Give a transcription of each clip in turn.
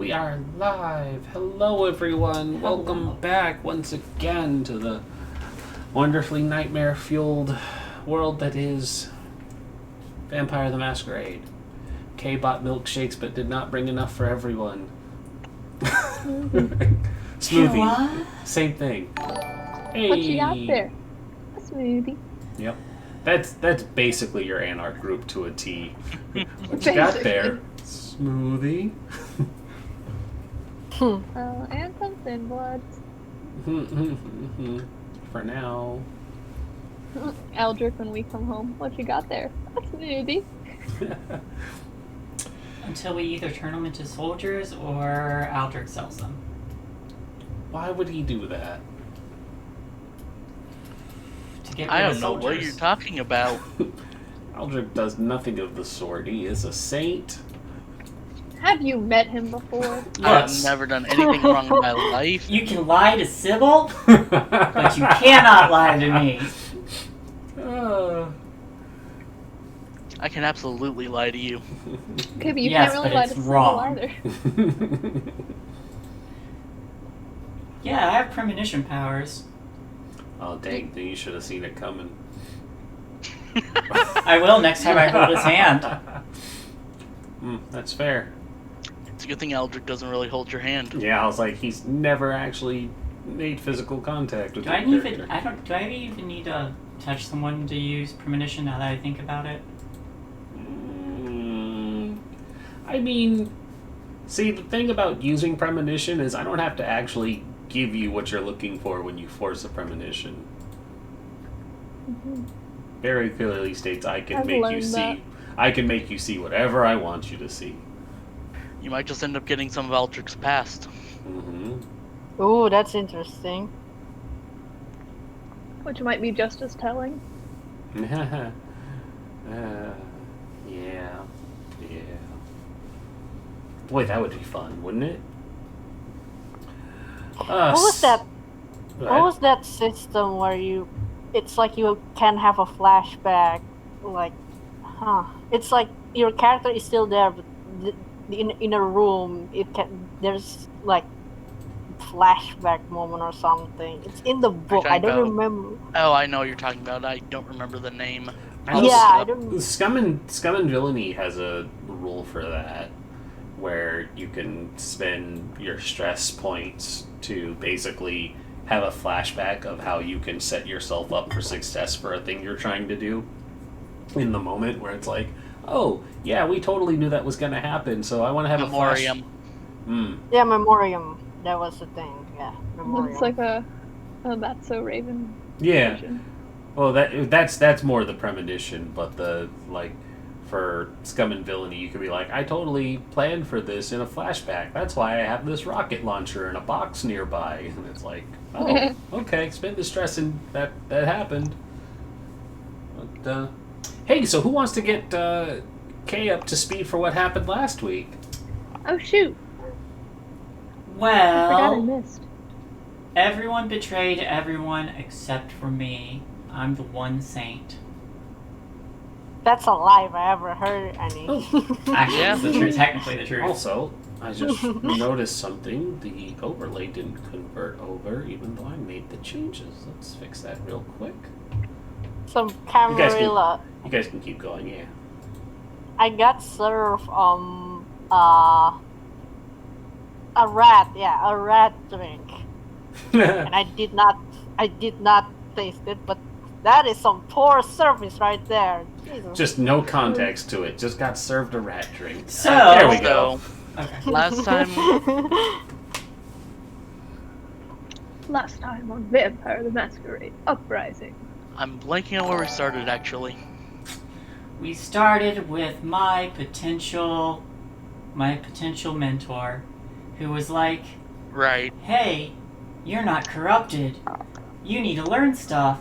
We are live. Hello, everyone. Welcome back once again to the wonderfully nightmare-fueled world that is Vampire the Masquerade. Kay bought milkshakes but did not bring enough for everyone. Smoothie. What? Same thing. Hey. What you got there? A smoothie. Yep. That's basically your Anarch group to a T. What you got there? Smoothie. And some thin bloods. For now. Eldrick, when we come home, what you got there? A smoothie. Until we either turn them into soldiers or Aldrich sells them. Why would he do that? To get rid I of don't know what soldiers. you're talking about. Aldrich does nothing of the sort. He is a saint. Have you met him before? Yes. I've never done anything wrong in my life. You can lie to Sybil, but you cannot lie to me. I can absolutely lie to you. Okay, but you Yes, can't really but lie it's to Sybil wrong. either. Yeah, I have premonition powers. Oh, dang. Then you should have seen it coming. I will next time I hold his hand. That's fair. It's a good thing Aldrich doesn't really hold your hand. Yeah, I was like, he's never actually made physical contact with Do I your even? character. Do I even need to touch someone to use premonition? Now that I think about it. I mean, see, the thing about using premonition is I don't have to actually give you what you're looking for when you force a premonition. Very clearly states I can I've make you learned see. that. I can make you see whatever I want you to see. You might just end up getting some of Aldrich's past. Oh, that's interesting. Which might be just as telling. Yeah. Boy, that would be fun, wouldn't it? What was that? What was that system where it's like you can have a flashback, like, it's like your character is still there, but in a room, there's like flashback moment or something. It's in the book. I don't remember. Oh, I know what you're talking about. I don't remember the name. I don't. Scum and Villainy has a rule for that, where you can spend your stress points to basically have a flashback of how you can set yourself up for success for a thing you're trying to do in the moment, where it's like, oh, yeah, we totally knew that was going to happen, so I want to have Memoriam. Yeah, Memoriam. That was the thing. Yeah, Memoriam. It's like a That's So Raven. Yeah. version. Well, that's more the premonition, but for Scum and Villainy, you could be like, I totally planned for this in a flashback. That's why I have this rocket launcher in a box nearby. And it's like, oh, okay, spend the stress and that happened. But, hey, so who wants to get Kay up to speed for what happened last week? Oh shoot! I forgot I Well, missed. everyone betrayed everyone except for me. I'm the one saint. That's a lie if I ever heard any. Actually, Yeah. it's the truth. Technically, the truth. Also, I just noticed something. The overlay didn't convert over, even though I made the changes. Let's fix that real quick. Some Camerilla. You guys can keep going, yeah. I got served a rat drink, and I did not taste it, but that is some poor service right there. Jesus. Just no context to it. Just got served a rat drink. So- There we go. Okay. Last time, Last time on Vampire the Masquerade Uprising. I'm blanking on where we started actually. We started with my potential mentor, who was like, Right. hey, you're not corrupted. You need to learn stuff.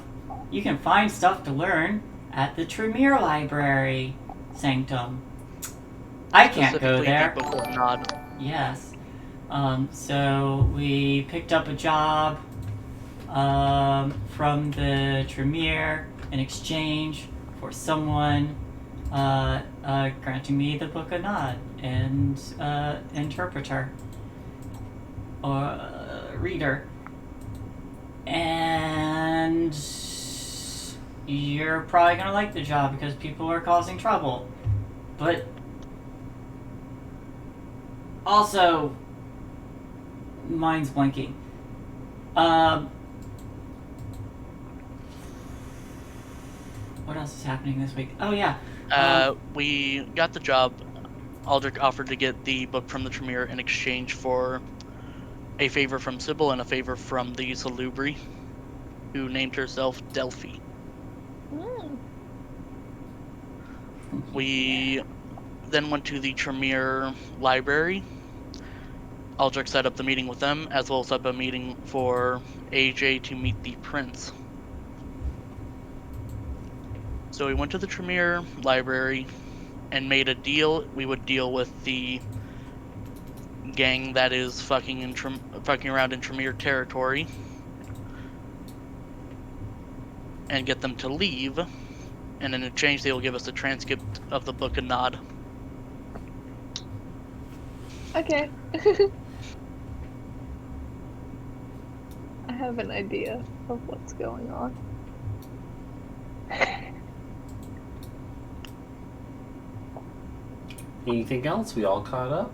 You can find stuff to learn at the Tremere Library Sanctum. I can't go Specifically there. Deep of Nod. Yes. So we picked up a job from the Tremere in exchange for someone granting me the book a nod and interpreter or reader. And you're probably gonna like the job because people are causing trouble. But also, mine's blinking. What else is happening this week? Oh yeah. We got the job. Aldrich offered to get the book from the Tremere in exchange for a favor from Sybil and a favor from the Salubri, who named herself Delphi. Mm. We then went to the Tremere library. Aldrich set up the meeting with them, as well as set up a meeting for AJ to meet the prince. So we went to the Tremere library and made a deal. We would deal with the gang that is fucking around in Tremere territory and get them to leave, and in exchange they will give us a transcript of the book and nod. Okay. I have an idea of what's going on. Anything else? We all caught up?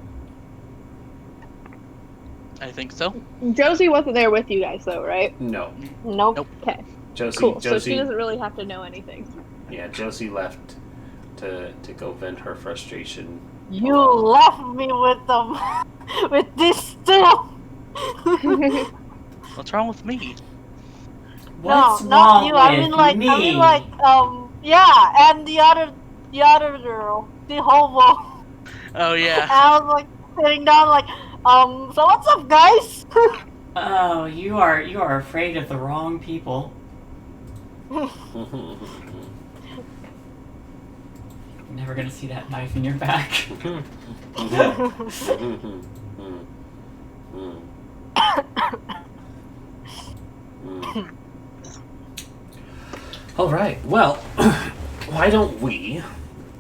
I think so. Josie wasn't there with you guys though, right? No. Nope. Okay. Josie, Cool. So Josie, she doesn't really have to know anything. yeah, Josie left to go vent her frustration. You left me with them, with this stuff. What's wrong with me? What's no, wrong not you. with I mean like, me? yeah, and the other girl, the hobo. Oh yeah. And I was like sitting down, like, so what's up, guys? Oh, you are afraid of the wrong people. Never gonna see that knife in your back. All right. Well, why don't we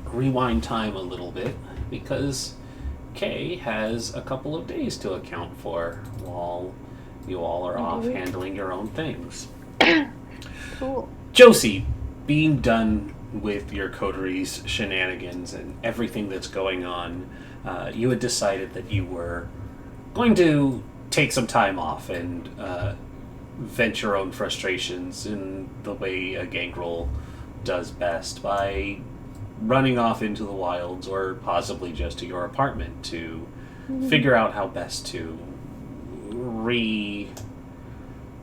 rewind time a little bit, because Kay has a couple of days to account for while you all are off handling your own things. Cool. Josie, being done with your coteries shenanigans and everything that's going on, you had decided that you were going to take some time off and vent your own frustrations in the way a gangrel does best, by running off into the wilds or possibly just to your apartment to figure out how best to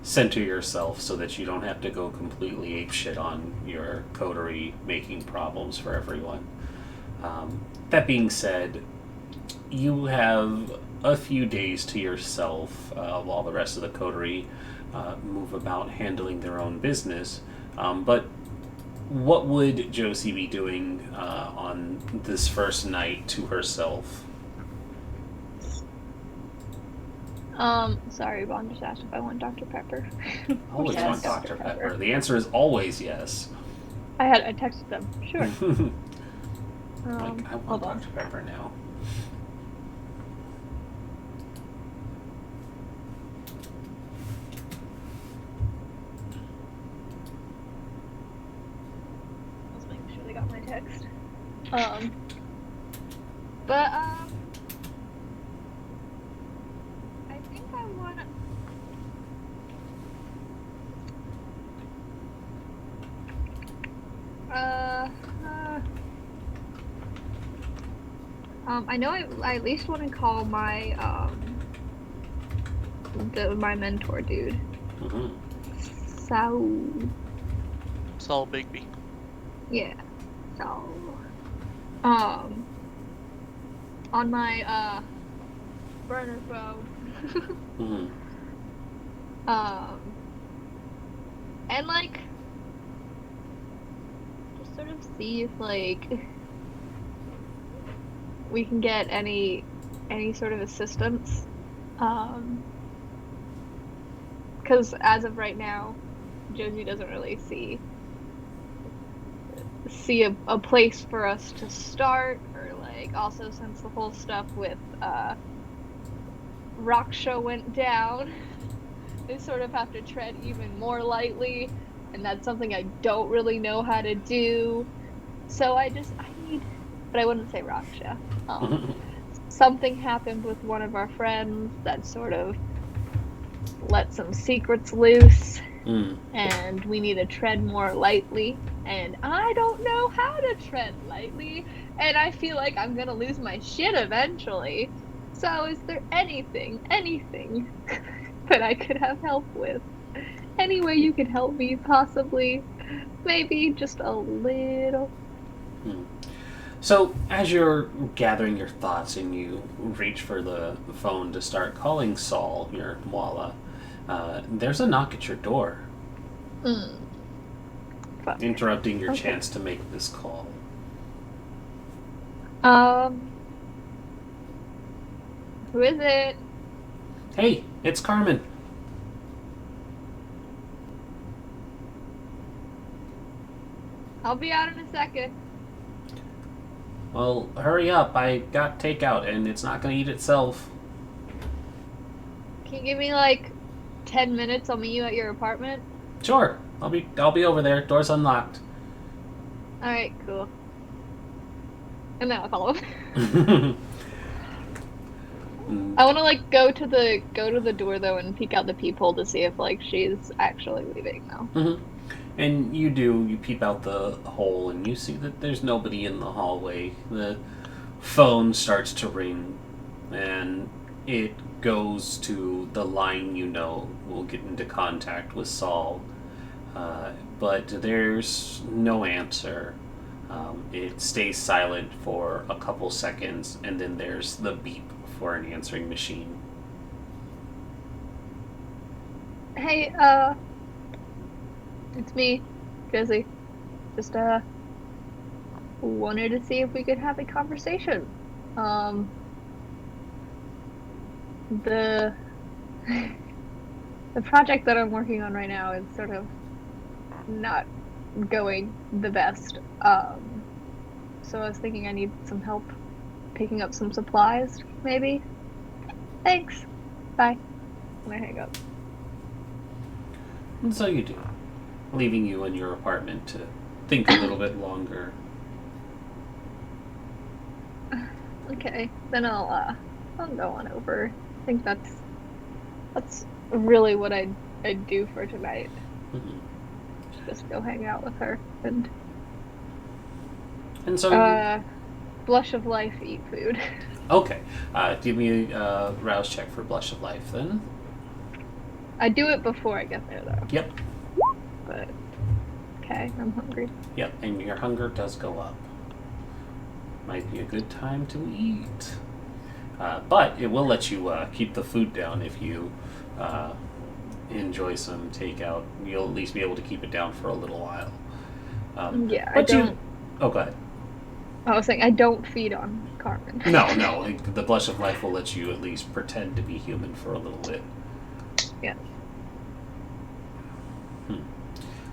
center yourself so that you don't have to go completely apeshit on your coterie making problems for everyone. That being said, you have a few days to yourself while the rest of the coterie move about handling their own business. But what would Josie be doing on this first night to herself? Sorry, Vaughn just asked if I want Dr. Pepper. Always Yes. want Dr. Pepper. The answer is always yes. I texted them. Sure. Like, I want Hold on. Dr. Pepper now. Let's make sure they got my text. But I think I want to. I know I at least want to call my my mentor dude. Saul Bigby. Yeah. So on my burner phone. And like just sort of see if like we can get any sort of assistance. Because as of right now, Josie doesn't really see see a place for us to start, or like also since the whole stuff with Raksha went down, they sort of have to tread even more lightly, and that's something I don't really know how to do. So I need, but I wouldn't say Raksha. Something happened with one of our friends that sort of let some secrets loose, and we need to tread more lightly, and I don't know how to tread lightly, and I feel like I'm gonna lose my shit eventually. So is there anything that I could have help with? Any way you could help me, possibly? Maybe just a little? So, as you're gathering your thoughts and you reach for the phone to start calling Saul, your Mwala, there's a knock at your door. Interrupting your chance to make this call. Who is it? Hey, it's Carmen. I'll be out in a second. Well, hurry up. I got takeout and it's not going to eat itself. Can you give me like 10 minutes? I'll meet you at your apartment. Sure. I'll be over there. Door's unlocked. Alright, cool. And then I'll follow him. I want to like go to the door though and peek out the peephole to see if like she's actually leaving now. And you peep out the hole and you see that there's nobody in the hallway. The phone starts to ring and it goes to the line will get into contact with Saul. But there's no answer. It stays silent for a couple seconds and then there's the beep for an answering machine. Hey, it's me, Jesse. Just, wanted to see if we could have a conversation. The project that I'm working on right now is sort of not going the best. So I was thinking I need some help picking up some supplies, maybe? Thanks. Bye. And I hang up. And so you do, leaving you in your apartment to think a little bit longer. Okay, then I'll go on over. I think that's really what I'd do for tonight. Just go hang out with her and so blush of life, eat food. Okay, give me a rouse check for blush of life then. I do it before I get there though. Yep. But okay, I'm hungry. Yep, and your hunger does go up. Might be a good time to eat. But it will let you keep the food down if you enjoy some takeout. You'll at least be able to keep it down for a little while. Yeah, but I don't... Oh, go ahead. I was saying, I don't feed on Carmen. No. The blush of life will let you at least pretend to be human for a little bit. Yeah.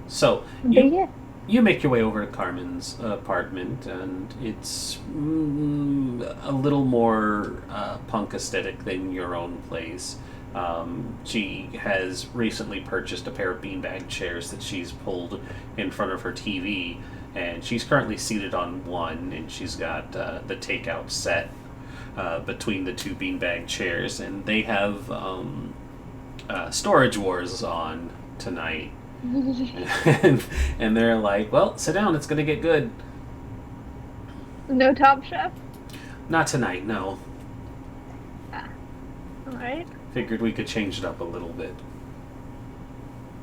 So, you make your way over to Carmen's apartment, and it's a little more punk aesthetic than your own place. She has recently purchased a pair of beanbag chairs that she's pulled in front of her TV, and she's currently seated on one, and she's got the takeout set between the two beanbag chairs, and they have Storage Wars on tonight. and they're like, well, sit down, it's gonna get good. No Top Chef? Not tonight, no. Alright. Figured we could change it up a little bit.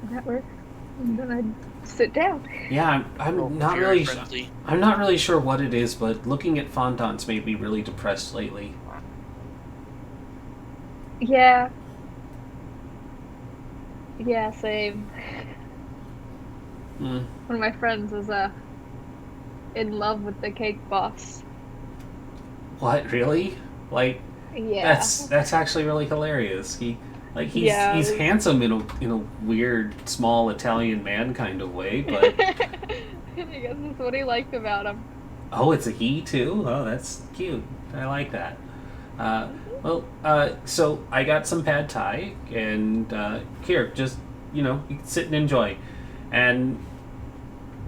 That works. And then I'd sit down. Yeah, I'm not really sure what it is, but looking at fondants made me really depressed lately. Yeah. Yeah, same. One of my friends is in love with the cake boss. What, really? Like, yeah. That's actually really hilarious. He's handsome in a weird small Italian man kind of way, but I guess that's what he liked about him. Oh, it's a he too? Oh, that's cute. I like that. So I got some pad thai, and here, just, you can sit and enjoy. And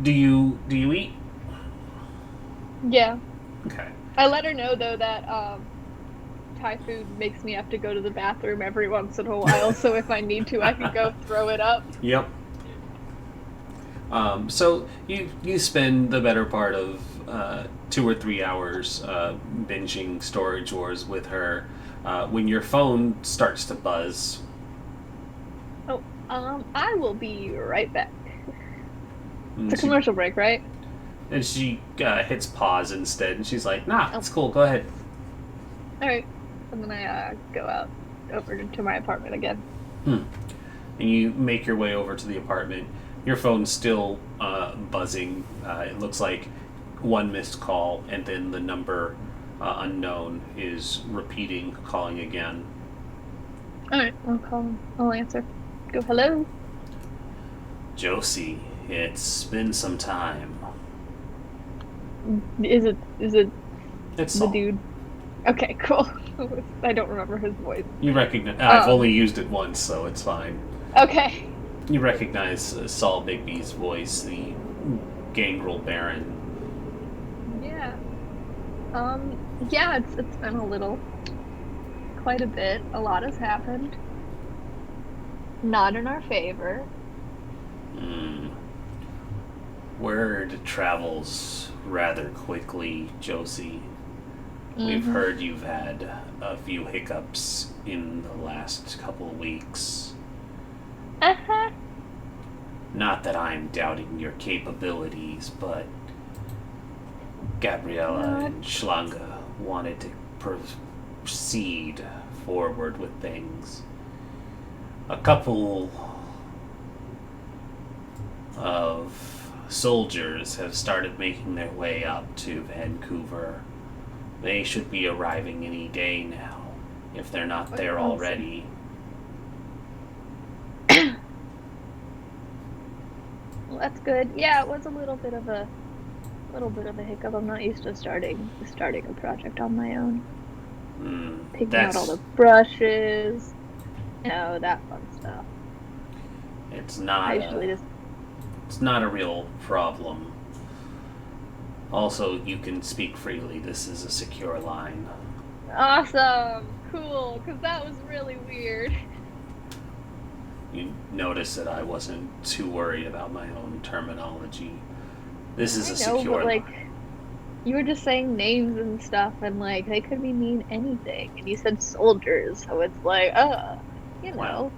do you eat? Yeah. Okay. I let her know though that Thai food makes me have to go to the bathroom every once in a while, so if I need to, I can go throw it up. Yep. So you spend the better part of 2 or 3 hours binging Storage Wars with her when your phone starts to buzz. Oh, I will be right back. And It's a commercial break, right? And she hits pause instead, and she's like, "Nah, it's cool. Go ahead." All right, and then I go out over to my apartment again. And you make your way over to the apartment. Your phone's still buzzing. It looks like one missed call, and then the number unknown is repeating, calling again. All right, I'll call him. I'll answer. Go, hello. Josie, it's been some time. Is it It's the Saul. dude? Okay, cool. I don't remember his voice. You recognize. I've only used it once, so it's fine. Okay. You recognize Saul Bigby's voice, the gangrel baron. Yeah. Yeah, it's been quite a bit. A lot has happened. Not in our favor. Word travels rather quickly, Josie. We've heard you've had a few hiccups in the last couple of weeks. Uh-huh. Not that I'm doubting your capabilities, but Gabriella and Schlanga wanted to proceed forward with things. A couple of soldiers have started making their way up to Vancouver. They should be arriving any day now, if they're not there already. Well, that's good. Yeah, it was a little bit of a hiccup. I'm not used to starting a project on my own. Picking out all the brushes, that fun stuff. It's not. It's not a real problem. Also, you can speak freely. This is a secure line. Awesome, cool. Because that was really weird. You notice that I wasn't too worried about my own terminology. This is a secure line. You were just saying names and stuff, and they could mean anything. And you said soldiers, so it's Well,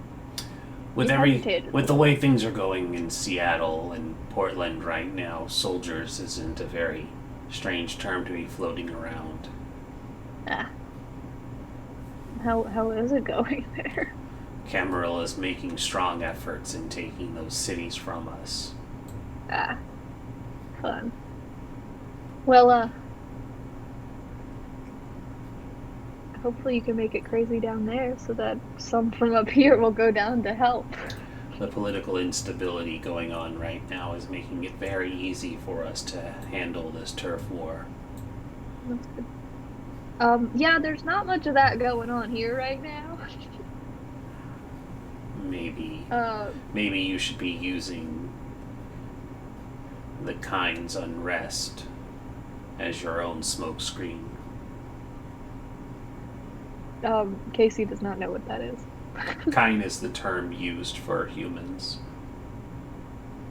with the way things are going in Seattle and Portland right now, soldiers isn't a very strange term to be floating around. How is it going there? Camerilla is making strong efforts in taking those cities from us. Fun. Well, hopefully you can make it crazy down there so that some from up here will go down to help. The political instability going on right now is making it very easy for us to handle this turf war. That's good. Yeah, there's not much of that going on here right now. Maybe you should be using the Kind's unrest as your own smokescreen. Casey does not know what that is. Kind is the term used for humans.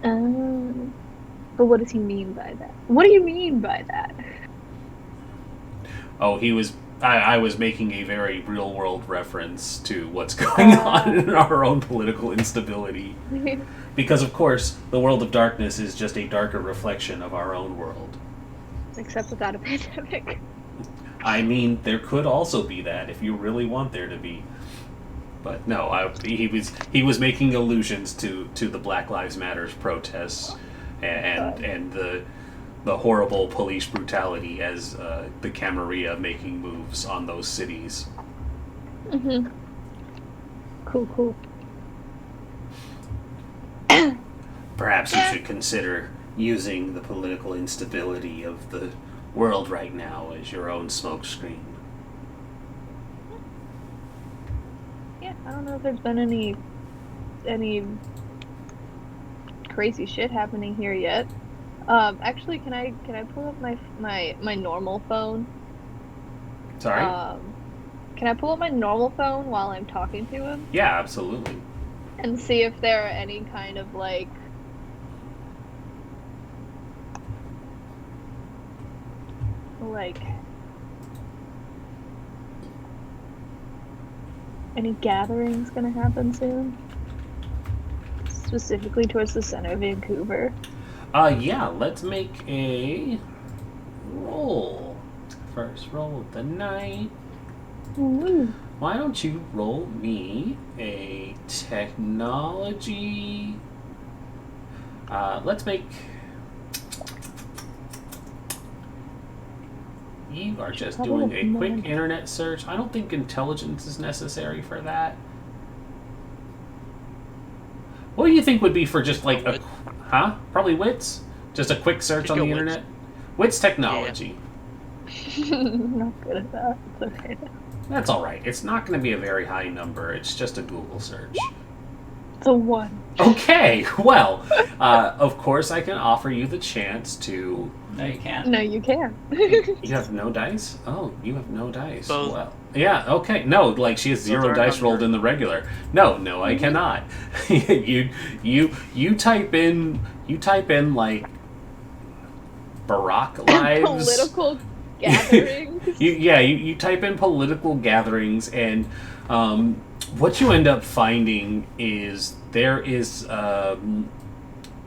But what does he mean by that? What do you mean by that? Oh, I was making a very real-world reference to what's going on in our own political instability. Because, of course, the world of darkness is just a darker reflection of our own world. Except without a pandemic. I mean, there could also be that if you really want there to be. But no, he was making allusions to the Black Lives Matters protests and the horrible police brutality as the Camerilla making moves on those cities. Cool. Perhaps you should consider using the political instability of the world right now as your own smokescreen. Yeah, I don't know if there's been any crazy shit happening here yet. Actually, can I pull up my normal phone? Sorry? Can I pull up my normal phone while I'm talking to him? Yeah, absolutely. And see if there are any kind of, like... any gatherings gonna happen soon? Specifically towards the center of Vancouver. Yeah, let's make a roll. First roll of the night. Ooh. Why don't you roll me a technology? Let's make... You are just doing a quick internet search. I don't think intelligence is necessary for that. What do you think would be for just like a... Huh? Probably wits? Just a quick search on the internet? Wits technology. I'm not good at that. It's okay. That's alright. It's not going to be a very high number. It's just a Google search. It's a 1. Okay, well, of course I can offer you the chance to... No, you can't. No, you can. You have no dice? Oh, you have no dice. Both. Well, yeah, okay. No, like she has 0 dice rolled in the regular. No, I cannot. you type in like Barack lives. Political gatherings. You type in political gatherings, and what you end up finding is there is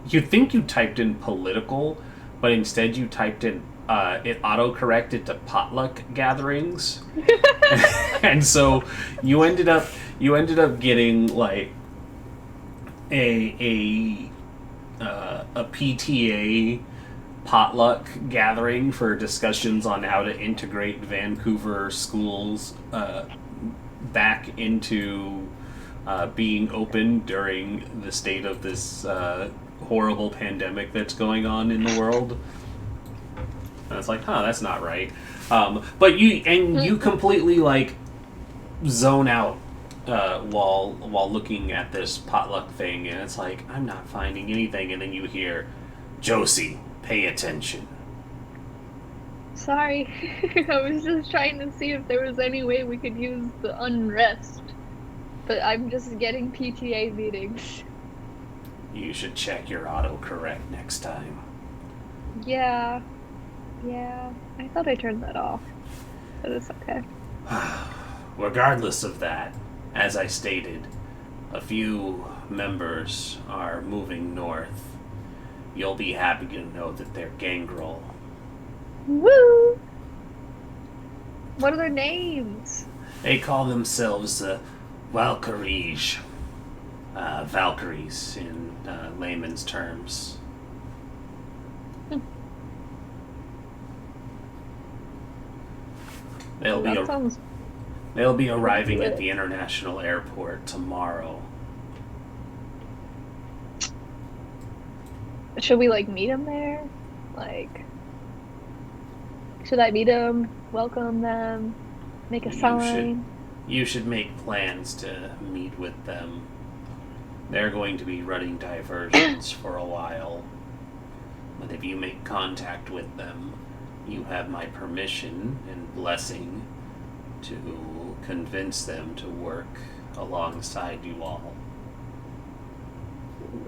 you think you typed in political, but instead you typed in it auto-corrected to potluck gatherings. And so you ended up getting like a PTA potluck gathering for discussions on how to integrate Vancouver schools back into being open during the state of this horrible pandemic that's going on in the world. And it's like, that's not right. But you completely like zone out while looking at this potluck thing, and it's like, I'm not finding anything, and then you hear, Josie, pay attention. Sorry. I was just trying to see if there was any way we could use the unrest. But I'm just getting PTA meetings. You should check your autocorrect next time. Yeah. I thought I turned that off. But it's okay. Regardless of that, as I stated, a few members are moving north. You'll be happy to know that they're gangrel. Woo! What are their names? They call themselves the Waelkyrige. Valkyries in layman's terms. They'll be arriving at the international airport tomorrow. Should we meet them there? Should I meet them? Welcome them? Make a sign? You should make plans to meet with them. They're going to be running diversions for a while. But if you make contact with them, you have my permission and blessing to convince them to work alongside you all.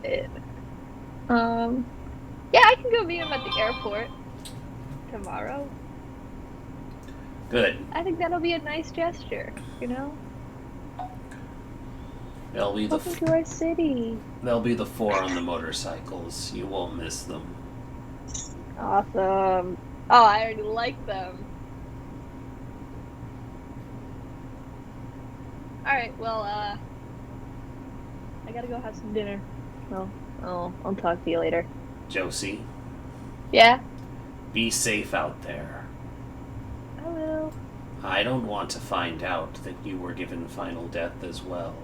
Yeah, I can go meet them at the airport tomorrow. Good. I think that'll be a nice gesture, you know? Welcome to our city. They'll be the 4 on the motorcycles. You won't miss them. Awesome. Oh, I already like them. Alright, well, I gotta go have some dinner. Well, I'll talk to you later. Josie? Yeah? Be safe out there. I will. I don't want to find out that you were given final death as well.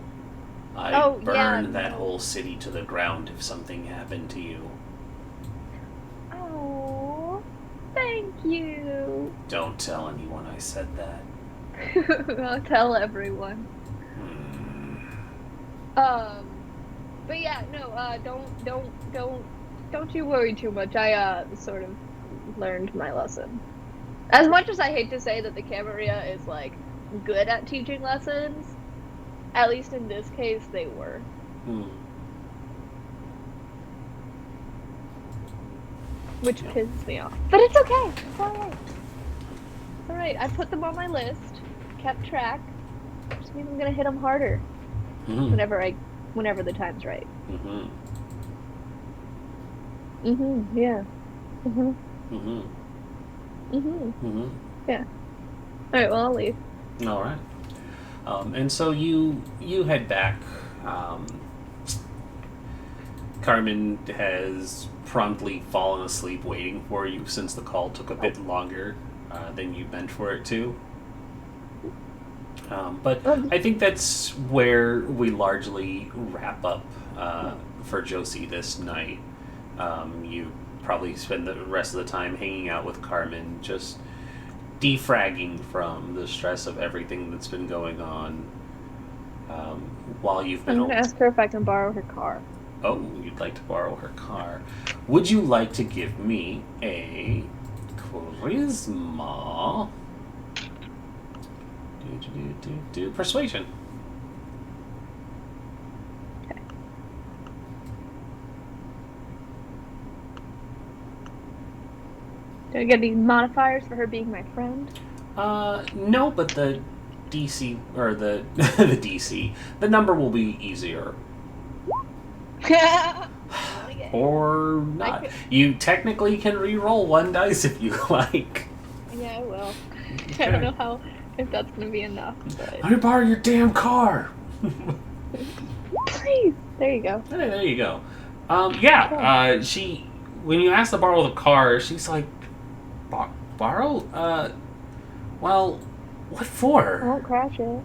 I'd burn that whole city to the ground if something happened to you. you. Don't tell anyone I said that. I'll tell everyone. But yeah, no, don't you worry too much. I sort of learned my lesson. As much as I hate to say that the Camerilla is like good at teaching lessons, at least in this case they were. Which pisses me off. But it's okay. It's alright. It's alright. I put them on my list, kept track. Just means I'm gonna hit them harder whenever the time's right. Yeah. Yeah. Alright, well, I'll leave. Alright. And so you head back. Carmen has promptly fallen asleep waiting for you since the call took a bit longer than you meant for it to. But I think that's where we largely wrap up for Josie this night. You probably spend the rest of the time hanging out with Carmen, just defragging from the stress of everything that's been going on while you've been... I'm going to ask her if I can borrow her car. Oh, you'd like to borrow her car. Would you like to give me a charisma? Persuasion. Okay. Do I get any modifiers for her being my friend? No, but the DC, or the the DC, the number will be easier. Or not. You technically can re-roll one dice if you like. Yeah, I will. Okay. I don't know if that's gonna be enough. But... Let me borrow your damn car! Please! There you go. Hey, there you go. She, when you ask to borrow the car, she's like, borrow? Well, what for? I won't crash it.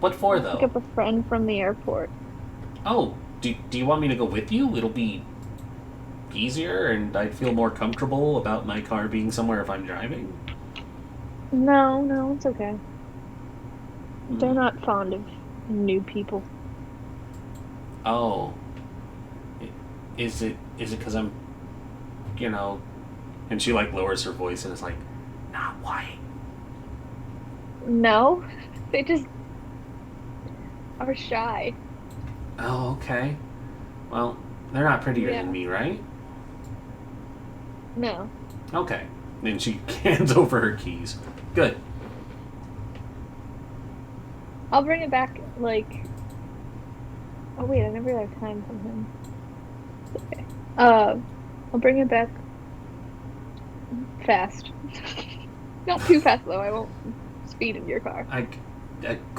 What for, though? Pick up a friend from the airport. Oh, do you want me to go with you? It'll be easier, and I'd feel more comfortable about my car being somewhere if I'm driving. No, it's okay. They're not fond of new people. Oh. Is it because I'm, and she like lowers her voice and is like, not white. No, they just are shy. Oh, okay. Well, they're not prettier than me, right? No. Okay. Then she hands over her keys. Good. I'll bring it back, like... Oh wait, I never have time from him. Okay. I'll bring it back fast. Not too fast, though. I won't speed in your car.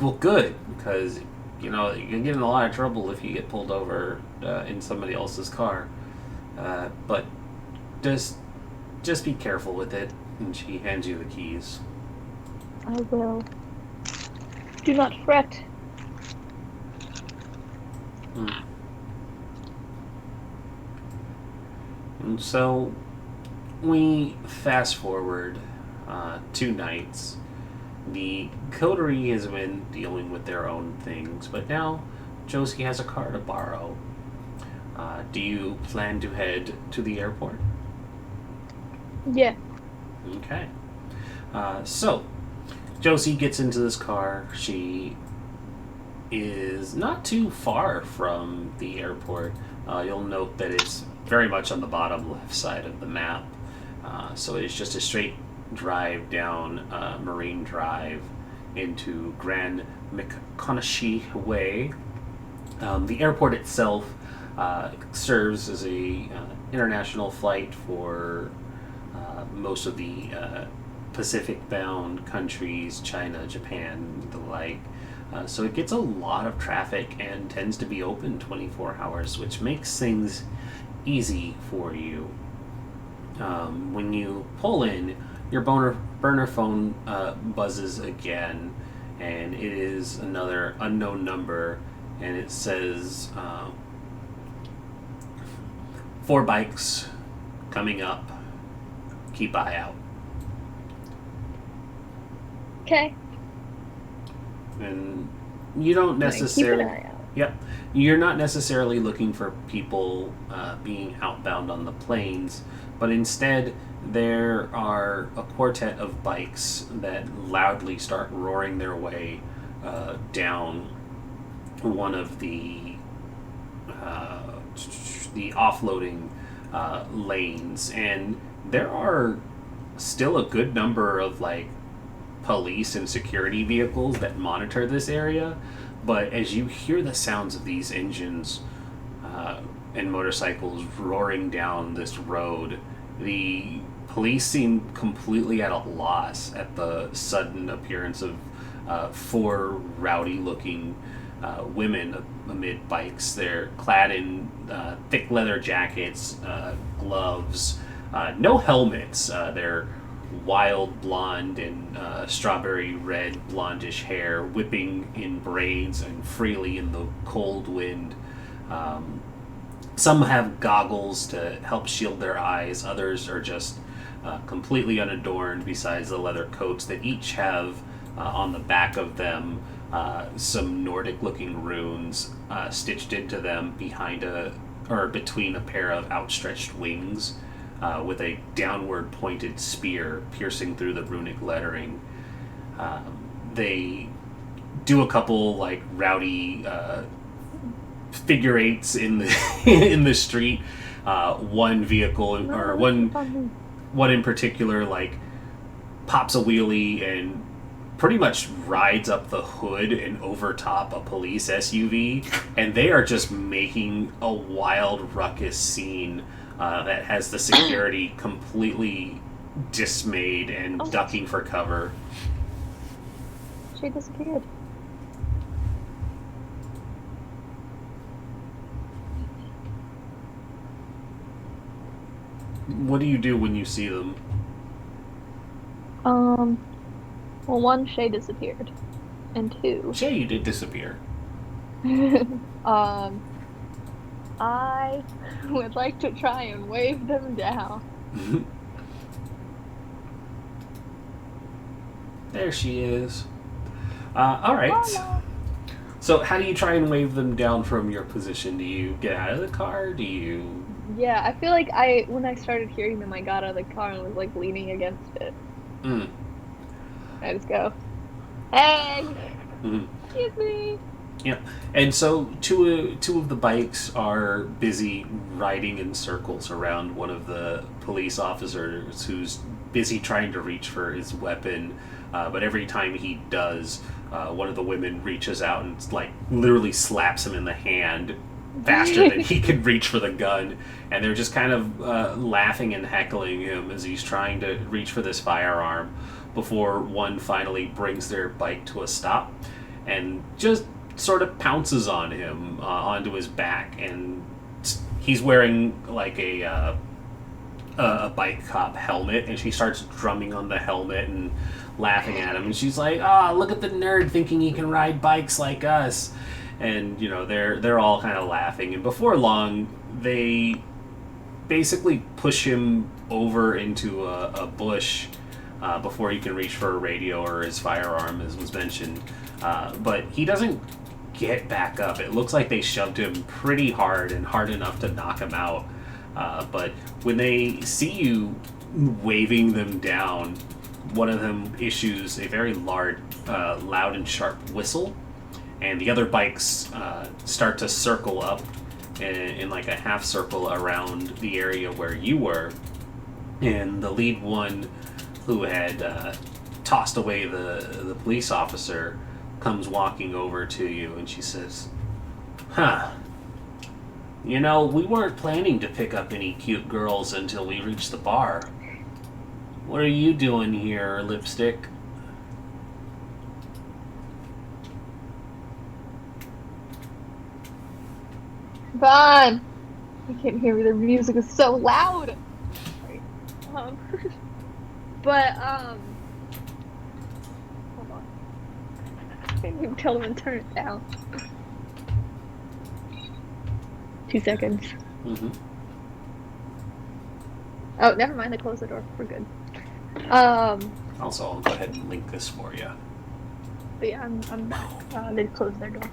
Well, good, because, you get in a lot of trouble if you get pulled over in somebody else's car. But just be careful with it. And she hands you the keys. I will. Do not fret. And so we fast forward 2 nights. The coterie has been dealing with their own things, but now Josie has a car to borrow. Do you plan to head to the airport? Yeah. Okay. So Josie gets into this car. She is not too far from the airport. You'll note that it's very much on the bottom left side of the map. So it's just a straight drive down Marine Drive into Grand McConaughey Way. The airport itself serves as a international flight for most of the Pacific-bound countries, China, Japan, the like. So it gets a lot of traffic and tends to be open 24 hours, which makes things easy for you. When you pull in, your burner phone buzzes again, and it is another unknown number, and it says 4 bikes coming up. keep eye out. Okay. And you don't Keep an necessarily... eye out. Yep. You're not necessarily looking for people being outbound on the plains, but instead there are a quartet of bikes that loudly start roaring their way down one of the offloading lanes, and there are still a good number of like police and security vehicles that monitor this area. But as you hear the sounds of these engines and motorcycles roaring down this road, the police seem completely at a loss at the sudden appearance of 4 rowdy-looking women amid bikes. They're clad in thick leather jackets, gloves, no helmets. They're wild blonde and strawberry red blondish hair whipping in braids and freely in the cold wind. Some have goggles to help shield their eyes. Others are just completely unadorned, besides the leather coats that each have on the back of them some Nordic looking runes stitched into them between a pair of outstretched wings, with a downward pointed spear piercing through the runic lettering. They do a couple like rowdy figure eights in the in the street. One vehicle or one in particular like pops a wheelie and pretty much rides up the hood and overtop a police SUV, and they are just making a wild ruckus scene that has the security completely dismayed and ducking for cover. She disappeared. What do you do when you see them? Well, 1, Shay disappeared, and 2, Shay, you did disappear. I would like to try and wave them down. There she is. All right. Hello. So how do you try and wave them down from your position? Do you get out of the car? Do you... Yeah, I feel like when I started hearing them, I got out of the car and was like leaning against it. I just go, hey, excuse me. Yep. And so two of the bikes are busy riding in circles around one of the police officers who's busy trying to reach for his weapon. But every time he does, one of the women reaches out and like literally slaps him in the hand faster than he can reach for the gun. And they're just kind of laughing and heckling him as he's trying to reach for this firearm, before one finally brings their bike to a stop and just sort of pounces on him onto his back. And he's wearing like a bike cop helmet, and she starts drumming on the helmet and laughing at him, and she's like, look at the nerd thinking he can ride bikes like us. And you know, they're all kind of laughing, and before long they basically push him over into a bush before he can reach for a radio or his firearm, as was mentioned. But he doesn't get back up. It looks like they shoved him pretty hard, and hard enough to knock him out. But when they see you waving them down, one of them issues a very loud and sharp whistle, and the other bikes start to circle up in like a half circle around the area where you were. And the lead one, who had tossed away the police officer, comes walking over to you, and she says, you know, we weren't planning to pick up any cute girls until we reached the bar. What are you doing here, Lipstick? Fun. I can't hear me. The music is so loud. Sorry. Hold on. Can you tell them to turn it down? 2 seconds. Oh, never mind. They closed the door. We're good. Also, I'll go ahead and link this for you. But yeah, I'm back. They closed their door.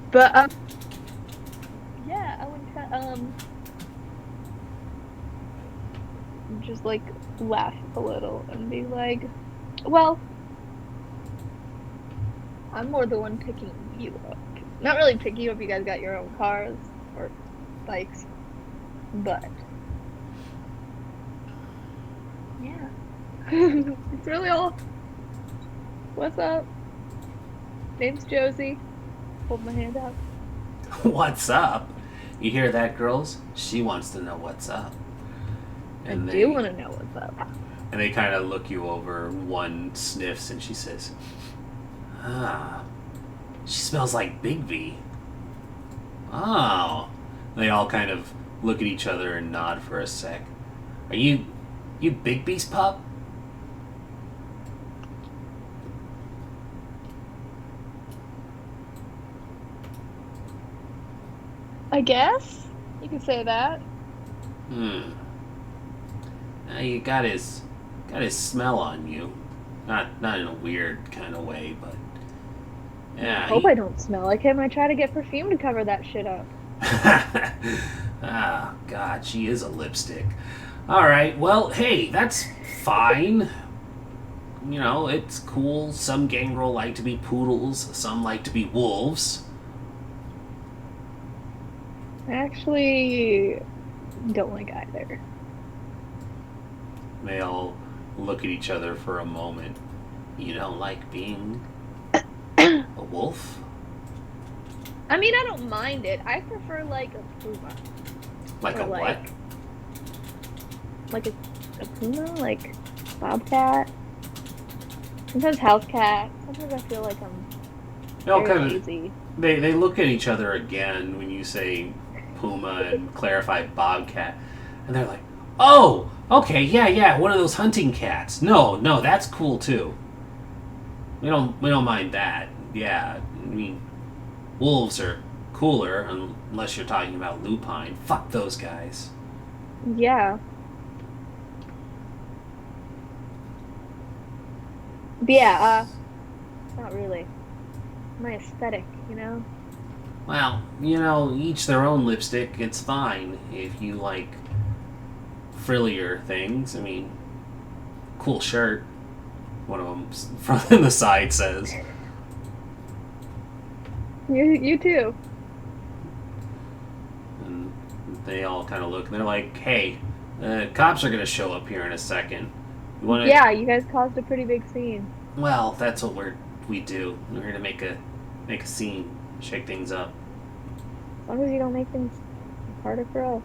But yeah, I would just like laugh a little and be like, well, I'm more the one picking you up. Not really picking you up. You guys got your own cars or bikes, but yeah, it's really all. What's up? Name's Josie. Hold my hand out. What's up? You hear that, girls? She wants to know what's up. And I do want to know what's up. And they kind of look you over. One sniffs and she says, "Ah, she smells like Big V." Oh. They all kind of look at each other and nod for a sec. Are you Big V's pup? I guess you could say that. You got his smell on you. Not in a weird kind of way, but yeah. I hope I don't smell like him. I try to get perfume to cover that shit up. Ah, God, she is a lipstick. All right, well, hey, that's fine. You know, it's cool. Some gangrel like to be poodles. Some like to be wolves. I actually don't like either. They all look at each other for a moment. You don't like being a wolf? I mean, I don't mind it. I prefer like a puma. Like Or a what? Like a puma, like bobcat. Sometimes house cat. Sometimes I feel like I'm No, very kind of. lazy. They look at each other again when you say puma and clarify bobcat, and they're like, "Oh, okay, yeah, one of those hunting cats. No, that's cool too. We don't mind that. Yeah, I mean, wolves are cooler unless you're talking about lupine. Fuck those guys." Yeah. But yeah, not really. My aesthetic, you know? Well, you know, each their own lipstick. It's fine if you like frillier things. I mean, cool shirt. One of them from the side says. You too. And they all kind of look and they're like, "Hey, cops are going to show up here in a second. You want to?" Yeah, you guys caused a pretty big scene. Well, that's what we do. We're here to make a scene, shake things up. As long as you don't make things harder for us.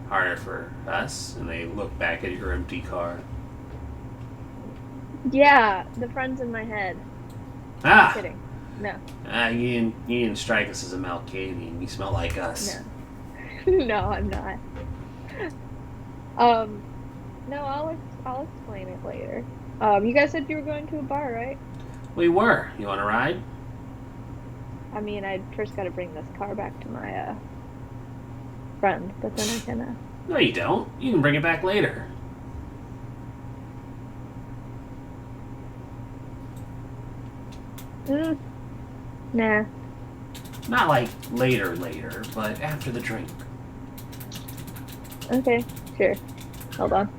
Harder for us. And they look back at your empty car. Yeah, the friends in my head. Ah! Kidding. No. You didn't strike us as a Malkavian. You smell like us. No. No, I'm not. No, I'll explain it later. You guys said you were going to a bar, right? We were. You want to ride? I mean, I first got to bring this car back to my friend, but then I can. No, you don't. You can bring it back later. Nah. Not like later, but after the drink. Okay, sure. Hold on.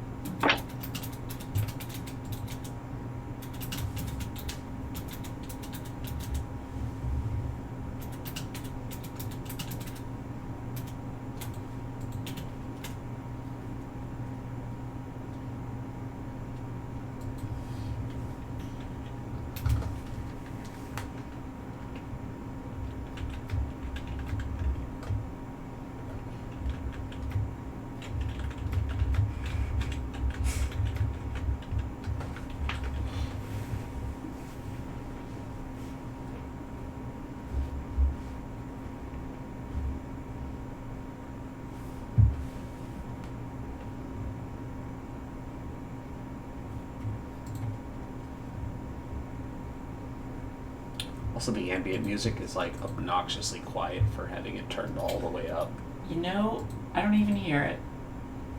Also, the ambient music is like obnoxiously quiet for having it turned all the way up. You know, I don't even hear it.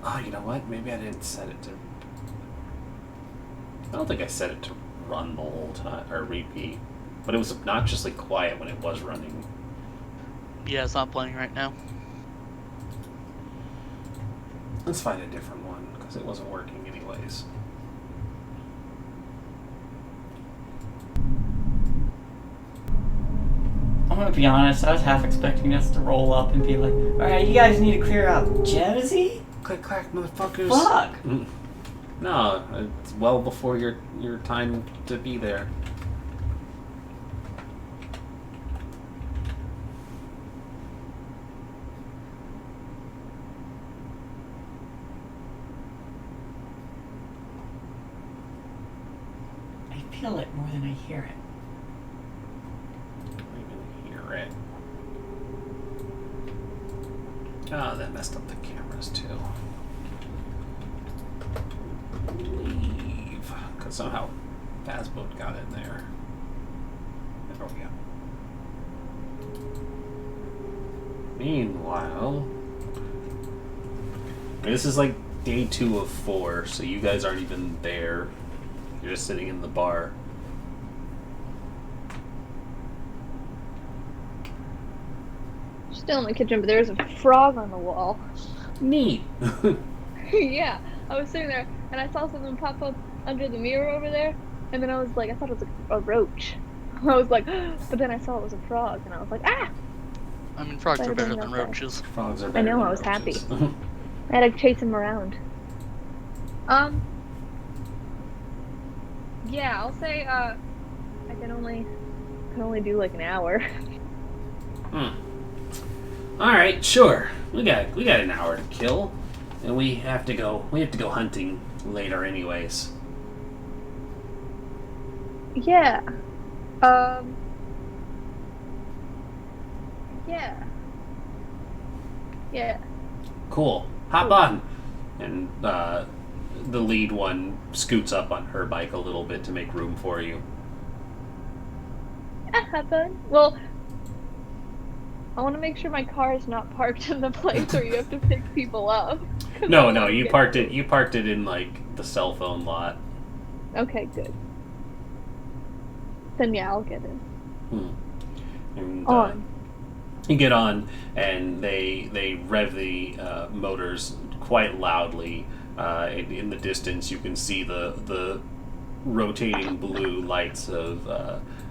Oh, you know what? Maybe I didn't set it to... I don't think I set it to run the whole time, or repeat. But it was obnoxiously quiet when it was running. Yeah, it's not playing right now. Let's find a different one, because it wasn't working anyways. I'm gonna be honest, I was half expecting us to roll up and be like, alright, you guys need to clear out Jersey? Click clack, motherfuckers. Fuck! No, it's well before your time to be there. I feel it more than I hear it. I can hear it. Oh, that messed up the cameras too. Leave. Because somehow Fazboat got in there. There we go. Meanwhile, this is like day 2 of 4, so you guys aren't even there. You're just sitting in the bar. Still in the kitchen, but there's a frog on the wall. Neat. Yeah, I was sitting there and I saw something pop up under the mirror over there, and then I was like, I thought it was a roach. I was like, but then I saw it was a frog, and I was like, ah! I mean, frogs are Better better than than nothing. roaches. Frogs are I better know, than I was happy. roaches. I had to chase him around. Yeah, I'll say, I can only do like an hour. Alright, sure. We got an hour to kill. And we have to go hunting later anyways. Yeah. Yeah. Yeah. Cool. Hop on. And the lead one scoots up on her bike a little bit to make room for you. Have fun. Well, I want to make sure my car is not parked in the place where you have to pick people up. No, you parked it in like the cell phone lot. Okay, good. Then yeah, I'll get in. And On. you get on, and they rev the motors quite loudly. In the distance, you can see the rotating blue lights of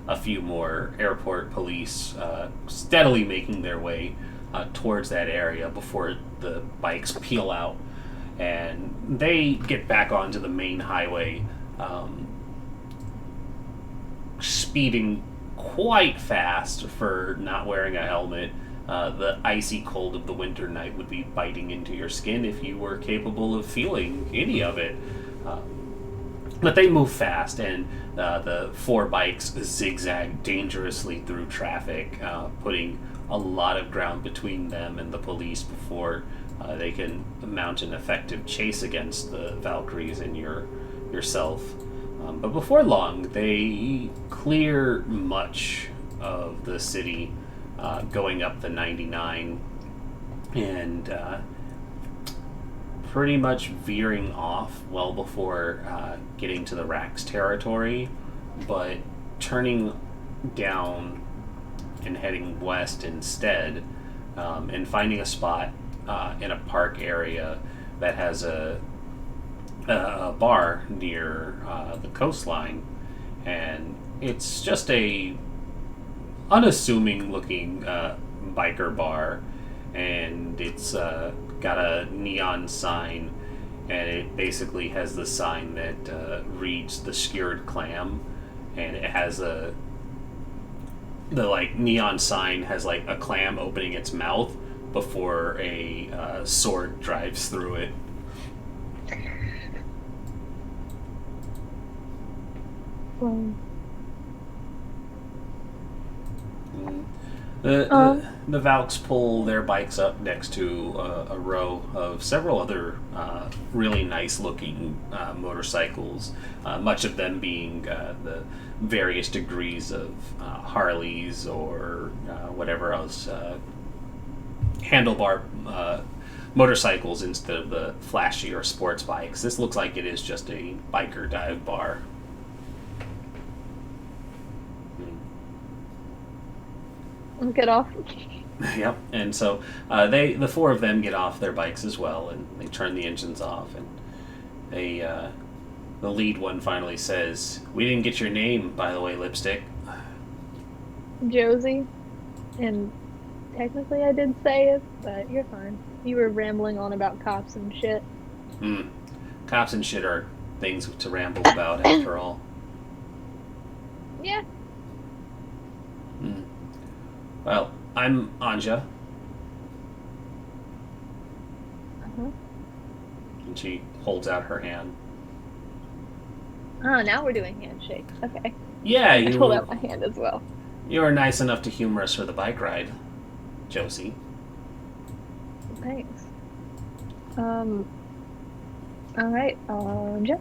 a few more airport police steadily making their way towards that area before the bikes peel out. And they get back onto the main highway, speeding quite fast for not wearing a helmet. The icy cold of the winter night would be biting into your skin if you were capable of feeling any of it. But they move fast, and the 4 bikes zigzag dangerously through traffic, putting a lot of ground between them and the police before they can mount an effective chase against the Valkyries and yourself. But before long, they clear much of the city, going up the 99, and pretty much veering off well before getting to the Rax territory, but turning down and heading west instead, and finding a spot in a park area that has a bar near the coastline, and it's just a unassuming looking biker bar, and it's got a neon sign, and it basically has the sign that reads "The Skewered Clam," and it has the like neon sign has like a clam opening its mouth before a sword drives through it. The Valks pull their bikes up next to a row of several other really nice looking motorcycles, much of them being the various degrees of Harleys or whatever else handlebar motorcycles instead of the flashier sports bikes. This looks like it is just a biker dive bar. Get off. Yep, and so the four of them get off their bikes as well, and they turn the engines off, and the lead one finally says, "We didn't get your name, by the way, Lipstick." Josie. And technically I did say it, but you're fine. You were rambling on about cops and shit. Cops and shit are things to ramble about, after all. Yeah. Well, I'm Anja. Uh-huh. And she holds out her hand. Oh, now we're doing handshakes. Okay. Yeah, I hold out my hand as well. you were nice enough to humor us for the bike ride, Josie. Thanks. Alright, Anja.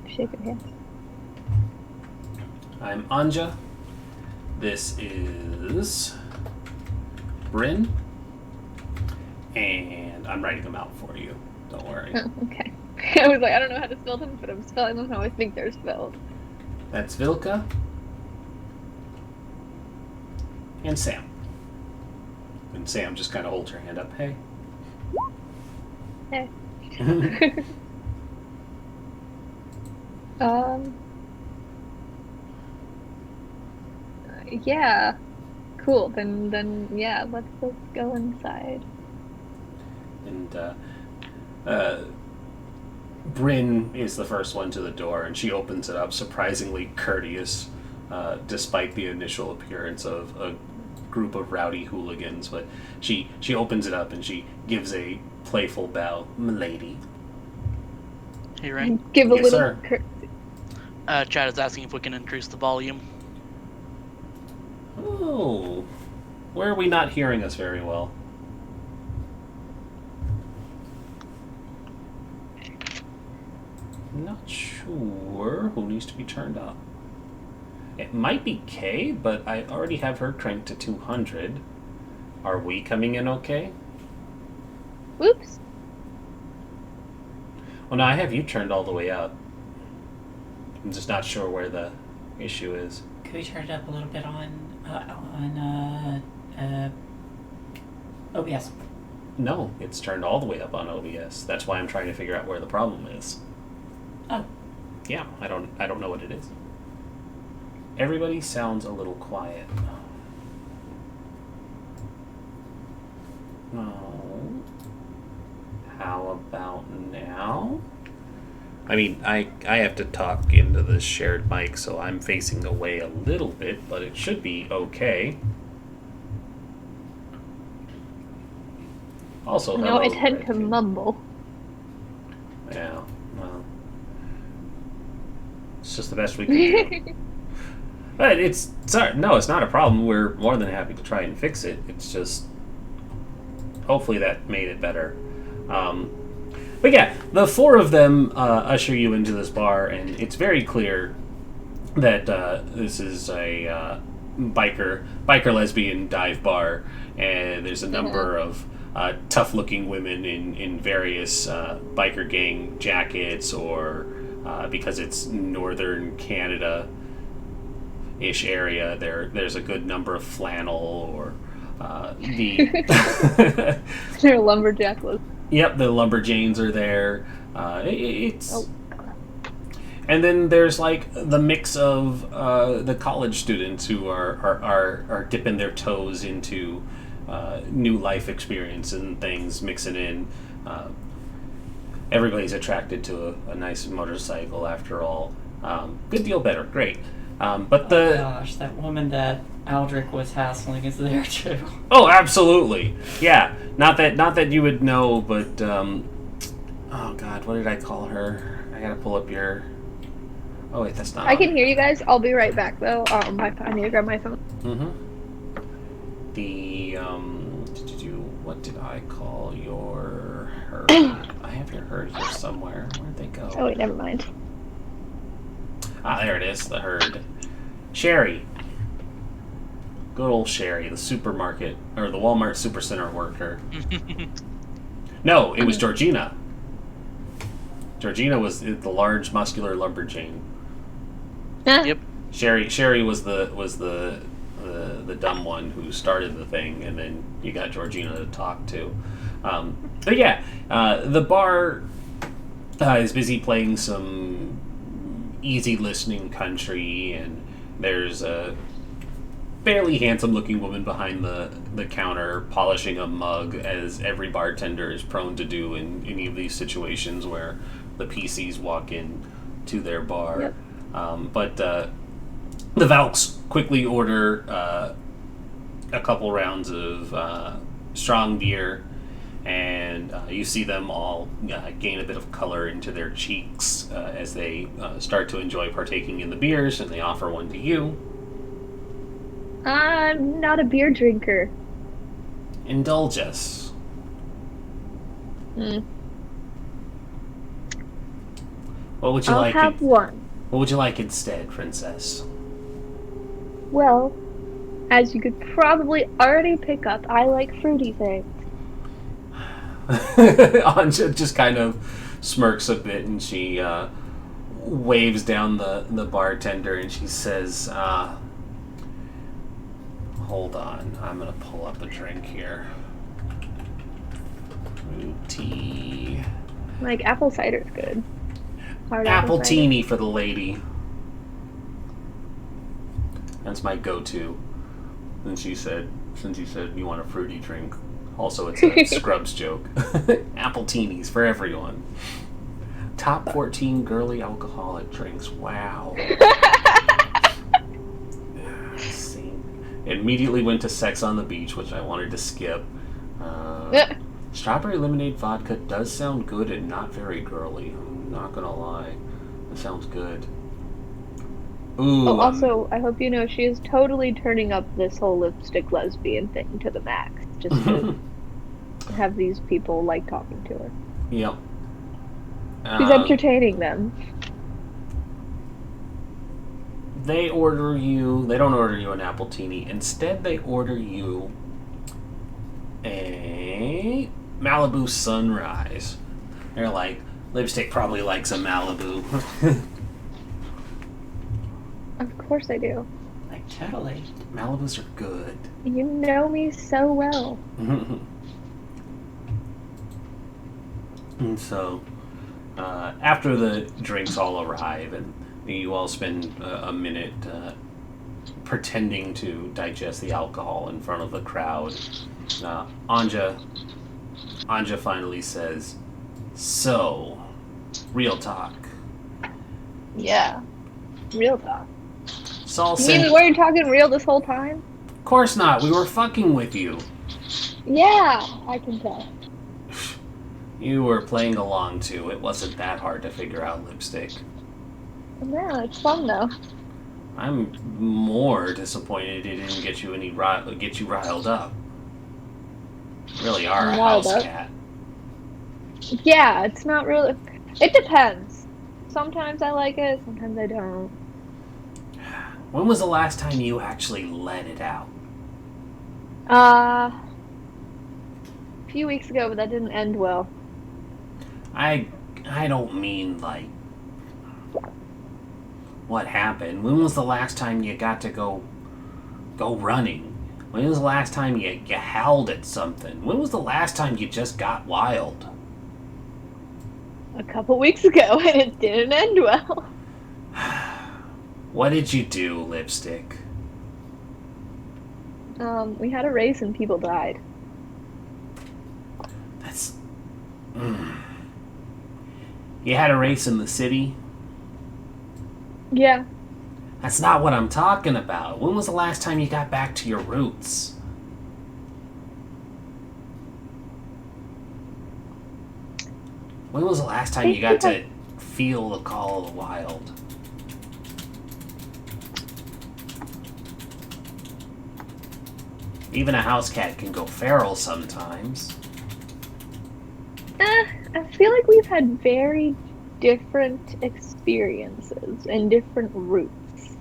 Shake your hand. I'm Anja. This is Bryn. And I'm writing them out for you. Don't worry. Oh, okay. I was like, I don't know how to spell them, but I'm spelling them how I think they're spelled. That's Vilka. And Sam. And Sam just kind of holds her hand up. Hey. Hey. Yeah. Cool. Then yeah, let's go inside. And Bryn is the first one to the door, and she opens it up, surprisingly courteous, despite the initial appearance of a group of rowdy hooligans. But she opens it up and she gives a playful bow. "M'lady." Hey, Ray. Give a Yes, little sir. Chad is asking if we can increase the volume. Oh, where are we not hearing us very well? I'm not sure who needs to be turned up. It might be Kay, but I already have her cranked to 200. Are we coming in okay? Whoops. Well, no, I have you turned all the way up. I'm just not sure where the issue is. Could we turn it up a little bit on OBS? No, it's turned all the way up on OBS. That's why I'm trying to figure out where the problem is. Oh. Yeah, I don't know what it is. Everybody sounds a little quiet. No. How about now? I mean, I have to talk into the shared mic, so I'm facing away a little bit, but it should be okay. Also, No, hello, I tend Red to Kid. mumble. Yeah, well, it's just the best we can do. But it's not a problem. We're more than happy to try and fix it. It's just, hopefully that made it better. But yeah, the four of them usher you into this bar, and it's very clear that this is a biker lesbian dive bar, and there's a number of tough-looking women in various biker gang jackets, or because it's northern Canada-ish area, there's a good number of flannel or the They're lumberjack list. Yep, the lumberjanes are there. It's Oh. And then there's like the mix of the college students who are dipping their toes into new life experience and things, mixing in. Everybody's attracted to a nice motorcycle after all. Good deal, better, great. But Oh gosh, that woman that Aldrich was hassling is there too. Oh, absolutely. Yeah. Not that you would know, but oh god, what did I call her? I gotta pull up your. Oh wait, that's not. I can hear you guys. I'll be right back though. I need to grab my phone. Mm-hmm. The what did I call your herd? I have your herd here somewhere. Where'd they go? Oh wait, never mind. Ah, there it is. The herd. Sherry. Good old Sherry, the supermarket, or the Walmart Supercenter worker. No, it was Georgina. Georgina was the large, muscular lumberjane. Yep. Sherry was the dumb one who started the thing, and then you got Georgina to talk to. But yeah, the bar is busy playing some easy listening country, and there's a fairly handsome looking woman behind the counter polishing a mug, as every bartender is prone to do in any of these situations where the PCs walk in to their bar. Yep. But the Valks quickly order a couple rounds of strong beer, and you see them all gain a bit of color into their cheeks as they start to enjoy partaking in the beers, and they offer one to you. I'm not a beer drinker. Indulge us. What would you I'll like? have one. What would you like instead, Princess? Well, as you could probably already pick up, I like fruity things. Anja just kind of smirks a bit, and she waves down the bartender, and she says, hold on, I'm gonna pull up a drink here. Fruity. Like, apple cider's good. Hard Apple cider. teeny for the lady. That's my go-to. Since you said you want a fruity drink. Also, it's a Scrubs joke. Apple teenies for everyone. Top 14 girly alcoholic drinks. Wow. Let's see. Immediately went to Sex on the Beach, which I wanted to skip. Strawberry lemonade vodka does sound good and not very girly. I'm not gonna lie. It sounds good. Ooh. Oh, also, I hope you know she is totally turning up this whole lipstick lesbian thing to the max, just to have these people like talking to her. Yep. She's entertaining them. They don't order you an apple teeny. Instead, they order you a Malibu Sunrise. They're like, Lipstick probably likes a Malibu. Of course I do. Like, totally. Malibus are good. You know me so well. And so, after the drinks all arrive, and you all spend a minute pretending to digest the alcohol in front of the crowd, Anja finally says, "So, real talk." Yeah. Real talk. Saul You mean we said, weren't talking real this whole time? "Of course not. We were fucking with you. Yeah, I can tell. You were playing along too. It wasn't that hard to figure out, Lipstick. Yeah, it's fun though. I'm more disappointed it didn't get you riled up. You really are a Riled house up? cat." Yeah, it's not really. It depends. Sometimes I like it, sometimes I don't. When was the last time you actually let it out? A few weeks ago, but that didn't end well. I don't mean like what happened. When was the last time you got to go running? When was the last time you howled at something? When was the last time you just got wild? A couple weeks ago, and it didn't end well. What did you do, Lipstick? We had a race and people died. That's... You had a race in the city? Yeah. That's not what I'm talking about. When was the last time you got back to your roots? When was the last time you got to feel the call of the wild? Even a house cat can go feral sometimes. I feel like we've had very different experiences and different routes.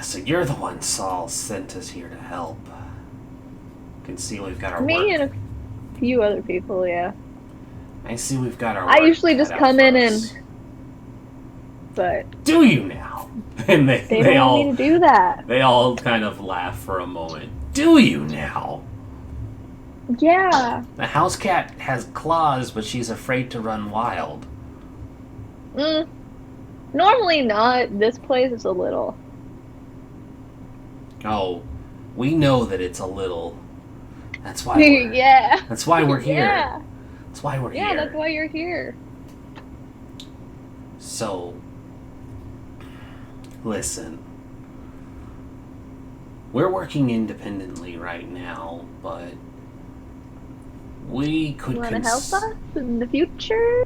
So you're the one Saul sent us here to help. You can see we've got our Me work. and a few other people, yeah. I see we've got our I work usually just cut out come for in us. but Do you now? And they they don't all want me to do that. they all kind of laugh for a moment. Do you now? Yeah. The house cat has claws, but she's afraid to run wild. Normally not. This place is a little. Oh, we know that it's a little. That's why we're, Yeah. That's why we're here. Yeah. That's why we're Yeah, here. that's why you're here. So, listen. We're working independently right now, but we could You want to help us in the future?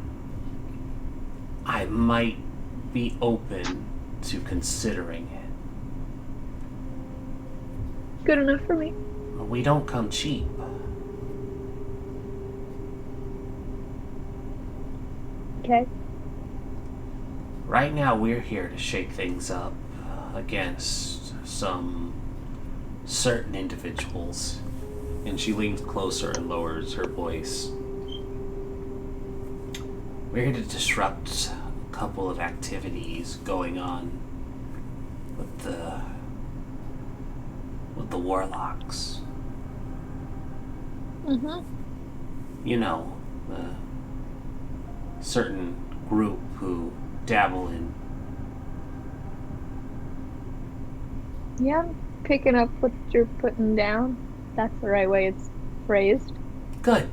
I might be open to considering it. Good enough for me. We don't come cheap. Okay. Right now, we're here to shake things up against some certain individuals. And she leans closer and lowers her voice. We're here to disrupt a couple of activities going on with the warlocks. Mm-hmm. You know, the certain group who dabble in. Yeah, I'm picking up what you're putting down. That's the right way it's phrased. Good.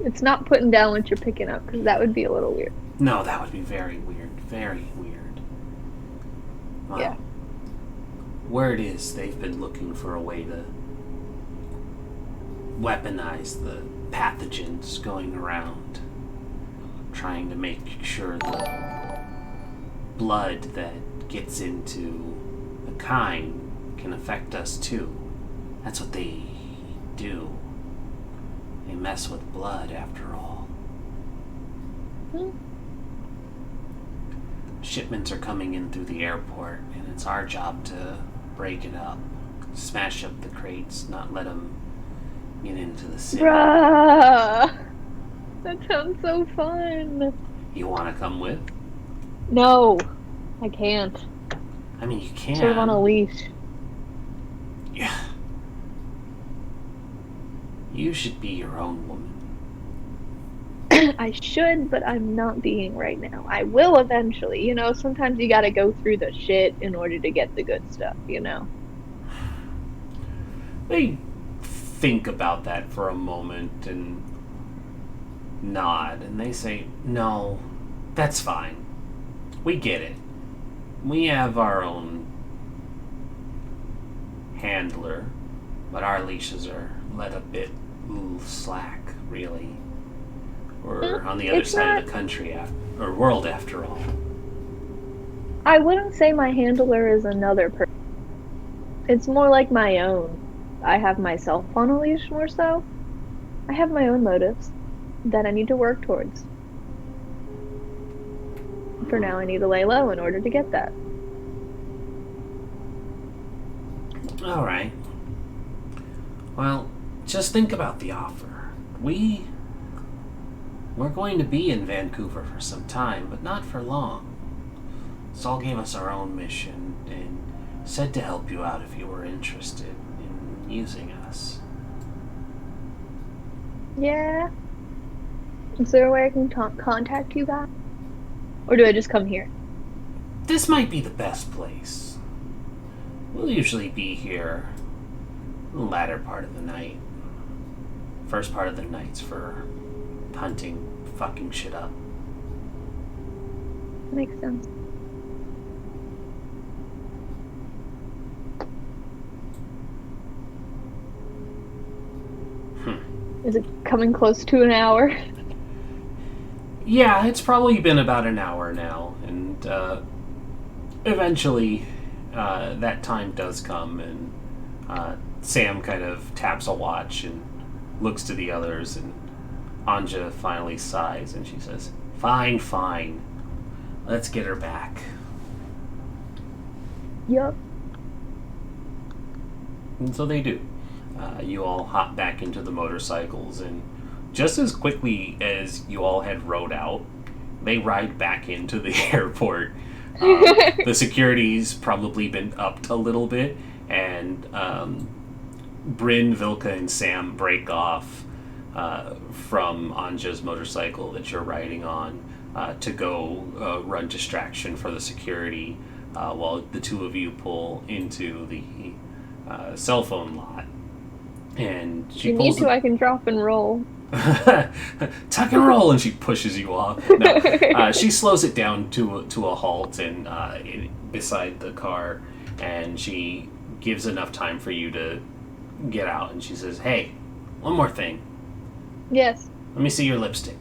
It's not putting down what you're picking up, because that would be a little weird. No, that would be very weird. Very weird. Well, Yeah. word is they've been looking for a way to weaponize the pathogens going around, trying to make sure the blood that gets into the kind can affect us too. That's what they do. They mess with blood, after all. Shipments are coming in through the airport, and it's our job to break it up, smash up the crates, not let them get into the city. Bruh! That sounds so fun. You want to come with? No, I can't. I mean, you can. Sort of on a leash. Yeah. You should be your own woman. I should, but I'm not being right now. I will eventually. You know, sometimes you gotta go through the shit in order to get the good stuff, you know? They think about that for a moment and nod, and they say, no, that's fine. We get it. We have our own handler, but our leashes are let a bit slack, really. We're on the other side of the country, or world, after all. I wouldn't say my handler is another person. It's more like my own. I have myself on a leash more so. I have my own motives that I need to work towards. For now, I need to lay low in order to get that. All right. Well, just think about the offer. We're going to be in Vancouver for some time, but not for long. Saul gave us our own mission and said to help you out if you were interested in using us. Yeah. Is there a way I can contact you guys? Or do I just come here? This might be the best place. We'll usually be here the latter part of the night. First part of the night's for hunting, fucking shit up. Makes sense. Is it coming close to an hour? Yeah, it's probably been about an hour now, and eventually that time does come, and Sam kind of taps a watch and looks to the others, and Anja finally sighs, and she says, Fine, fine. Let's get her back. Yup. And so they do. You all hop back into the motorcycles, and just as quickly as you all had rode out, they ride back into the airport. The security's probably been upped a little bit, and Bryn, Vilka, and Sam break off from Anja's motorcycle that you're riding on to go run distraction for the security while the two of you pull into the cell phone lot. And she You need to, I can drop and roll. tuck and roll, and she pushes you off. No, she slows it down to a halt and beside the car, and she gives enough time for you to get out. And she says, "Hey, one more thing. Yes. Let me see your lipstick.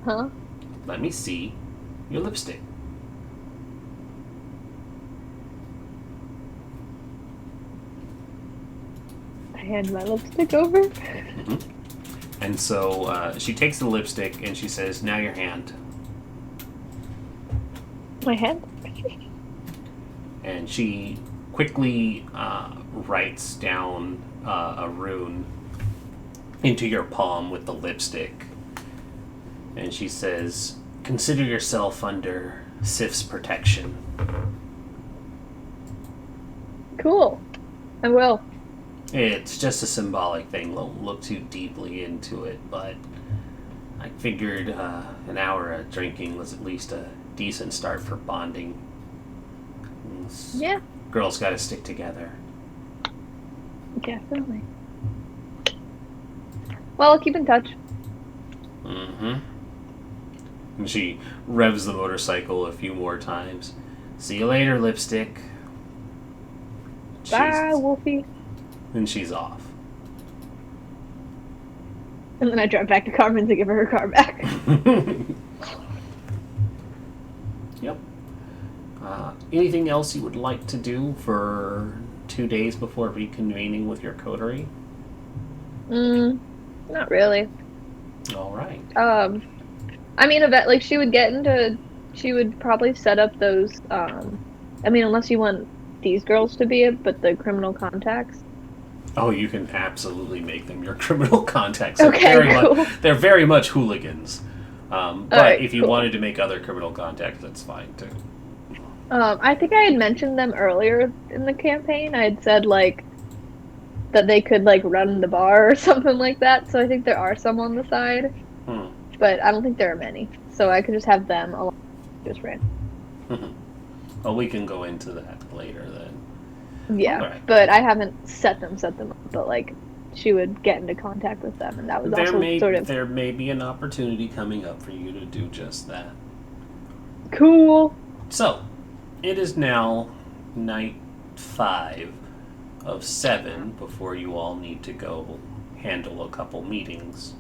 Huh? Let me see your lipstick." I hand my lipstick over. Mm-hmm. And so she takes the lipstick and she says, "Now your hand." My hand? And she quickly writes down a rune into your palm with the lipstick. And she says, "Consider yourself under Sif's protection." Cool. I will. It's just a symbolic thing. Don't look too deeply into it, but I figured an hour of drinking was at least a decent start for bonding. Yeah. Girls gotta stick together. Definitely. Well, I'll keep in touch. Mm-hmm. And she revs the motorcycle a few more times. "See you later, lipstick." Bye, Wolfie. And she's off. And then I drive back to Carmen's to give her car back. Yep. Anything else you would like to do for 2 days before reconvening with your coterie? Not really. All right. I mean, she would probably set up those, I mean, unless you want these girls to be it, but the criminal contacts. Oh, you can absolutely make them your criminal contacts. Okay, cool. They're very much hooligans. But right, if you cool. wanted to make other criminal contacts, that's fine too. I think I had mentioned them earlier in the campaign. I had said, like, that they could, like, run the bar or something like that, so I think there are some on the side. But I don't think there are many. So I could just have them along just ran. Well, we can go into that later then. Yeah, Right. but I haven't set them up, but, like, she would get into contact with them, and that was There may be an opportunity coming up for you to do just that. Cool. So, it is now night 5 of 7 before you all need to go handle a couple meetings.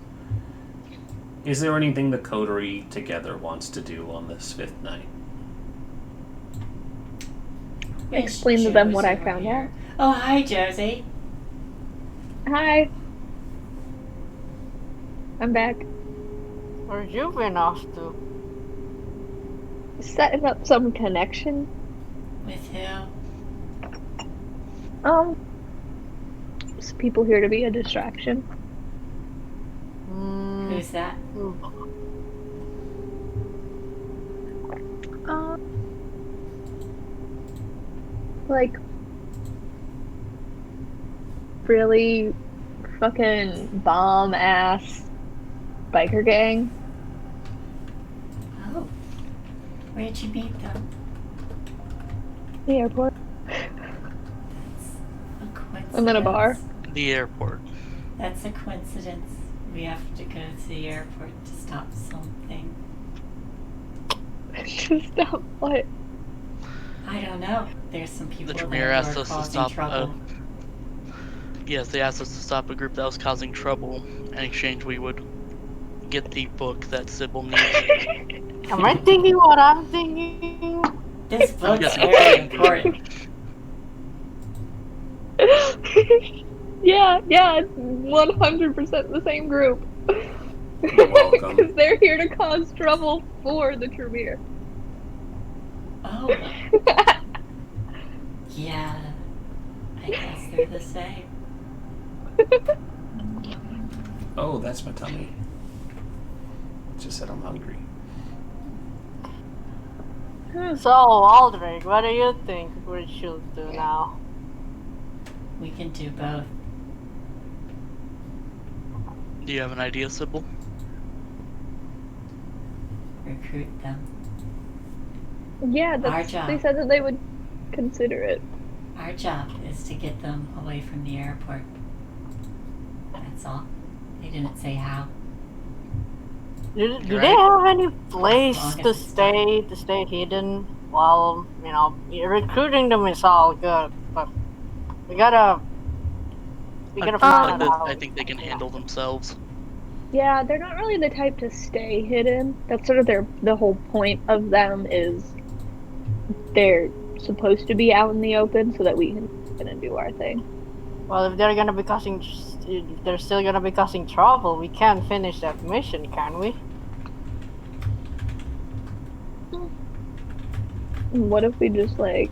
Is there anything the coterie together wants to do on this 5th night? Explain to them what I found out. Oh, hi, Josie. Hi. I'm back. Where you been off to? Setting up some connection. With who? Some people here to be a distraction. Who's that? Like, really fucking bomb-ass biker gang. Oh. Where'd you meet them? The airport. That's a coincidence. And then a bar. The airport. That's a coincidence. We have to go to the airport to stop something. To stop what? I don't know. There's some people The there Tremere who asked are us to causing stop. trouble. Yes, they asked us to stop a group that was causing trouble. In exchange, we would get the book that Sybil needs. Am I thinking what I'm thinking? This book's Yes. very important. Yeah, it's 100% the same group. You're welcome. Because they're here to cause trouble for the Tremere. Oh. Yeah, I guess they're the same. Oh, that's my tummy. It just said I'm hungry. So, Aldrich, what do you think we should do now? We can do both. Do you have an idea, Sybil? Recruit them. Yeah, Our job. they said that they would consider it. Our job is to get them away from the airport. That's all. They didn't say how. Do Right. they have any place As long to as it's done. stay hidden? Well, recruiting them is all good, but we gotta find out. I think they can handle themselves. Yeah, they're not really the type to stay hidden. That's sort of the whole point of them is they're supposed to be out in the open so that we can do our thing. Well, if they're still gonna be causing trouble, we can't finish that mission, can we? What if we just I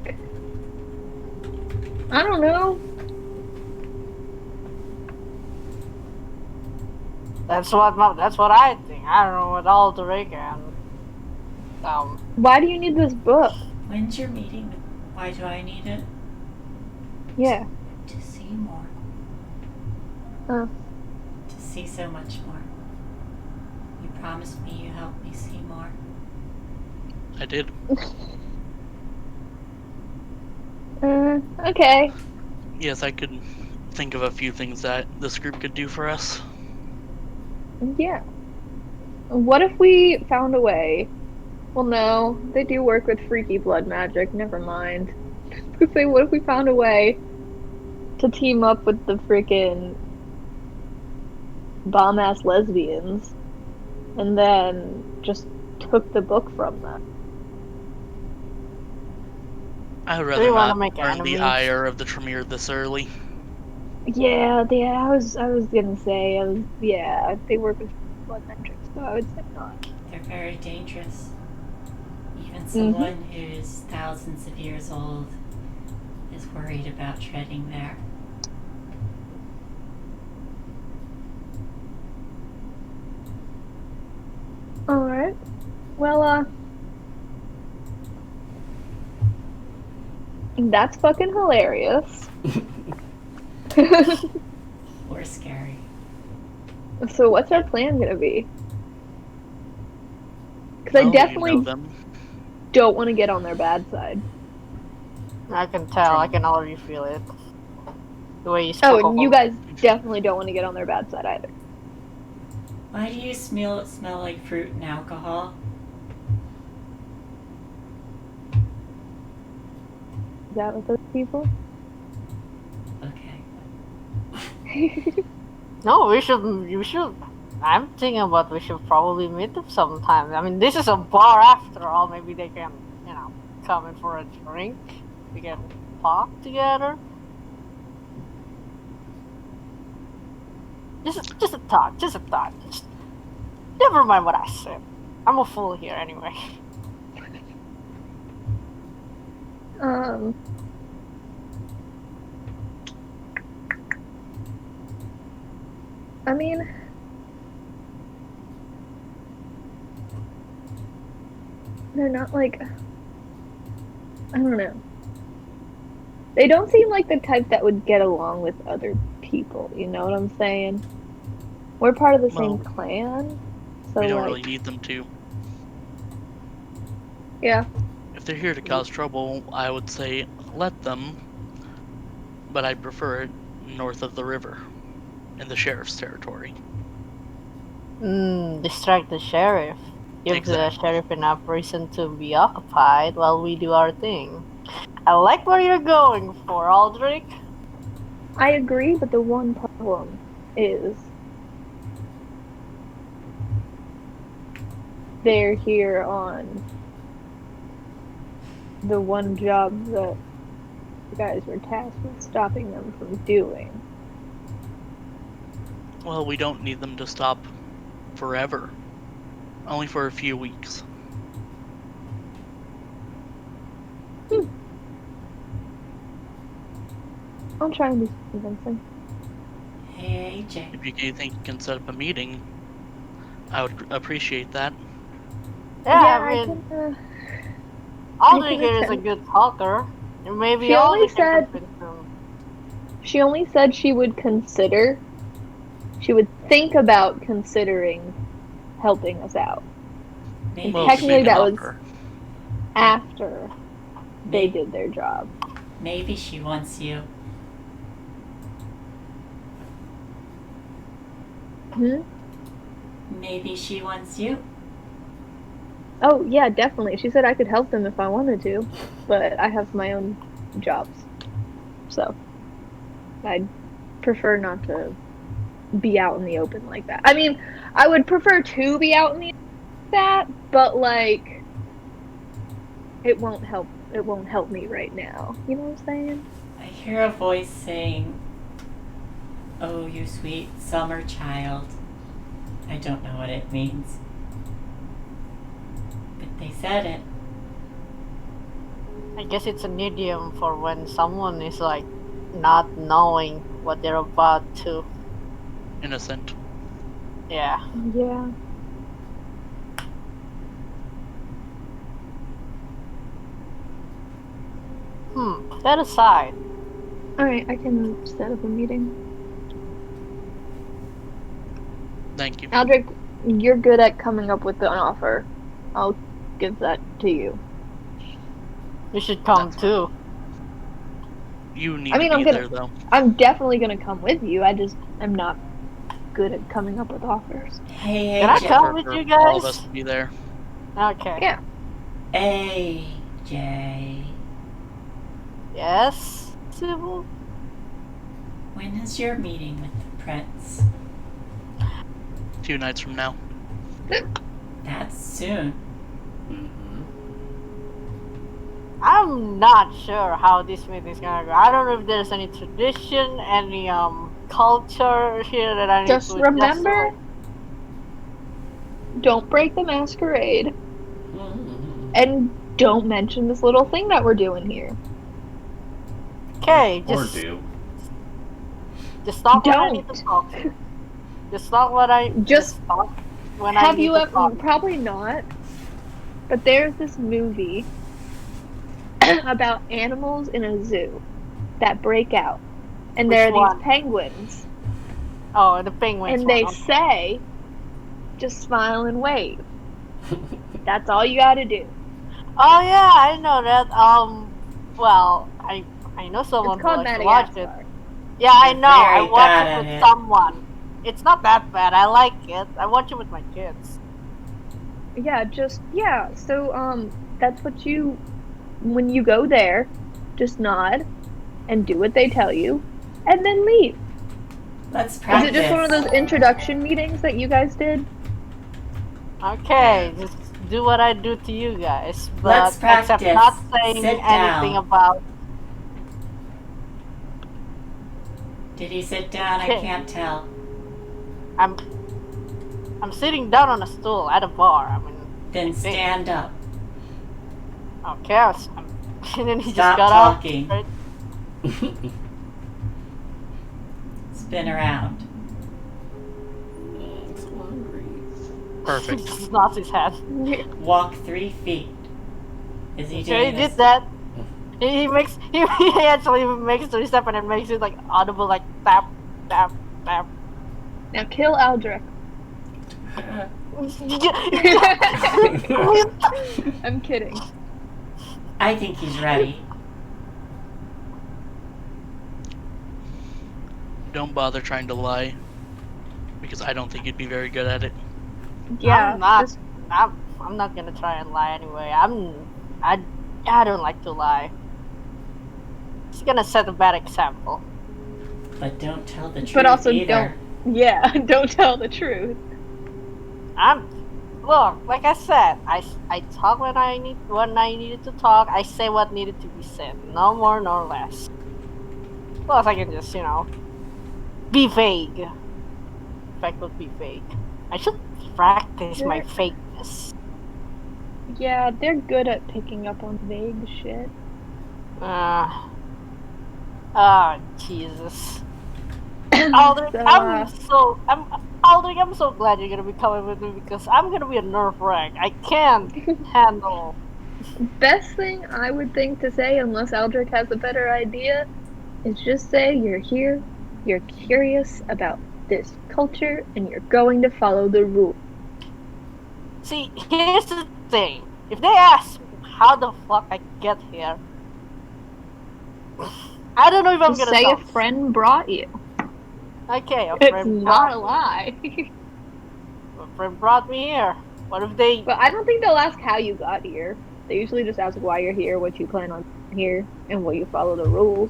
don't know. That's what I think. I don't know what Aldrich and Why do you need this book? When's your meeting? Why do I need it? Yeah. To see more. Oh. To see so much more. You promised me you help me see more. I did. Okay. Yes, I could think of a few things that this group could do for us. Yeah. What if we found a way? Well, no, they do work with freaky blood magic. Never mind. What if we found a way to team up with the freaking bomb-ass lesbians and then just took the book from them? I would Do rather you wanna not make earn the enemies? ire of the Tremere this early. Yeah, I was gonna say, yeah, they work with blood magic, so I would say not. They're very dangerous. Even someone who's thousands of years old is worried about treading there. Alright. Well, that's fucking hilarious. Or scary. So what's our plan gonna be? Because I Well, definitely you know them. don't want to get on their bad side. I can tell. I can already feel it. The way you spoke. Oh, and you guys definitely don't want to get on their bad side either. Why do you smell like fruit and alcohol? Is that with those people? Okay. No, we should. I'm thinking about we should probably meet them sometime. I mean, this is a bar after all. Maybe they can, come in for a drink. We can talk together. Just a thought. Just never mind what I said. I'm a fool here anyway. I mean, they're not I don't know. They don't seem like the type that would get along with other people, you know what I'm saying? We're part of the same clan, so We don't really need them to. yeah. If they're here to cause trouble, I would say let them, but I'd prefer it north of the river, in the sheriff's territory. Distract the sheriff. Give Exactly. the sheriff enough reason to be occupied while we do our thing. I like where you're going for, Aldrich. I agree, but the one problem is they're here on the one job that you guys were tasked with stopping them from doing. Well, we don't need them to stop forever. Only for a few weeks. I'll try and do some convincing. Hey, AJ. If you think you can set up a meeting, I would appreciate that. Yeah, I mean, Aldrich here is a attempt. good talker. And maybe She only Aldrich can said- convince him. She only said she would consider. She would think about considering helping us out. Maybe, Well, Technically, make an that was- offer. After they did their job. maybe she wants you. Hmm? Maybe she wants you. Oh, yeah, definitely. She said I could help them if I wanted to, but I have my own jobs. So, I'd prefer not to be out in the open like that. I mean, I would prefer to be out in the open like that, but, like, it won't help. It won't help me right now. You know what I'm saying? I hear a voice saying, "Oh, you sweet summer child." I don't know what it means. But they said it. I guess it's an idiom for when someone is like not knowing what they're about to. Innocent. Yeah. Yeah. That aside, Alright, I can set up a meeting. Thank you. Aldrich, you're good at coming up with an offer. I'll give that to you. you should come That's too. You need I mean, to I'm be gonna- there, though. I'm definitely gonna come with you. I just am not good at coming up with offers. Hey, Can I AJ. come with For you all of guys? us to be there. Okay. Yeah. AJ. Yes, Sybil? When is your meeting with the prince? 2 nights from now. That's soon. Mm-hmm. I'm not sure how this meeting's gonna go. I don't know if there's any tradition, any culture here that I need Just to remember, don't break the masquerade, Mm-hmm. and don't mention this little thing that we're doing here. Okay, Or just do. talk when I need to Don't. talk to. Just talk what I Just talk when I Have need you to ever? talk. Probably not. But there's this movie about animals in a zoo that break out, and Which there are one? these penguins, Oh, the penguins and they one. say, "Just smile and wave." That's all you gotta do. Oh yeah, I know that. Well, I know someone It's who called likes to watch it. Madagascar. Yeah, I You're know. I very watch bad it at with it. someone. It's not that bad. I like it. I watch it with my kids. Yeah. So that's what you. When you go there, just nod, and do what they tell you, and then leave. Let's Is practice. it just one of those introduction meetings that you guys did? Okay, just do what I do to you guys. But Let's except practice. not saying Sit anything down. about. Did he sit down? I Okay. can't tell. I'm sitting down on a stool at a bar. I mean, Then stand up. okay. And then he Stop just got talking. up. Right? Spin around. I'm so hungry. Perfect. Just nods his head. Walk 3 feet. Is he Okay, he doing did this? that. He actually makes 3 steps and it makes it like audible, like tap, tap, tap. Now kill Aldrich. I'm kidding. I think he's ready. Don't bother trying to lie. Because I don't think you'd be very good at it. Yeah. I'm not. just- I'm not gonna try and lie anyway. I don't like to lie. It's gonna set a bad example. But don't tell the truth But also either. Yeah, don't tell the truth. Look, like I said, I talk when I needed to talk. I say what needed to be said, no more nor less. Plus, I can just be vague. If I could be vague, I should practice my fakeness. Yeah, they're good at picking up on vague shit. Oh, Jesus. Aldrich, Aldrich, I'm so glad you're gonna be coming with me because I'm gonna be a nerve wreck. I can't handle. Best thing I would think to say, unless Eldrick has a better idea, is just say you're here, you're curious about this culture, and you're going to follow the rules. See, here's the thing. If they ask how the fuck I get here, I don't know if I'm Just gonna say a tell. friend brought you. Okay, a It's friend not a brought lie. a friend brought me here. What if they? But I don't think they'll ask how you got here. They usually just ask why you're here, what you plan on here, and will you follow the rules.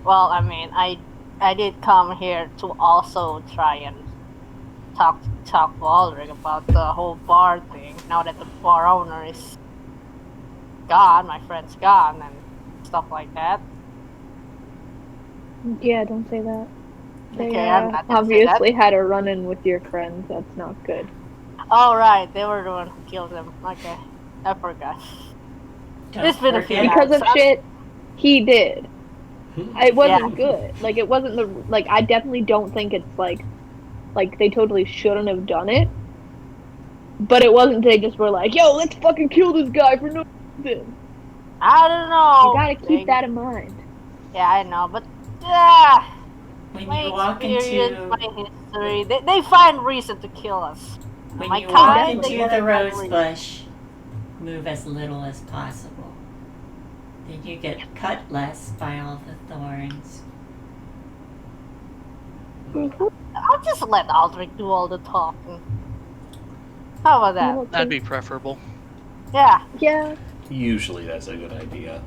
Well, I mean, I did come here to also try and talk to Aldrich about the whole bar thing. Now that the bar owner is gone, my friend's gone, and stuff like that. Yeah, don't say that. They Okay, I'm not gonna say that. obviously had a run-in with your friends. That's not good. Oh right, they were the one who killed him. Okay, I forgot. It's been a few Because of nights. shit he did. It wasn't good. Like, it wasn't the... Like, I definitely don't think it's, like, they totally shouldn't have done it. But it wasn't they just were like, yo, let's fucking kill this guy for no reason. I don't know. You gotta keep that in mind. Yeah, I know, but yeah. When My you walk experience, into my history, they find reason to kill us. when My you walk kind, they into get the a rose reason. bush, move as little as possible. Then you get cut less by all the thorns. I'll just let Aldrich do all the talking. How about that? That'd be preferable. Yeah. Yeah, Usually that's a good idea.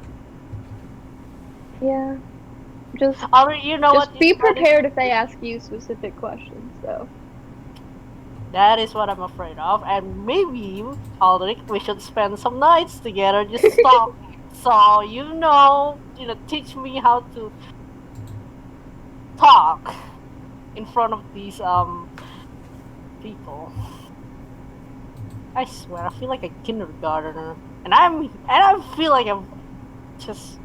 yeah. Just Aldrich, you know what? be prepared if they ask you specific questions, though. That is what I'm afraid of, and maybe, Aldrich, we should spend some nights together just talking. So you know, teach me how to talk in front of these people. I swear, I feel like a kindergartner, and I feel like I'm just,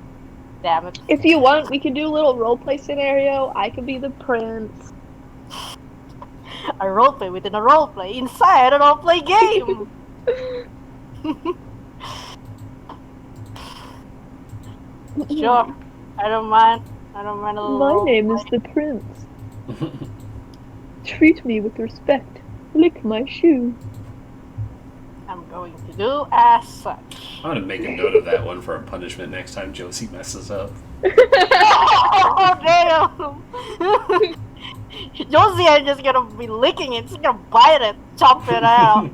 damn it. If you want, we can do a little roleplay scenario. I could be the prince. A roleplay within a roleplay inside a roleplay game. Sure, I don't mind. I don't mind a little. My name is the prince. Treat me with respect. Lick my shoe. I'm going to do as such. I'm gonna make a note of that one for a punishment next time Josie messes up. Oh damn! Josie ain't just gonna be licking it. She's gonna bite it, chomp it out.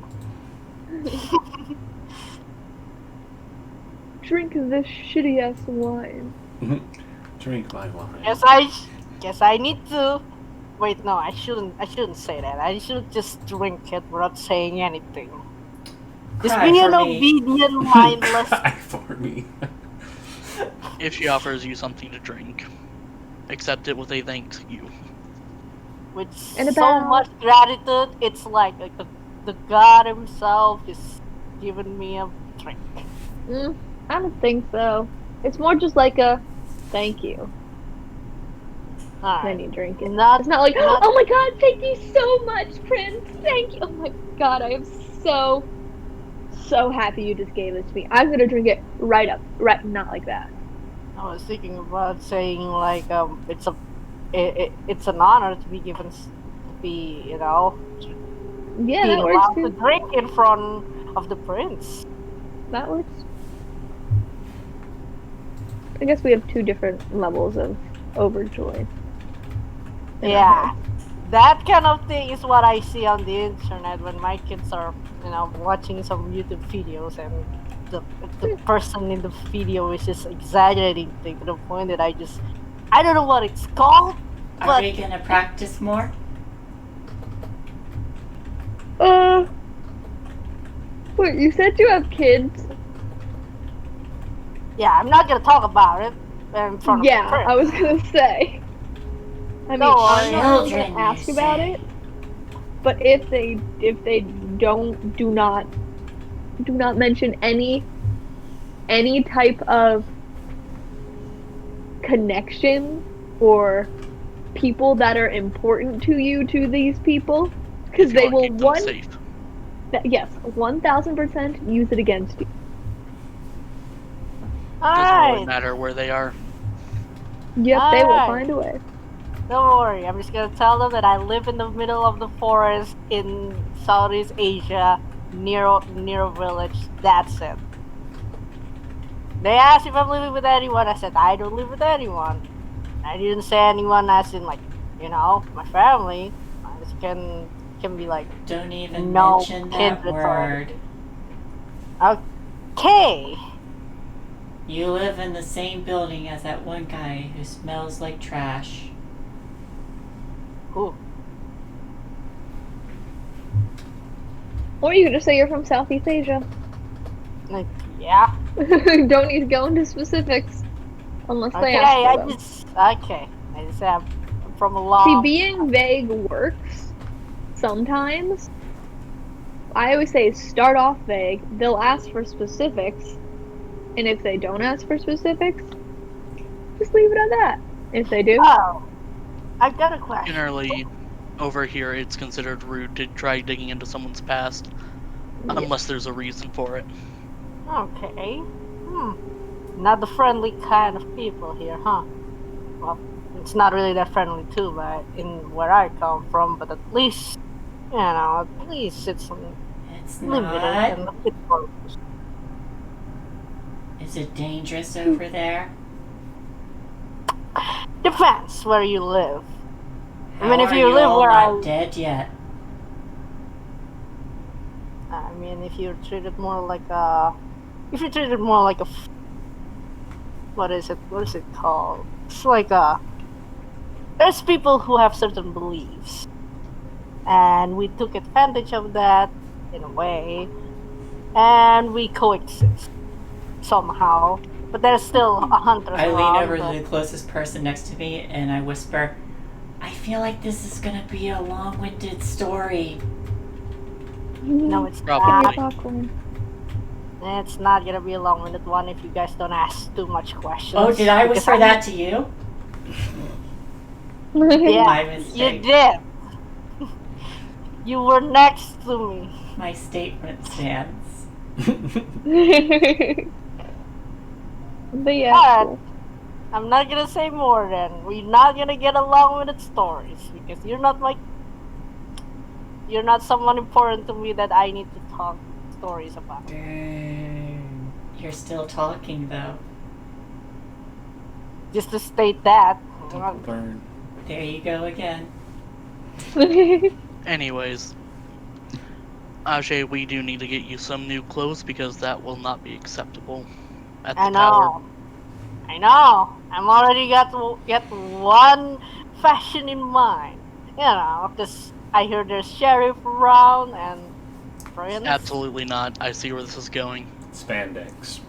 Drink this shitty ass wine. Drink my wine. Guess I need to. Wait, no, I shouldn't say that. I should just drink it without saying anything. Just Cry be for an me. obedient, mindless. Cry for me. If she offers you something to drink, accept it with a thank you. With And so about- much gratitude, it's like the God himself is giving me a drink. I don't think so. It's more just like a thank you. Then Alright. you drink it. Not- It's not like, not- oh my god, thank you so much, Prince. Thank you. Oh my god, I am so happy you just gave this to me. I'm gonna drink it right up. Right, not like that. I was thinking about saying like it's an honor to be given to be Yeah, being that allowed works to too. drink in front of the prince. That works. I guess we have two different levels of overjoyed. Yeah, that kind of thing is what I see on the internet when my kids are, watching some YouTube videos and the person in the video is just exaggerating things to the point that I don't know what it's called, Are but we gonna practice more? Wait, you said you have kids? yeah, I'm not gonna talk about it in front of the Yeah, prince. I was gonna say. I mean, No, I'm not really children, gonna ask you about say. it. But if they do not mention any type of connection or people that are important to you to these people, because they will keep them safe. Yes, 1000% use it against you. Doesn't really Alright, matter where they are. Yep, they will Alright. find a way. don't worry. I'm just gonna tell them that I live in the middle of the forest in Southeast Asia, near a village. That's it. They asked if I'm living with anyone. I said I don't live with anyone. I didn't say anyone as in like, my family. I just can be like, Don't even no mention that kindred word. okay. You live in the same building as that one guy who smells like trash. Ooh. Or you could just say you're from Southeast Asia. Like, yeah. Don't need to go into specifics. Unless they Okay, ask for them. I just say I'm from a long... See, being vague works sometimes. I always say start off vague. They'll ask for specifics. And if they don't ask for specifics, just leave it at that. If they do. Oh, I've got a question. Generally, over here, it's considered rude to try digging into someone's past, unless there's a reason for it. Okay. Not the friendly kind of people here, huh? Well, it's not really that friendly too, but in where I come from, but at least, it's limited not. and a bit focused. Is it dangerous over there? Depends where you live. How I mean, if are you live all where not dead yet? I mean, if you're treated more like a... What is it called? It's like a... There's people who have certain beliefs. And we took advantage of that, in a way. And we coexist. Somehow. But there's still a hunter I lean around, over but... to the closest person next to me and I whisper, I feel like this is gonna be a long-winded story. No, it's Probably. not. It's not gonna be a long-winded one if you guys don't ask too much questions. Oh, did I Because whisper that to you? Yeah, My you mistake. did. You were next to me. My statement stands. But yeah. But I'm not gonna say more then. We're not gonna get along with the stories because you're not someone important to me that I need to talk stories about. Dang. You're still talking though. Just to state that. Burn. There you go again. Anyways, Ajay, we do need to get you some new clothes because that will not be acceptable at the tower. I know. I'm already got one fashion in mind. Because I hear there's sheriff around and friends. Absolutely not. I see where this is going. Spandex.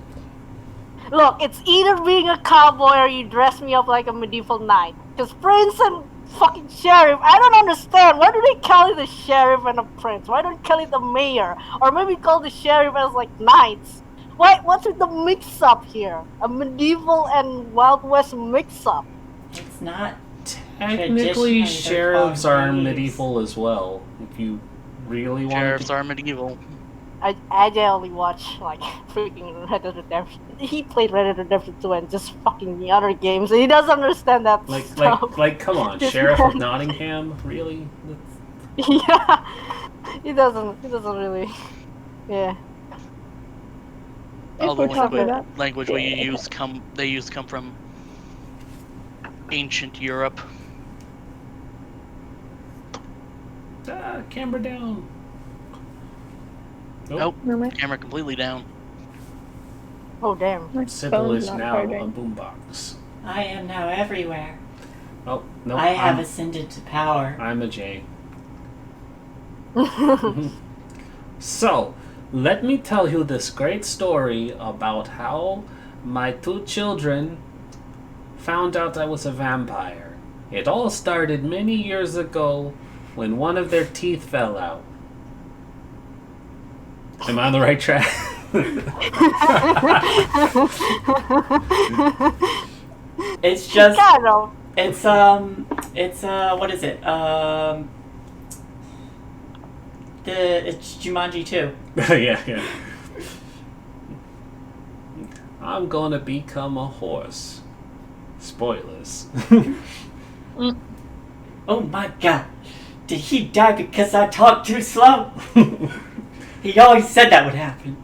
Look, it's either being a cowboy or you dress me up like a medieval knight. Because prince and fucking sheriff, I don't understand. Why do they call it the sheriff and a prince? Why don't they call it the mayor? Or maybe call the sheriff as like knights? What's with the mix-up here? A medieval and Wild West mix-up. It's not. Technically, Traditionally, sheriffs they're are called medieval as well. If you really want Sheriffs to. are medieval. I only watch like freaking Red Dead Redemption. He played Red Dead Redemption 2 and just fucking the other games. And he doesn't understand that stuff. Like, come on, Sheriff of Nottingham, really? Yeah, he doesn't really. Yeah. All the we're talking about language we use come from ancient Europe. Camera down. Nope. No, my Camera completely down. Oh damn. Sybil phone's is not now a charging. boombox. I am now everywhere. Oh, no. I have ascended to power. I'm a J. So, let me tell you this great story about how my 2 children found out I was a vampire. It all started many years ago when one of their teeth fell out. Am I on the right track? It's just Kind of. it's what is it? It's Jumanji 2. Yeah. I'm gonna become a horse. Spoilers. Oh my god. Did he die because I talked too slow? He always said that would happen.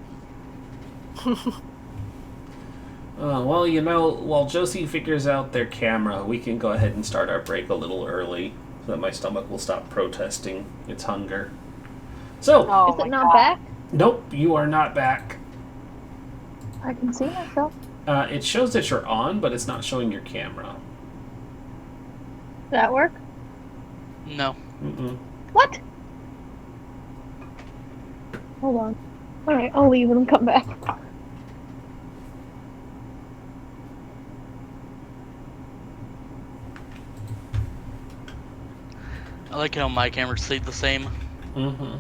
Well, while Josie figures out their camera, we can go ahead and start our break a little early so that my stomach will stop protesting its hunger. So, Oh Is it my not God. back? nope, you are not back. I can see myself. It shows that you're on, but it's not showing your camera. Does that work? No. Mm-mm. What? Hold on. Alright, I'll leave and come back. I like how my camera stayed the same. Mm-hmm.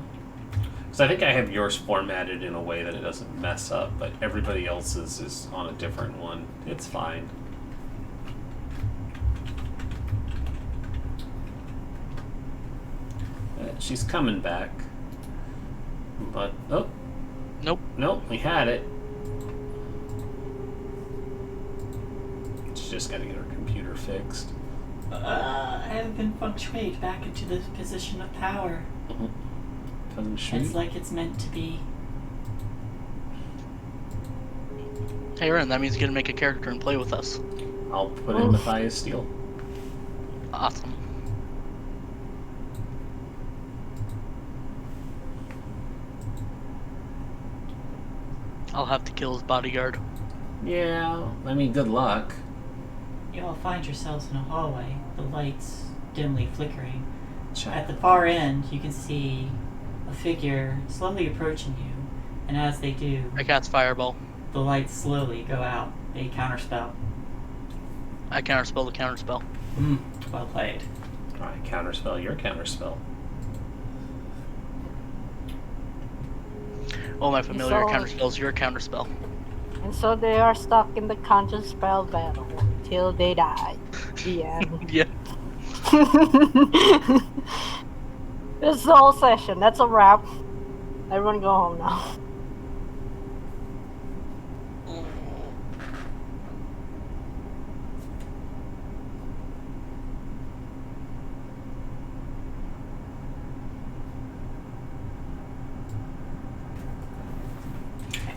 So I think I have yours formatted in a way that it doesn't mess up, but everybody else's is on a different one. It's fine. She's coming back. But, oh. Nope, we had it. She's just gotta get her computer fixed. I have been feng shuied back into the position of power. Feng shui. It's like it's meant to be. Hey, Ren, that means you get to make a character and play with us. I'll put in Matthias Steele. Awesome. I'll have to kill his bodyguard. Yeah, I mean, good luck. You all find yourselves in a hallway, the lights dimly flickering. Check. At the far end, you can see a figure slowly approaching you, and as they do, I cast Fireball. the lights slowly go out. They counterspell. I counterspell the counterspell. Well played. Alright, counterspell your counterspell. Oh, my familiar So- counterspells your counterspell. And so they are stuck in the conjure spell battle until they die. The end. Yeah. That's the whole session. That's a wrap. Everyone go home now.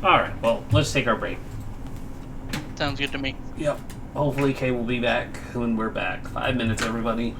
Alright, well, let's take our break. Sounds good to me. Yep. Hopefully Kay will be back when we're back. 5 minutes, everybody.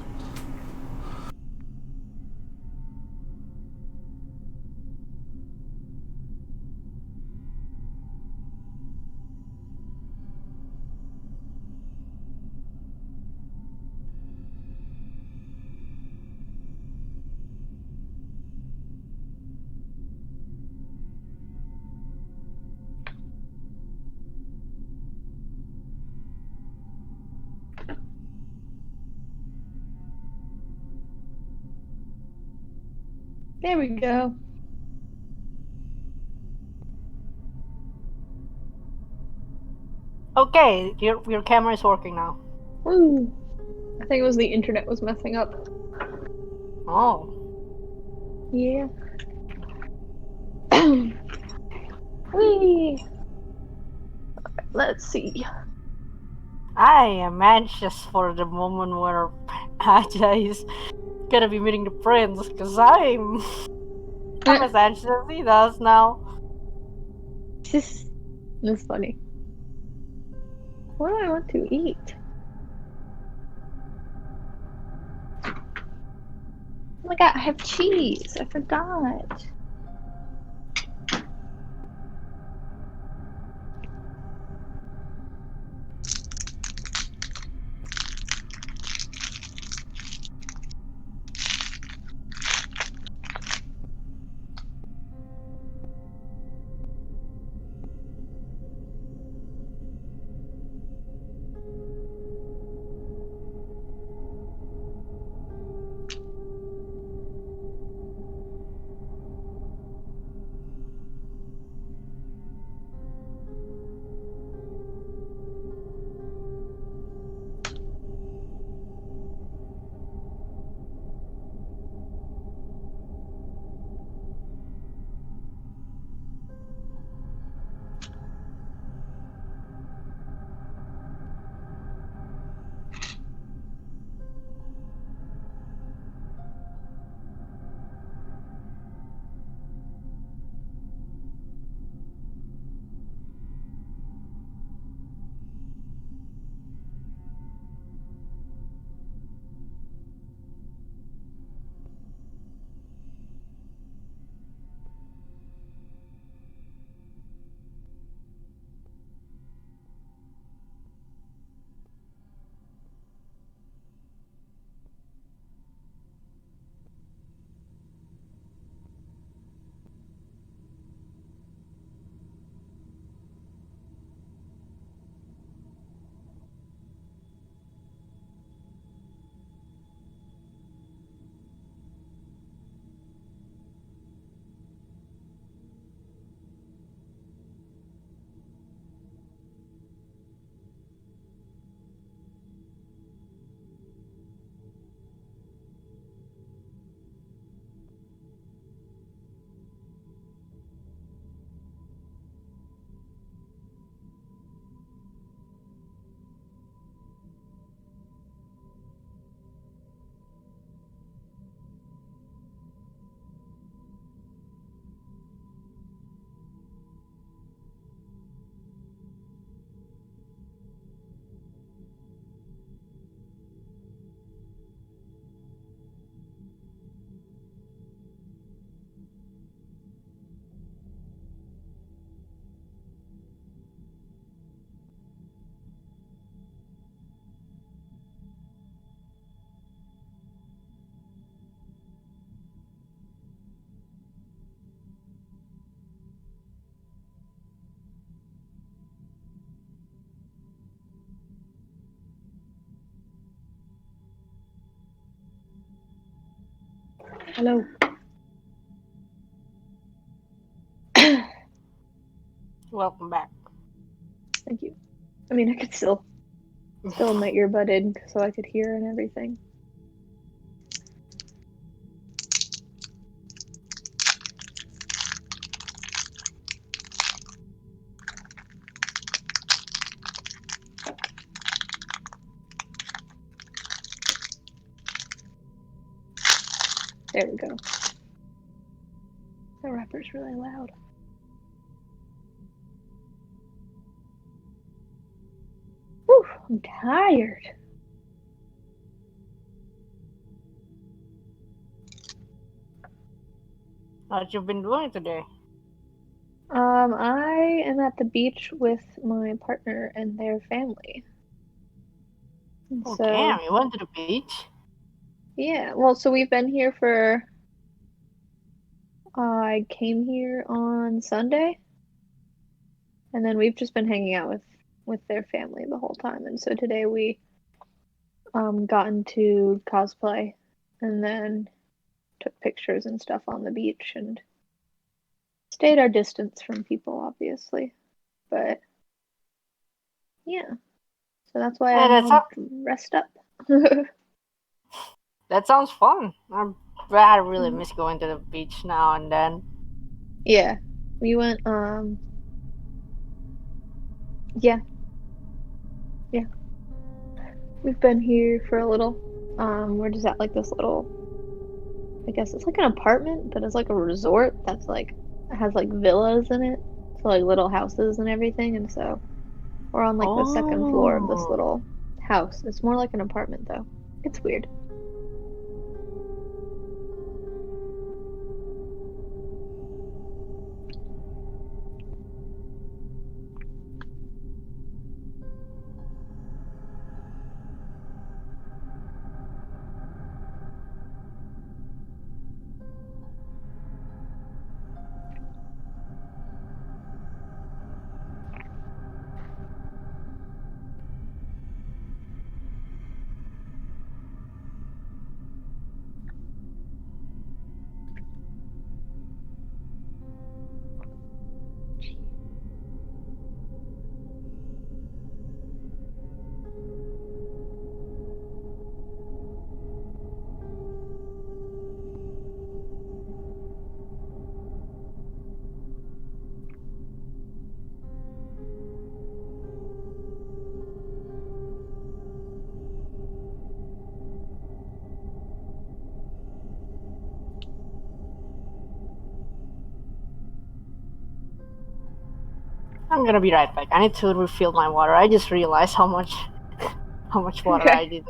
There we go. Okay, your camera is working now. Woo! I think it was the internet was messing up. Oh. Yeah. Whee! Let's see. I am anxious for the moment where Aja is gonna be meeting the prince, because I'm as anxious as he does now. That's funny. What do I want to eat? Oh my god, I have cheese. I forgot. Hello. Welcome back. Thank you. I mean, I could still have my earbud in so I could hear and everything. There we go. The rapper's really loud. Whew, I'm tired. What you been doing today? I am at the beach with my partner and their family. Oh, So, damn, you went to the beach? yeah, well, so we've been here for, I came here on Sunday, and then we've just been hanging out with their family the whole time. And so today we got into cosplay and then took pictures and stuff on the beach and stayed our distance from people, obviously. But yeah, so that's why Hey, I'm all dressed up. That sounds fun. I really miss going to the beach now and then. Yeah, we went. Yeah, we've been here for a little. We're just at like this little. I guess it's like an apartment, but it's like a resort that's like has like villas in it, so like little houses and everything. And so we're on like the second floor of this Oh. little house. It's more like an apartment though. It's weird. I'm gonna be right back. I need to refill my water. I just realized how much water Okay. I did.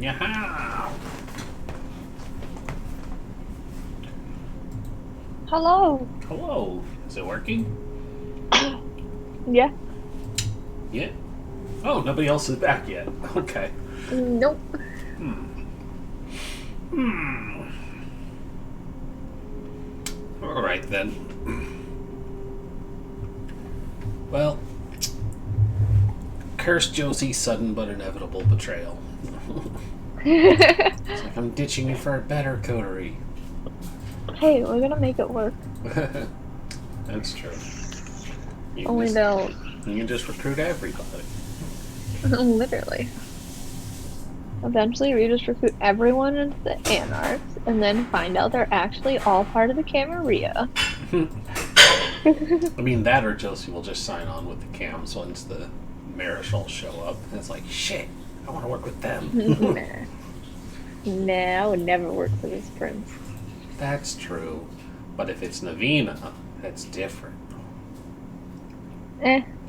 Yaha! Hello. Hello. Is it working? Yeah. Yeah. Oh, nobody else is back yet. Okay. Nope. All right then. Well, curse Josie's sudden but inevitable betrayal. It's like I'm ditching you for a better coterie. Hey, we're gonna make it work. That's true. You Only just- they'll You can just recruit everybody. literally. Eventually, we just recruit everyone into the Anarchs, and then find out they're actually all part of the Camerilla. I mean, that or Josie will just sign on with the cams once the Marischal show up. And it's like, shit, I want to work with them. Nah, I would never work for this prince. That's true. But if it's Navina, that's different.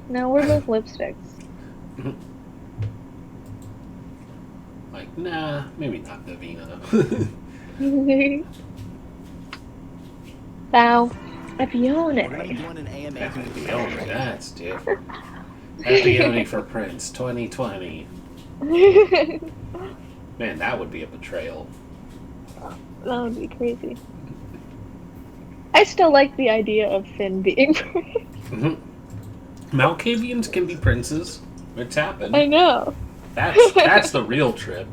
No, we're both lipsticks. Like, nah, maybe not Navina. Bow. We're gonna be Epione. doing an AMA. Epione, that's different. Epione for Prince 2020. Man, that would be a betrayal. That would be crazy. I still like the idea of Finn being prince. Malkavians can be princes. It's happened. I know. That's the real trip.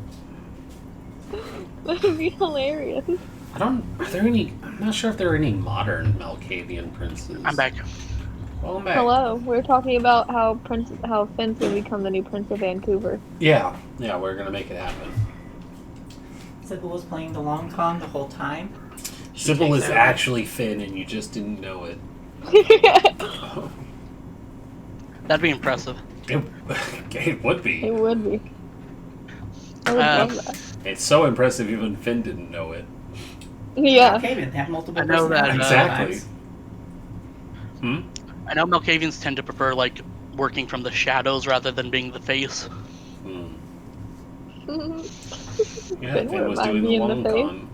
That would be hilarious. I'm not sure if there are any modern Malkavian princes. I'm back. Well, I'm back. Hello. We're talking about how Finn's gonna become the new Prince of Vancouver. Yeah, we're gonna make it happen. Sybil was playing the long con the whole time. Sybil takes is over. actually Finn, and you just didn't know it. That'd be impressive. It would be. It would be. I would love that. It's so impressive, even Finn didn't know it. Yeah. Okay, then they have multiple I know that, personalities. Exactly. I know Malkavians tend to prefer like working from the shadows rather than being the face. Hmm. Finn Yeah, Finn wouldn't was mind doing the being the long face. con.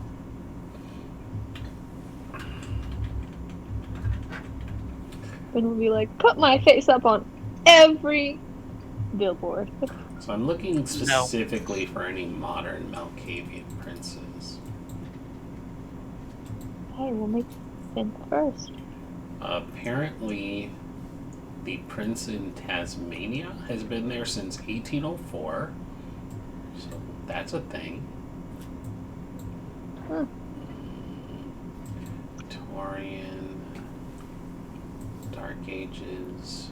Finn would be like, put my face up on every billboard. So I'm looking specifically for any modern Malkavian princes. Hey, we'll make Finn first. Apparently, the prince in Tasmania has been there since 1804. So that's a thing. Huh. Victorian, Dark Ages,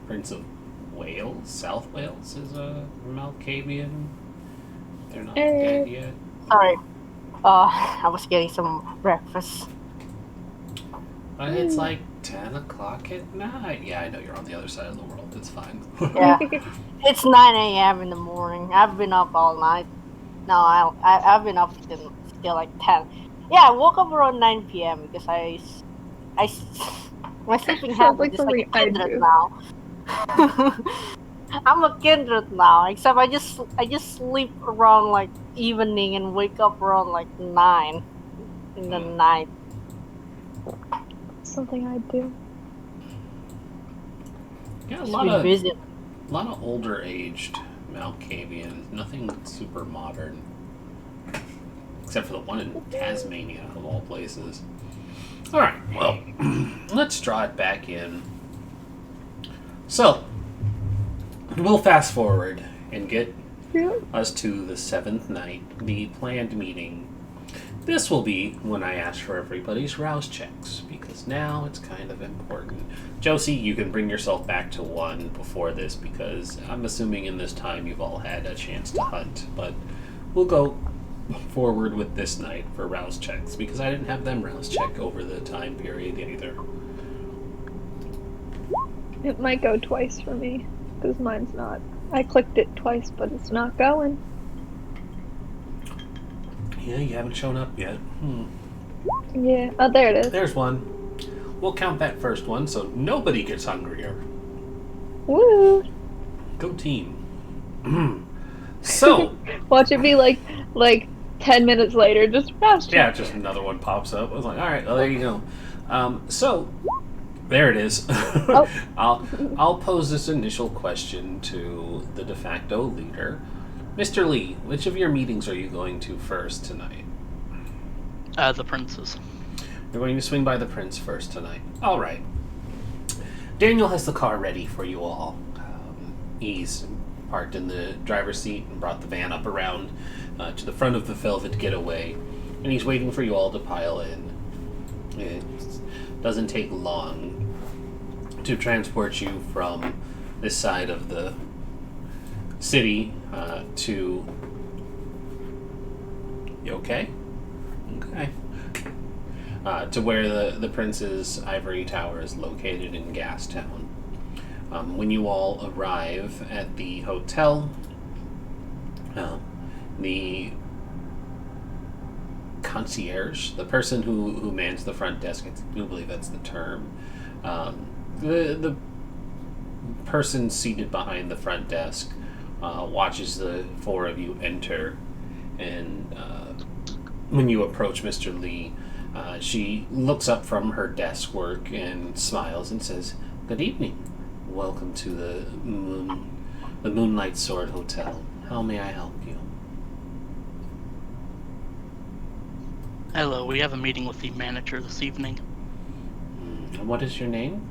Prince of Wales, South Wales is a Malkavian. They're not dead yet. Sorry. I was getting some breakfast. But it's like 10 o'clock at night. Yeah, I know you're on the other side of the world. It's fine. Yeah. It's 9 a.m. in the morning. I've been up all night. No, I've been up till like 10. Yeah, I woke up around 9 p.m. because my sleeping Sounds habit like is something like a I kindred do. now. I'm a kindred now, except I just sleep around like evening and wake up around like 9 in the night. Something I do. Yeah, a Just lot be of busy. older aged Malkavians. Nothing super modern. Except for the one in Tasmania, of all places. Alright, well, let's draw it back in. So, we'll fast forward and get us to the 7th night, the planned meeting. This will be when I ask for everybody's rouse checks, because now it's kind of important. Josie, you can bring yourself back to 1 before this, because I'm assuming in this time you've all had a chance to hunt, but we'll go forward with this night for rouse checks, because I didn't have them rouse check over the time period either. It might go twice for me, because mine's not. I clicked it twice, but it's not going. Yeah, you haven't shown up yet. Yeah. Oh, there it is. There's one. We'll count that first one, so nobody gets hungrier. Woo! Go team. So, Watch it be like 10 minutes later, just fast Yeah, check. just another one pops up. I was like, all right, well, there you go. So, there it is. I'll pose this initial question to the de facto leader. Mr. Lee, which of your meetings are you going to first tonight? The princes. You're going to swing by the prince first tonight. All right. Daniel has the car ready for you all. He's parked in the driver's seat and brought the van up around to the front of the Velvet Getaway, and he's waiting for you all to pile in. It doesn't take long to transport you from this side of the city to... You okay? Okay. To where the Prince's Ivory Tower is located in Gastown. When you all arrive at the hotel, the concierge, the person who mans the front desk, I do believe that's the term, the person seated behind the front desk watches the four of you enter, and when you approach Mr. Lee, she looks up from her desk work and smiles and says, "Good evening. Welcome to the Moonlight Sword Hotel. How may I help you?" Hello, we have a meeting with the manager this evening. And what is your name?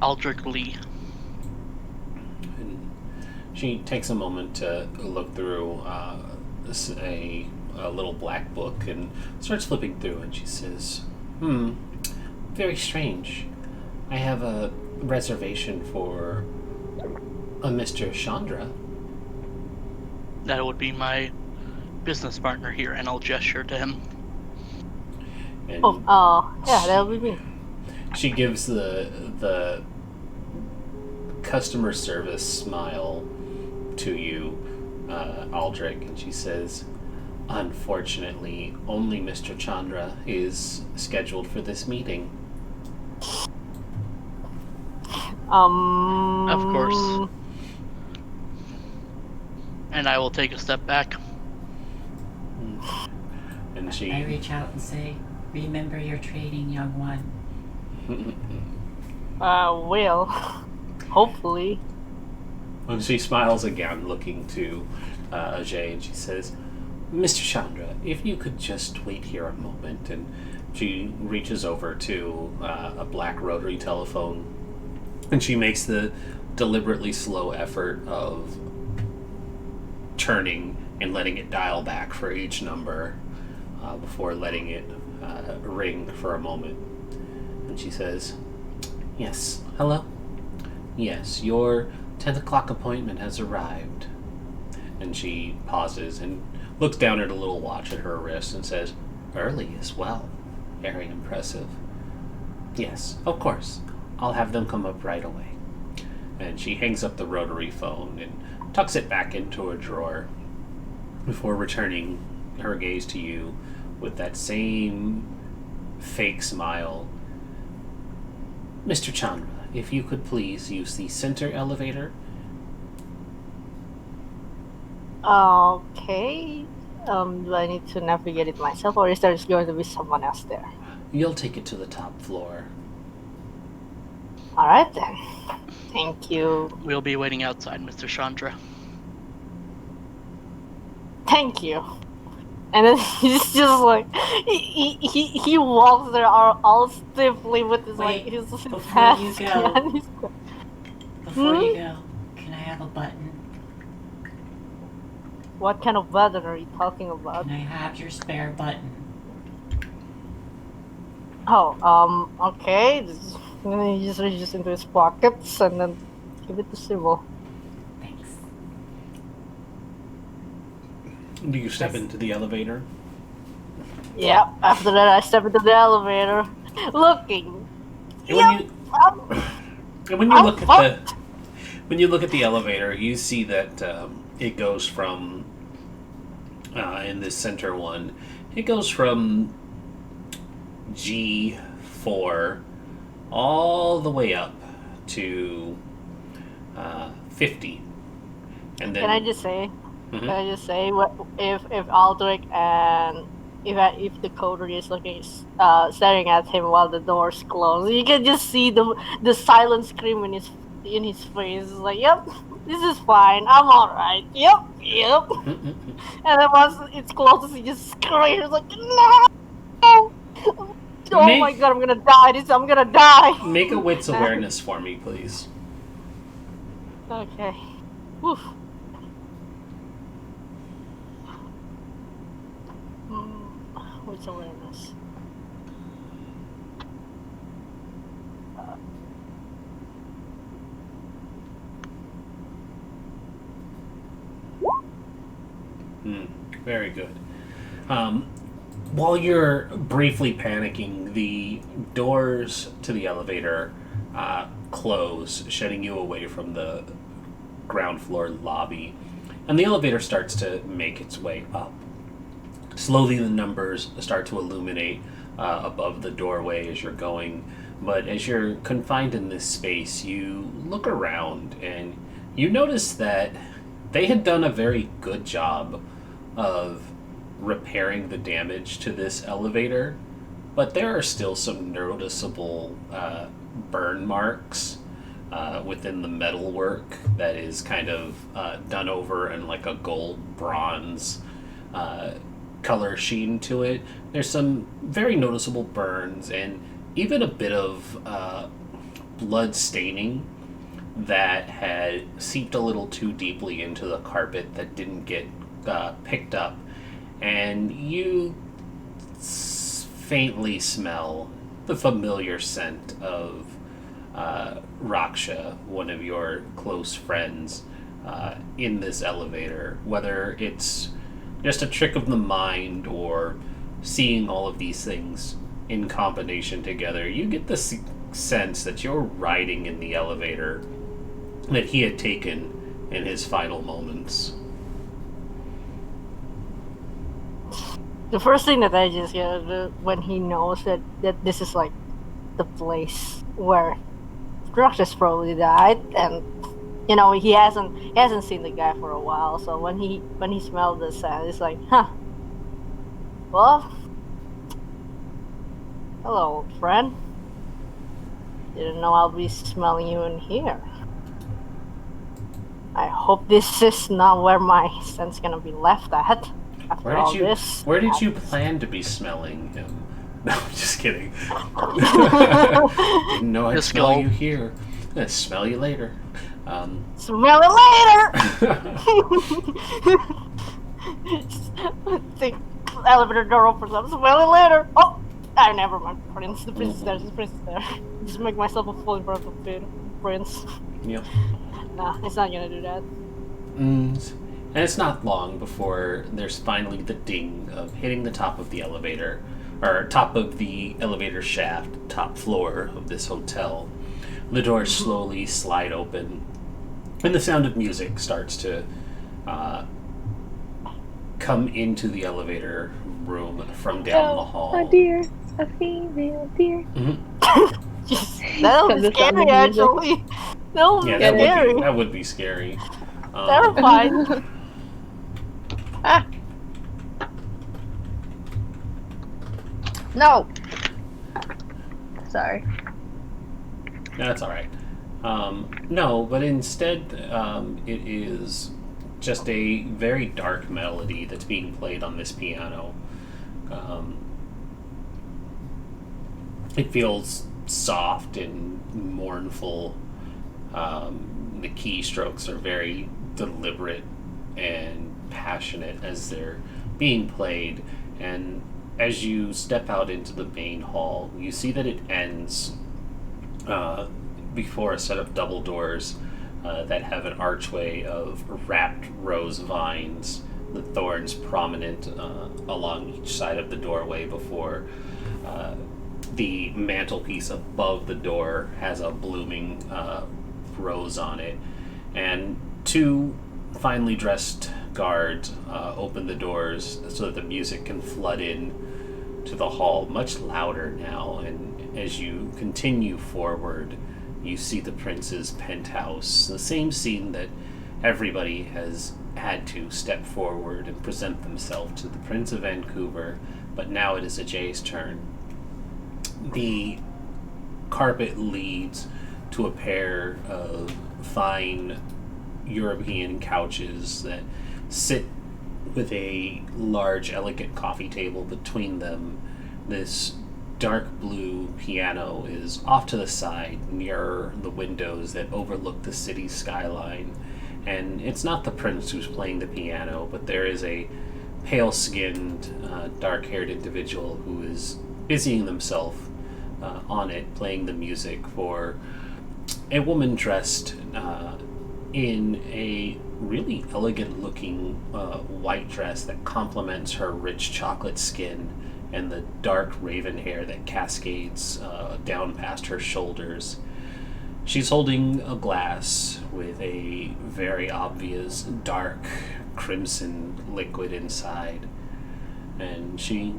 Aldrich Lee. And she takes a moment to look through a little black book and starts flipping through, and she says, very strange. I have a reservation for a Mr. Chandra. That would be my business partner here, and I'll gesture to him. And yeah, that'll be me. she gives the customer service smile to you, Aldrich, and she says, "Unfortunately, only Mr. Chandra is scheduled for this meeting." Of course. And I will take a step back. And she... I reach out and say, "Remember your training, young one." Well, hopefully. And she smiles again, looking to Ajay, and she says, "Mr. Chandra, if you could just wait here a moment." And she reaches over to a black rotary telephone, and she makes the deliberately slow effort of turning and letting it dial back for each number before letting it ring for a moment. And she says, "Yes, hello? Yes, your 10 o'clock appointment has arrived." And she pauses and looks down at a little watch at her wrist and says, "Early as well. Very impressive. Yes, of course. I'll have them come up right away." And she hangs up the rotary phone and tucks it back into a drawer before returning her gaze to you with that same fake smile. "Mr. Chandra, if you could please use the center elevator." Okay. Do I need to navigate it myself, or is there just going to be someone else there? You'll take it to the top floor. Alright then. Thank you. We'll be waiting outside, Mr. Chandra. Thank you. And then he's just like he walks there all stiffly with his Wait, his before hands you go. behind his- Before you go, can I have a button? What kind of button are you talking about? Can I have your spare button? Oh, okay. And then he just reaches into his pockets and then give it to Sybil. Thanks. Do you step into the elevator? Yep. After that, I step into the elevator, looking. And when you look at the elevator, you see that it goes from in this center one, it goes from G4 all the way up to 50, and then Can I just say, Can I just say, if Aldrich and if the coder is looking, staring at him while the door's closed, you can just see the silent scream in his face. It's like, yep, this is fine. I'm all right. Yep. And then once it's closed, he just screams like, no. Oh my god, I'm gonna die. I'm gonna die. Make a wits awareness for me, please. Okay. Woof. Wits awareness. Very good. While you're briefly panicking, the doors to the elevator close, shutting you away from the ground floor lobby, and the elevator starts to make its way up. Slowly, the numbers start to illuminate above the doorway as you're going, but as you're confined in this space, you look around and you notice that they had done a very good job of repairing the damage to this elevator, but there are still some noticeable burn marks within the metalwork that is kind of done over in like a gold bronze color sheen to it. There's some very noticeable burns and even a bit of blood staining that had seeped a little too deeply into the carpet that didn't get picked up, and you faintly smell the familiar scent of Raksha, one of your close friends, in this elevator. Whether it's just a trick of the mind or seeing all of these things in combination together, you get the sense that you're riding in the elevator that he had taken in his final moments. The first thing that I just get when he knows that this is like the place where Druxus probably died, and you know he hasn't seen the guy for a while. So when he smelled the scent, it's like, huh. Well, hello, old friend. Didn't know I'll be smelling you in here. I hope this is not where my scent's gonna be left at. Where did you plan to be smelling him? No, I'm just kidding. Didn't know I'd smell you here. I'll smell you later. Smell it later! The elevator door opens up. Smell it later! Oh! Never mind. Prince. The prince is there. The prince is there. Just make myself a fool in front of the prince. Yep. Nah, it's not gonna do that. And it's not long before there's finally the ding of hitting the top of the elevator, or top of the elevator shaft, top floor of this hotel. The doors slowly slide open, and the sound of music starts to come into the elevator room from down the hall. Oh dear, a female deer. That would be scary, actually. That would be scary. Terrifying. Ah. No. Sorry. That's all right. No, but instead, it is just a very dark melody that's being played on this piano. It feels soft and mournful. The keystrokes are very deliberate and passionate as they're being played, and as you step out into the main hall, you see that it ends before a set of double doors that have an archway of wrapped rose vines, the thorns prominent along each side of the doorway before the mantelpiece above the door has a blooming rose on it, and two finely dressed guards open the doors so that the music can flood in to the hall much louder now, and as you continue forward, you see the prince's penthouse, the same scene that everybody has had to step forward and present themselves to the Prince of Vancouver, but now it is Ajay's turn. The carpet leads to a pair of fine European couches that sit with a large, elegant coffee table between them. This dark blue piano is off to the side near the windows that overlook the city skyline. And it's not the prince who's playing the piano, but there is a pale-skinned, dark-haired individual who is busying themselves on it, playing the music for a woman dressed in a really elegant-looking white dress that complements her rich chocolate skin and the dark raven hair that cascades down past her shoulders. She's holding a glass with a very obvious dark crimson liquid inside, and she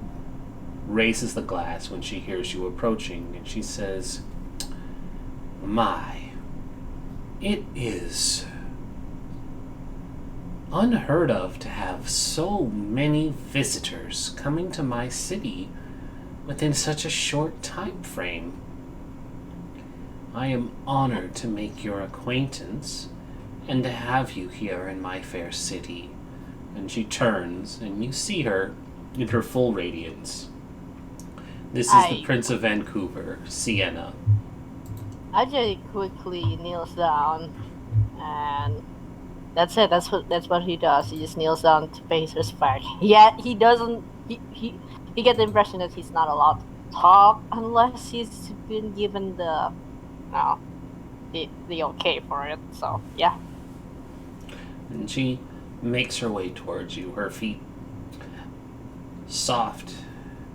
raises the glass when she hears you approaching, and she says, "My, it is unheard of to have so many visitors coming to my city within such a short time frame. I am honored to make your acquaintance and to have you here in my fair city." And she turns, and you see her in her full radiance. This is the Prince of Vancouver, Sienna. Ajay quickly kneels down, and that's it. That's what he does. He just kneels down to pay his respect. Yeah, he doesn't. He get the impression that he's not allowed to talk unless he's been given the okay for it. So yeah. And she makes her way towards you. Her feet soft,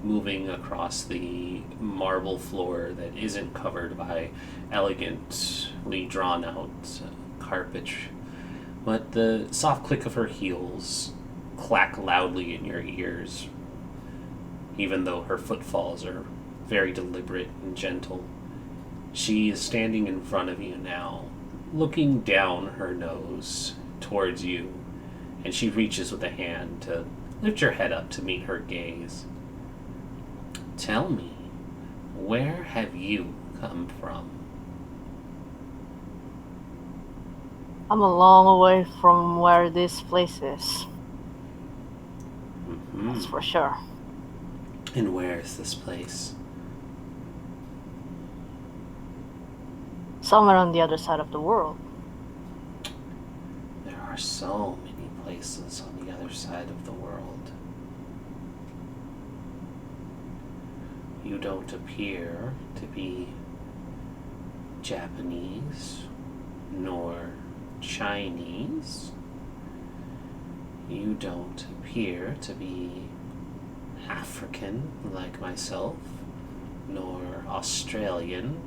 moving across the marble floor that isn't covered by elegantly drawn out carpet, but the soft click of her heels clack loudly in your ears, even though her footfalls are very deliberate and gentle. She is standing in front of you now, looking down her nose towards you, and she reaches with a hand to lift your head up to meet her gaze. "Tell me, where have you come from?" I'm a long way from where this place is. Mm-hmm. That's for sure. And where is this place? Somewhere on the other side of the world. There are so many places on the other side of the world. You don't appear to be Japanese, nor Chinese. You don't appear to be African like myself, nor Australian.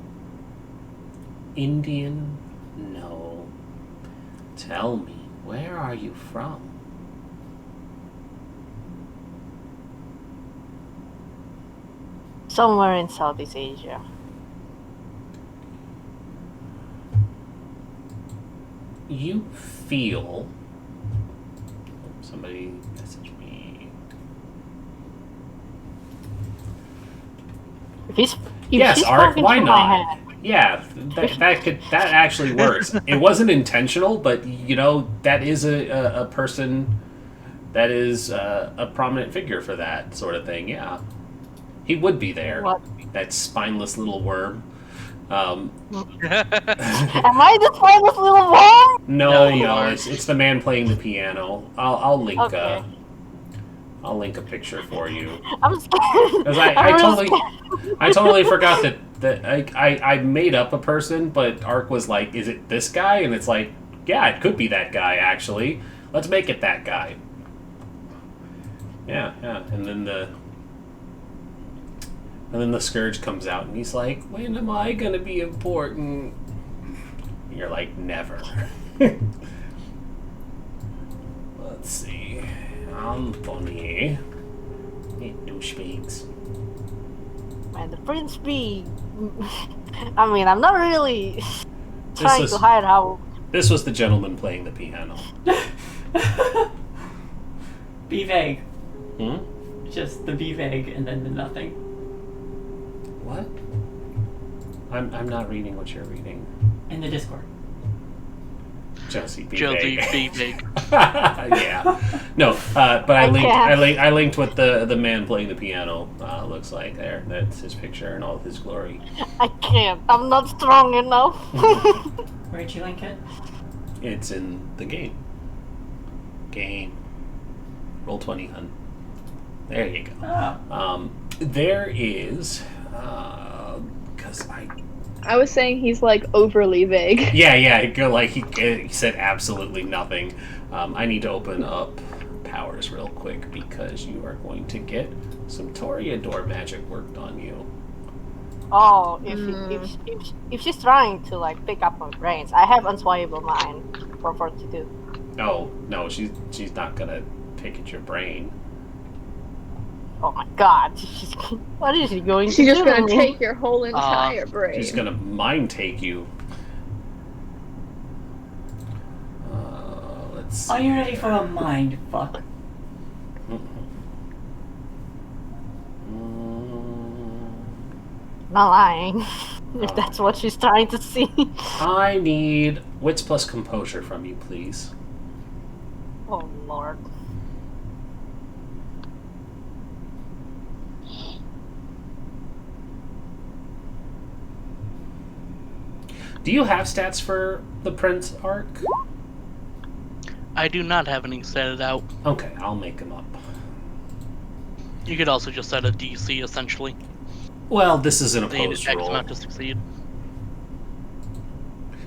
Indian? No. Tell me, where are you from? Somewhere in Southeast Asia. You feel... Somebody message me. If Yes, he's Ark, spoken why to my not? head. Yeah, that actually works. It wasn't intentional, but you know, that is a person that is a prominent figure for that sort of thing. Yeah, he would be there. What? That spineless little worm. Am I the spineless little worm? No, it's the man playing the piano. I'll link Okay. I'll link a picture for you. I'm scared. Because I'm I totally forgot that I made up a person, but Ark was like, "Is it this guy?" And it's like, "Yeah, it could be that guy actually. Let's make it that guy." Yeah, and then the Scourge comes out, and he's like, "When am I gonna be important?" And you're like, "Never." Let's see. Anthony. Hey, douchebags. Man, the Prince B. I mean, I'm not really trying to hide how. This was the gentleman playing the piano. Be vague. Hmm? Just the be vague and then the nothing. What? I'm not reading what you're reading. In the Discord. Josie, be Josie, vague. be big. Yeah. No, but I can't. linked what the man playing the piano looks like there. That's his picture in all of his glory. I can't. I'm not strong enough. Where'd you link it? It's in the game. Roll 20, hun. There you go. Oh. There is, because I was saying he's like overly vague. yeah, he said absolutely nothing. I need to open up powers real quick because you are going to get some Toreador magic worked on you. Oh, if she's trying to like pick up my brains, I have unswayable mind for 42. No, she's not gonna pick at your brain. Oh my god, what is she going to do? She's just gonna take your whole entire brain. She's gonna mind take you. Let's see. Are you ready for a mind fuck? Not lying. If that's what she's trying to see. I need wits plus composure from you, please. Oh lord. Do you have stats for the Prince arc? I do not have any set out. Okay, I'll make them up. You could also just set a DC, essentially. Well, this is an They need opposed X roll. amount to succeed.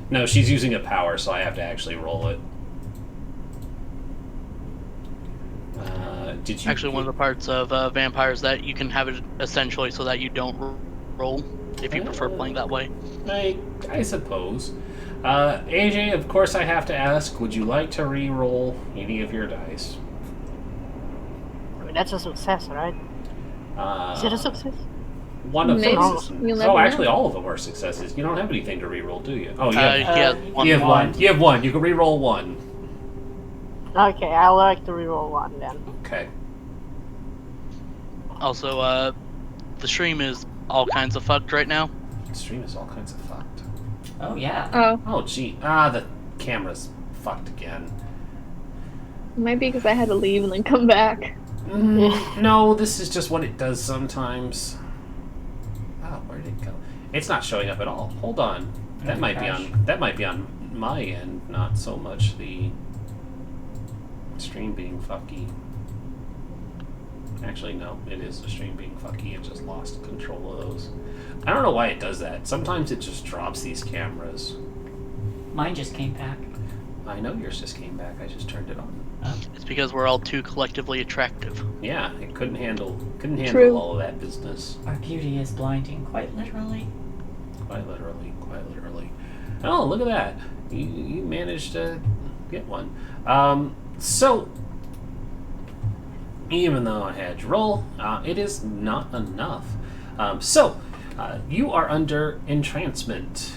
No, she's using a power, so I have to actually roll it. Did you Actually, one of the parts of vampires that you can have it essentially so that you don't roll, if you prefer playing that way. I suppose. AJ, of course I have to ask, would you like to re-roll any of your dice? I mean, that's a success, right? Is it a success? One of Maybe. those. You'll never Actually, know. all of them are successes. You don't have anything to re-roll, do you? Oh, you He have, has one. you have one. You have one. You can re-roll one. Okay, I like to reroll one then. Okay. Also, the stream is all kinds of fucked right now. The stream is all kinds of fucked. Oh yeah. Oh, Oh, gee. The camera's fucked again. it might be because I had to leave and then come back. No, this is just what it does sometimes. Oh, where did it go? It's not showing up at all. Hold on. That might be on my end, not so much the stream being fucky. Actually, no, it is the stream being fucky. It just lost control of those. I don't know why it does that. Sometimes it just drops these cameras. Mine just came back. I know yours just came back. I just turned it on. It's because we're all too collectively attractive. Yeah, it couldn't handle True. all of that business. Our beauty is blinding, quite literally. Quite literally, quite literally. Oh, look at that! You managed to get one. So even though I had you roll, it is not enough. You are under entrancement.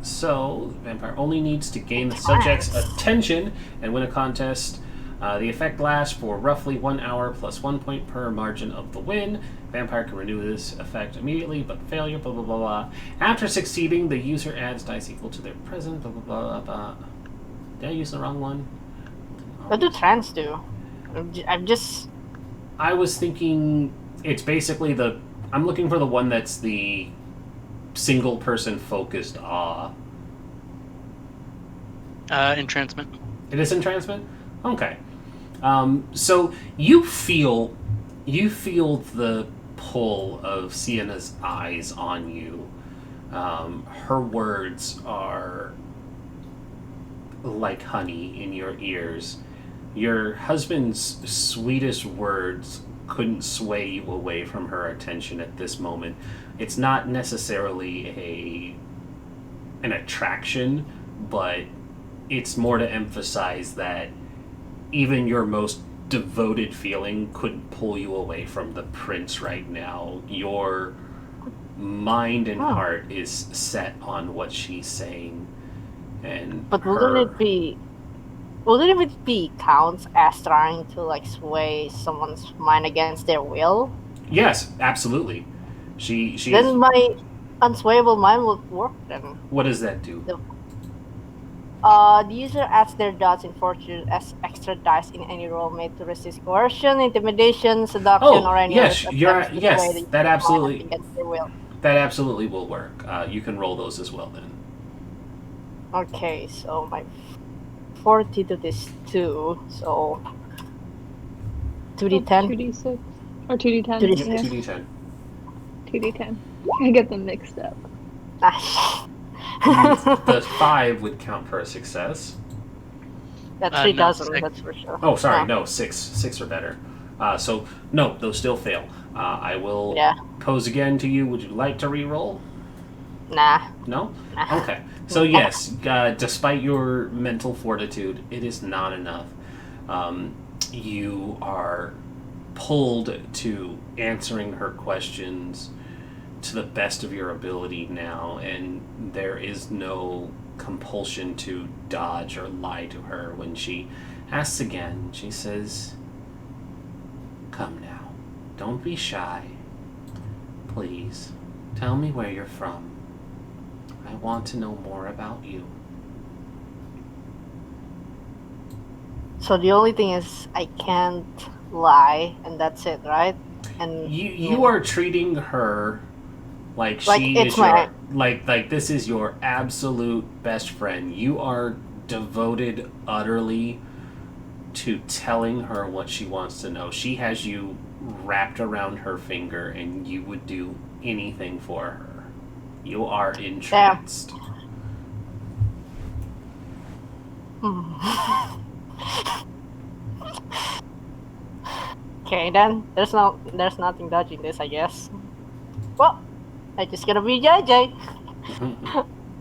So the vampire only needs to gain the subject's attention and win a contest. The effect lasts for roughly 1 hour plus 1 point per margin of the win. Vampire can renew this effect immediately, but failure, blah blah blah blah. After succeeding, the user adds dice equal to their present, blah blah blah blah. Did I use the wrong one? What do trans do? I'm just... I was thinking it's basically I'm looking for the one that's the single person focused awe. Entrancement. It is entrancement? Okay. So you feel the pull of Sienna's eyes on you. Her words are like honey in your ears. Your husband's sweetest words couldn't sway you away from her attention at this moment. It's not necessarily an attraction, but it's more to emphasize that even your most devoted feeling couldn't pull you away from the prince right now. Your mind and heart is set on what she's saying. And But wouldn't it be wouldn't it be counts as trying to like sway someone's mind against their will? Yes, absolutely. She Then is. my unswayable mind would work then. What does that do? The user adds their dots in fortune as extra dice in any roll made to resist coercion, intimidation, seduction, or any yes, other you're attempts to yes. sway the That user's mind absolutely against their will. that absolutely will work. You can roll those as well then. Okay, so my fortitude is 2, so 2d10. 2d6 or 2d10. 2d6. Yeah, 2d10. 2d10. I get them mixed up. The 5 would count for a success. That 3 no, doesn't, 6. that's for sure. Oh, sorry, no, 6. 6 are better. So no, those still fail. I will pose again to you. Would you like to re-roll? Nah. No? Nah. Okay. So yes, despite your mental fortitude, it is not enough. You are pulled to answering her questions to the best of your ability now, and there is no compulsion to dodge or lie to her. When she asks again, she says, "Come now. Don't be shy. Please, tell me where you're from. I want to know more about you." So the only thing is I can't lie, and that's it, right? And You are treating her like Like she it's is my- your like this is your absolute best friend. You are devoted utterly to telling her what she wants to know. She has you wrapped around her finger, and you would do anything for her. You are entranced. Okay, then there's nothing dodging this, I guess. Well, I just gotta be JJ.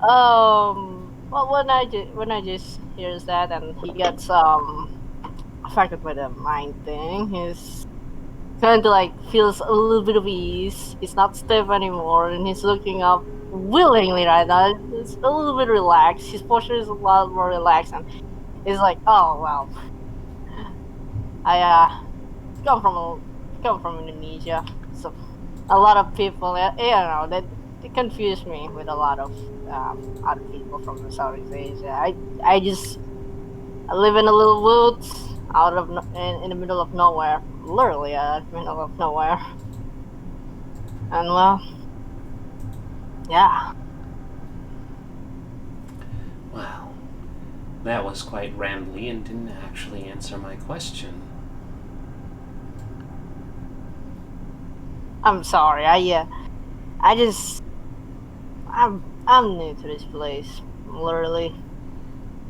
Well, when I just hears that and he gets affected by the mind thing, he's kind of like feels a little bit of ease. He's not stiff anymore, and he's looking up willingly right now. It's a little bit relaxed. His posture is a lot more relaxed, and he's like, "Oh well, I come from Indonesia, so a lot of people, they confuse me with a lot of other people from the Southeast Asia. I just live in a little woods out of in the middle of nowhere, literally middle of nowhere, and well, yeah." Well, that was quite rambly and didn't actually answer my question. I'm sorry. I'm new to this place. Literally,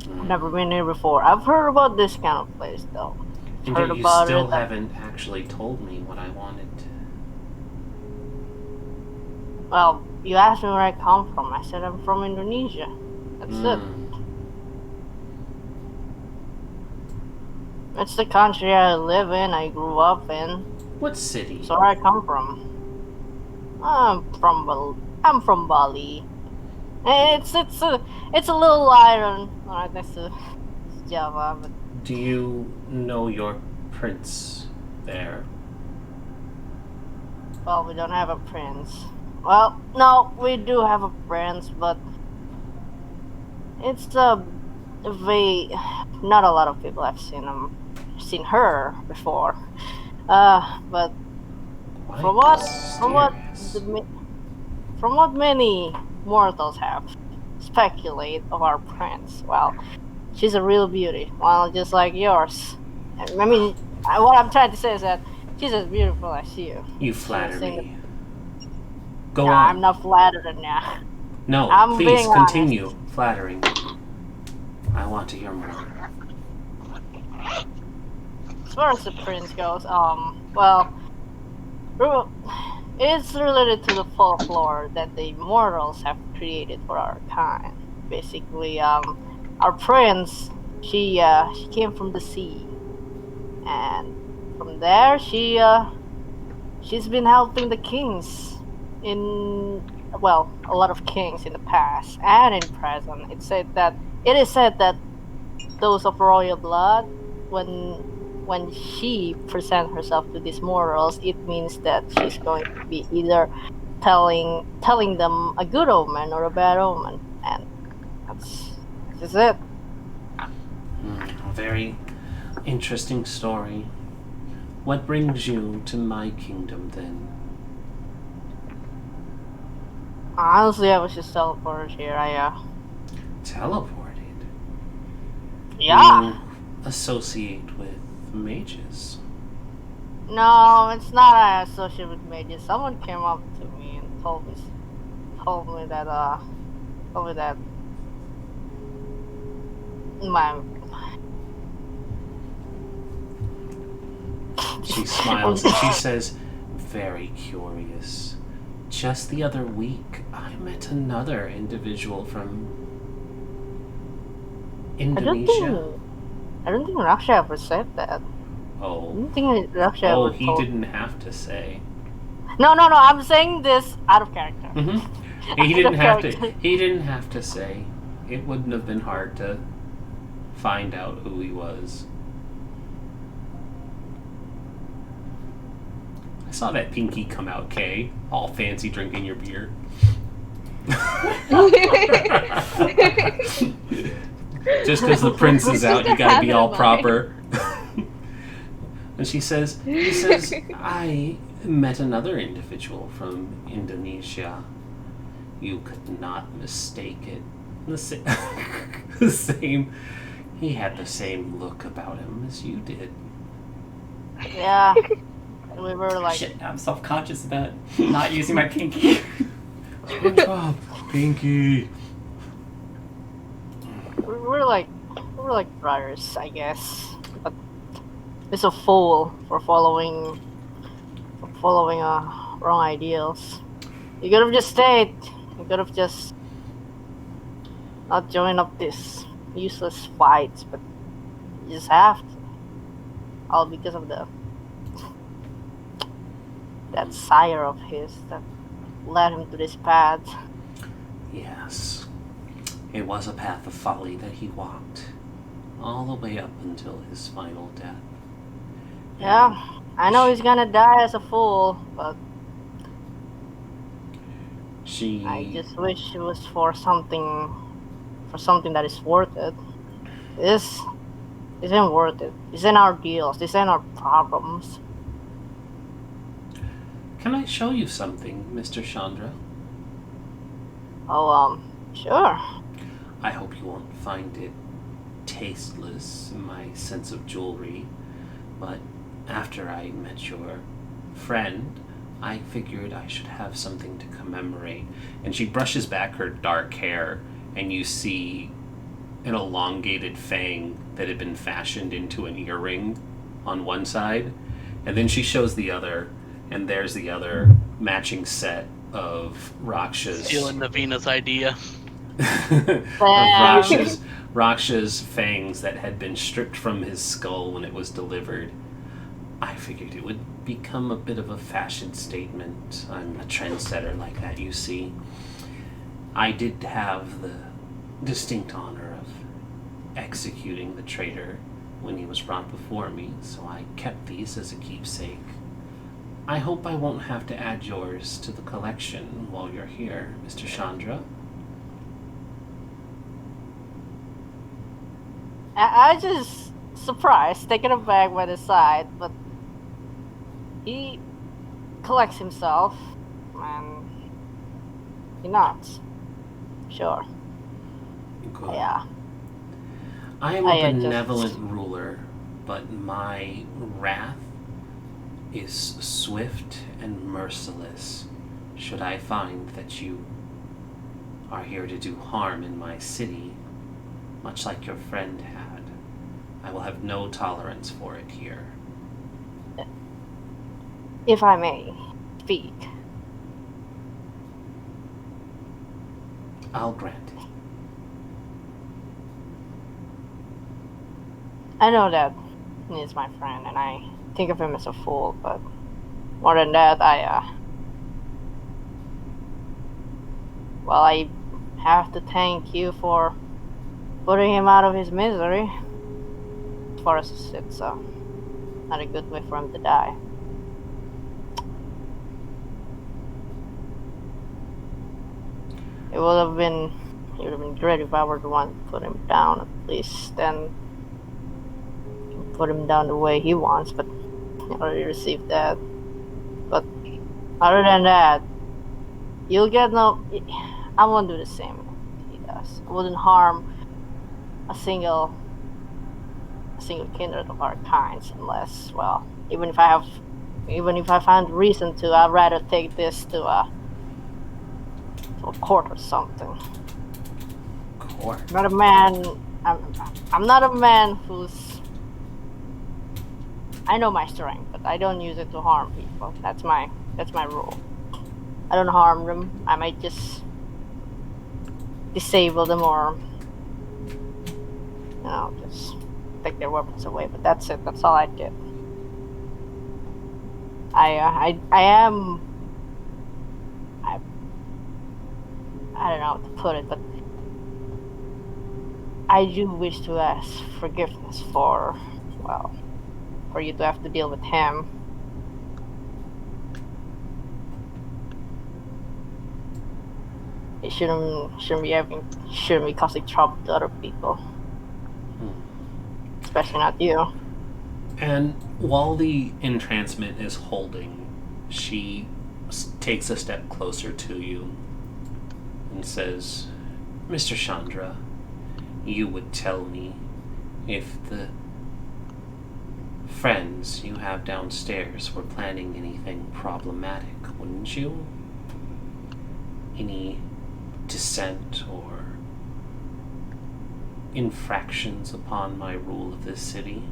I've never been here before. I've heard about this kind of place though. And Heard yet you about still it. haven't actually told me what I wanted. Well, you asked me where I come from. I said I'm from Indonesia. That's it. It's the country I live in. I grew up in. What city? So where I come from. I'm from Bali. It's a little island right next to Java, but Do you know your prince there? well, we don't have a prince. Well, no, we do have a prince, but it's not a lot of people have seen her before. But from what many mortals have speculated of our prince, well, she's a real beauty. Well, just like yours. I mean, what I'm trying to say is that she's as beautiful as you. You flatter She's me. Go No, on. I'm not flattered now. No, I'm please being continue flattering me. I want to hear more. As far as the prince goes, well, it's related to the folklore that the immortals have created for our kind. Basically, our prince, she came from the sea, and from there she's been helping the kings a lot of kings in the past and in present. It is said that those of royal blood, when she presents herself to these mortals, it means that she's going to be either telling them a good omen or a bad omen, and that's it. A very interesting story. What brings you to my kingdom then? Honestly, I was just teleported here. Teleported? Yeah. You associate with mages? No, it's not I associate with mages. Someone came up to me and told me that my She smiles and she says, very curious. Just the other week, I met another individual from Indonesia. I don't think Raksha ever said that. Oh. I don't think Raksha Oh, ever he told... didn't have to say. No, I'm saying this out of character. Mm-hmm. He didn't have to. He didn't have to say. It wouldn't have been hard to find out who he was. I saw that pinky come out, Kay. All fancy drinking your beer. Just because the prince is out, you gotta be all proper. And he says, I met another individual from Indonesia. You could not mistake it. The same. He had the same look about him as you did. Yeah. We were like... Shit, now I'm self-conscious about not using my pinky. SpongeBob, pinky. We were like brothers, I guess. But he's a fool for following wrong ideals. You could have just stayed. You could have just not joined up this useless fights, but you just have to. All because of that sire of his that led him to this path. Yes. It was a path of folly that he walked, all the way up until his final death. Yeah, I know he's gonna die as a fool, but I just wish it was for something that is worth it. This isn't worth it. This ain't our deals. This ain't our problems. Can I show you something, Mr. Chandra? Oh, sure. I hope you won't find it tasteless, my sense of jewelry, but after I met your friend, I figured I should have something to commemorate. And she brushes back her dark hair, and you see an elongated fang that had been fashioned into an earring on one side, and then she shows the other, and there's the other matching set of Raksha's... Stealing Navina's idea. of Raksha's fangs that had been stripped from his skull when it was delivered. I figured it would become a bit of a fashion statement. I'm a trendsetter like that, you see. I did have the distinct honor of executing the traitor when he was brought before me, so I kept these as a keepsake. I hope I won't have to add yours to the collection while you're here, Mr. Chandra. I just surprised, taken aback by the sight, but he collects himself, and he nods. Sure. Good. Yeah. I am a benevolent ruler, but my wrath is swift and merciless. Should I find that you are here to do harm in my city, much like your friend had, I will have no tolerance for it here. If I may speak. I'll grant it. I know that he is my friend, and I think of him as a fool, but more than that, I have to thank you for putting him out of his misery. far as it's not a good way for him to die. It would have been great if I were the one to put him down at least, then put him down the way he wants, but I already received that. But other than that, you'll get no... I won't do the same he does. I wouldn't harm a single kindred of our kinds unless, well, even if I find reason to, I'd rather take this to a court or something. Court? Not a man. I'm not a man who's... I know my strength, but I don't use it to harm people. That's my rule. I don't harm them. I might just disable them or, just take their weapons away. But that's it. That's all I did. I don't know how to put it, but I do wish to ask forgiveness for you to have to deal with him. It shouldn't be causing trouble to other people, especially not you. And while the entrancement is holding, she takes a step closer to you and says, "Mr. Chandra, you would tell me if the friends you have downstairs were planning anything problematic, wouldn't you? Any dissent or infractions upon my rule of this city?"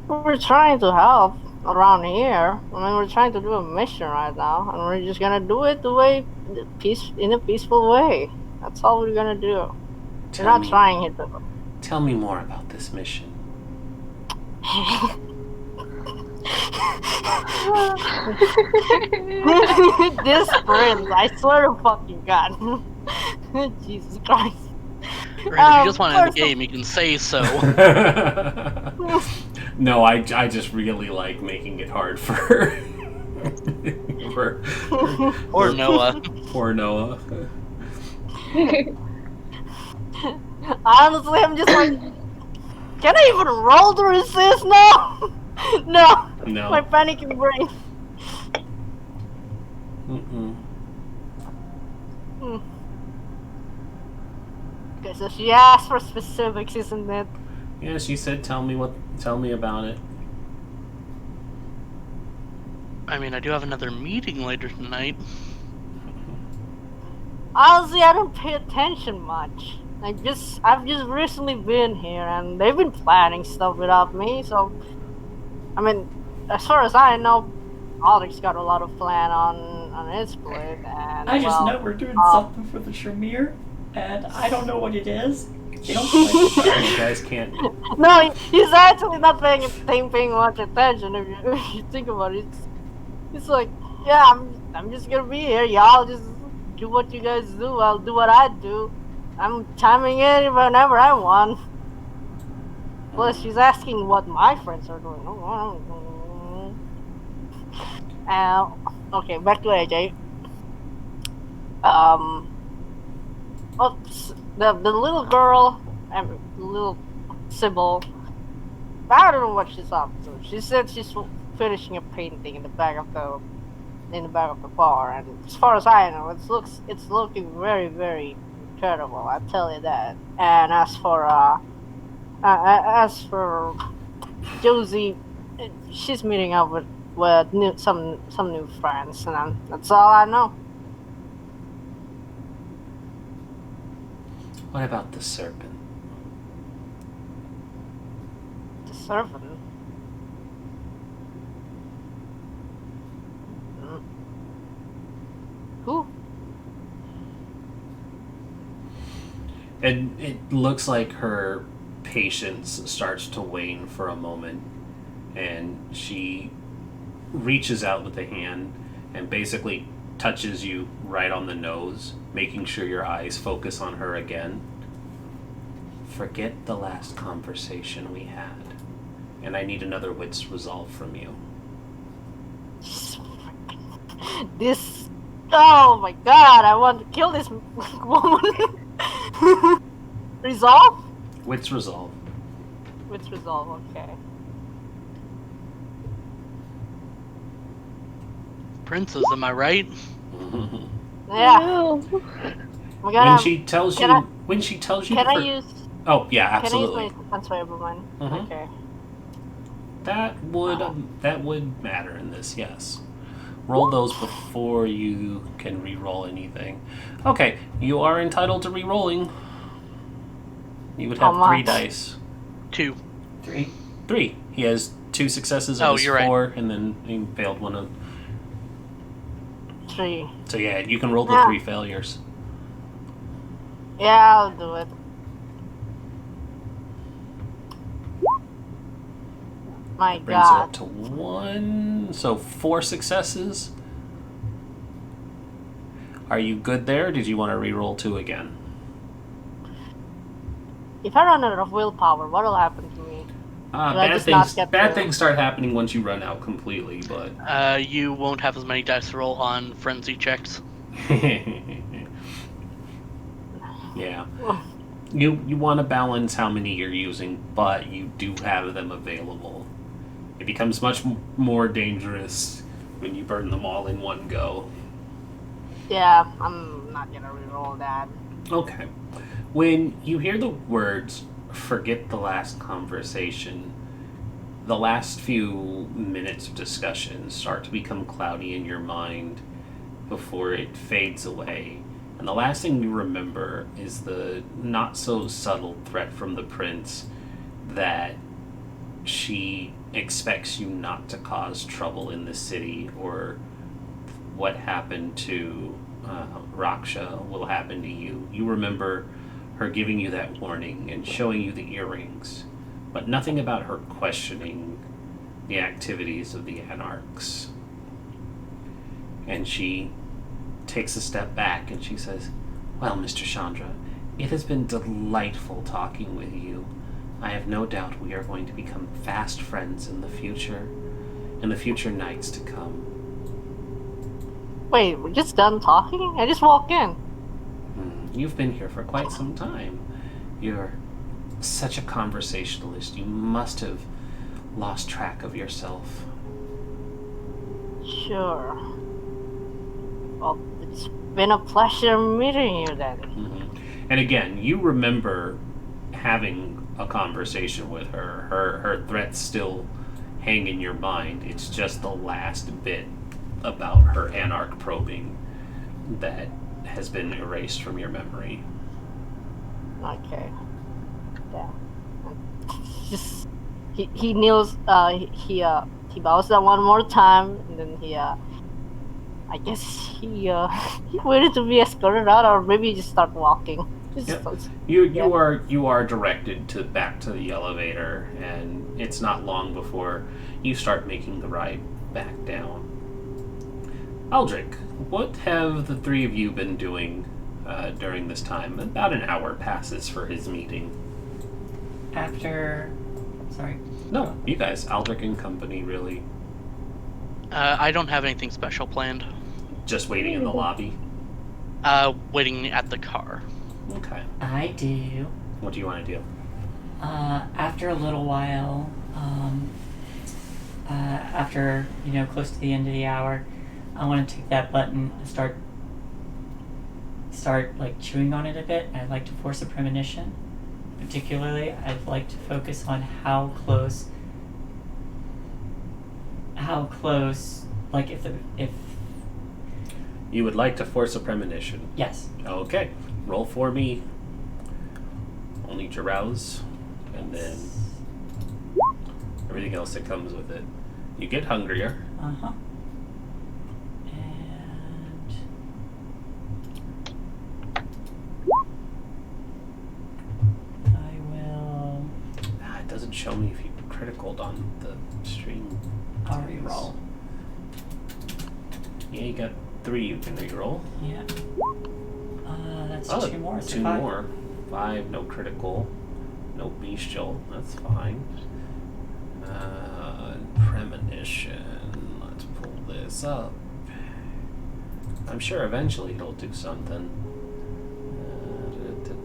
We're trying to help around here. We're trying to do a mission right now, and we're just gonna do it in a peaceful way. That's all we're gonna do. We're not trying it. Tell me more about this mission. This prince, I swear to fucking God. Jesus Christ. If you just want to end the game, you can say so. No, I just really like making it hard for Or Noah. Poor Noah. Honestly, I'm just like, can I even roll to resist? No! No! My panicking brain. Okay, so she asked for specifics, isn't it? Yeah, she said, tell me about it. I mean, I do have another meeting later tonight. Honestly, I don't pay attention much. I've just recently been here, and they've been planning stuff without me, so... I mean, as far as I know, Aldrich's got a lot of plan on his plate, and... I just know we're doing something for the Tremere, and I don't know what it is. They don't play. You guys can't... No, he's actually not paying much attention if you think about it. It's like, yeah, I'm just gonna be here, y'all just do what you guys do, I'll do what I do. I'm chiming in whenever I want. Plus, she's asking what my friends are doing. Okay, back to AJ. The little girl, the little Sybil, I don't know what she's up to. She said she's finishing a painting in the back of the bar, and as far as I know, it's looking very, very incredible. I tell you that. And as for Josie, she's meeting up with some new friends, and that's all I know. What about the serpent? The serpent? Who? And it looks like her patience starts to wane for a moment, and she reaches out with a hand and basically touches you right on the nose, making sure your eyes focus on her again. Forget the last conversation we had. And I need another wits resolve from you. This. Oh my god, I want to kill this woman. Resolve? Wits resolve. Wits resolve, okay. Princess, am I right? Yeah. No. Oh my god, When she tells you can to I use? Oh yeah, absolutely. Can I use my transferable one? Mhm. Okay. That would matter in this, yes. Roll those before you can re-roll anything. Okay, you are entitled to re-rolling. You would have How 3 much? dice. 2. 3. 3. He has 2 successes Oh, of his you're right. 4, and then he failed one of. 3. So yeah, you can roll the Yeah. 3 failures. Yeah, I'll do it. My Brings it god. up to 1. So 4 successes. Are you good there? Or did you want to re-roll 2 again? If I run out of willpower, what will happen to me? I just not get Bad the- things start happening once you run out completely, but You won't have as many dice to roll on frenzy checks. yeah. You want to balance how many you're using, but you do have them available. It becomes much more dangerous when you burn them all in one go. Yeah, I'm not gonna reroll that. Okay. When you hear the words, forget the last conversation, the last few minutes of discussion start to become cloudy in your mind before it fades away. And the last thing you remember is the not so subtle threat from the prince that she expects you not to cause trouble in the city, or what happened to Raksha will happen to you. You remember her giving you that warning and showing you the earrings, but nothing about her questioning the activities of the Anarchs. And she takes a step back and she says, "Well, Mr. Chandra, it has been delightful talking with you. I have no doubt we are going to become fast friends in the future nights to come." Wait, we're just done talking? I just walked in. You've been here for quite some time. You're such a conversationalist. You must have lost track of yourself. Sure. Well, it's been a pleasure meeting you then. And again, you remember having a conversation with her. Her threats still hang in your mind. It's just the last bit about her Anarch probing that has been erased from your memory. Okay. Yeah. Just he kneels. He bows down one more time, and then I guess he waited to be escorted out, or maybe he just start walking. Yep. You are directed back to the elevator, and it's not long before you start making the ride back down. Aldrich, what have the 3 of you been doing during this time? About an hour passes for his meeting. Sorry. No, you guys, Aldrich and company, really. I don't have anything special planned. Just waiting in the lobby? Waiting at the car. Okay. I do. What do you want to do? After a little while, after, close to the end of the hour, I want to take that button and start like chewing on it a bit. I'd like to force a premonition. Particularly, I'd like to focus on how close, like if You would like to force a premonition. yes. Okay. Roll for me. I'll need your rouse, and then everything else that comes with it. You get hungrier. Uh-huh. And I will... It doesn't show me if you criticaled on the stream. I'll reroll. Yeah, you got 3 you can reroll. Yeah. That's 2 more. So 2 5. more. 5, no critical. No bestial. That's fine. Premonition. Let's pull this up. I'm sure eventually it'll do something.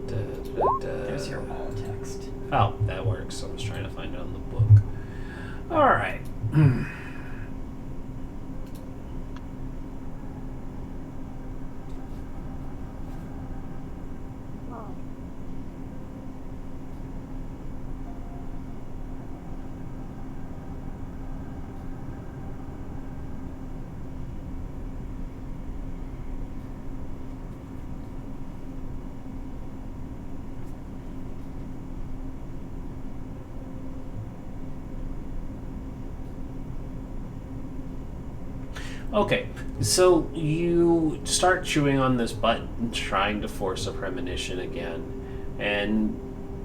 There's your alt text. Oh, that works. I was trying to find it on the book. Alright. Okay, so you start chewing on this button, trying to force a premonition again, and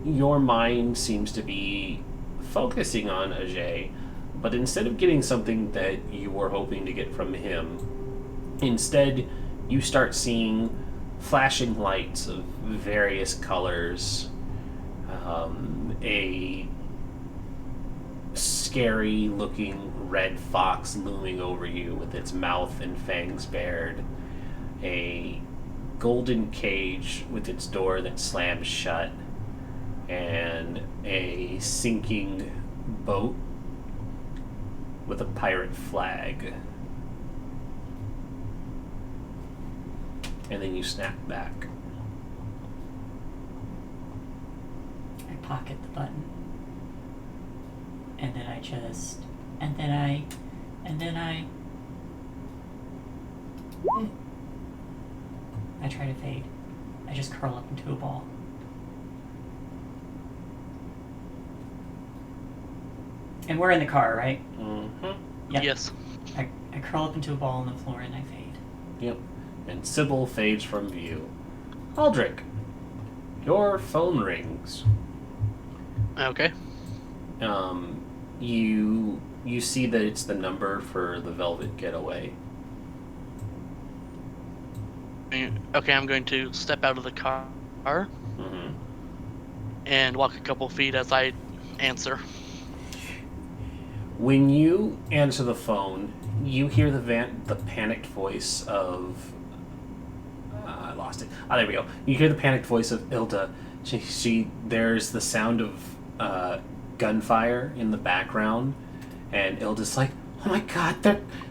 your mind seems to be focusing on Ajay, but instead of getting something that you were hoping to get from him, instead you start seeing flashing lights of various colors, a scary looking red fox looming over you with its mouth and fangs bared, a golden cage with its door that slams shut, and a sinking boat with a pirate flag. And then you snap back. I pocket the button. And then I just... And then I try to fade. I just curl up into a ball. And we're in the car, right? Mm-hmm. Yep. Yes. I curl up into a ball on the floor and I fade. Yep. And Sybil fades from view. Aldrich, your phone rings. Okay. You see that it's the number for the Velvet Getaway. Okay, I'm going to step out of the car Mm-hmm. and walk a couple feet as I answer. When you answer the phone, you hear the panicked voice of... I lost it. Oh, there we go. You hear the panicked voice of Ilda. There's the sound of gunfire in the background, and Ilda's like, "Oh my God,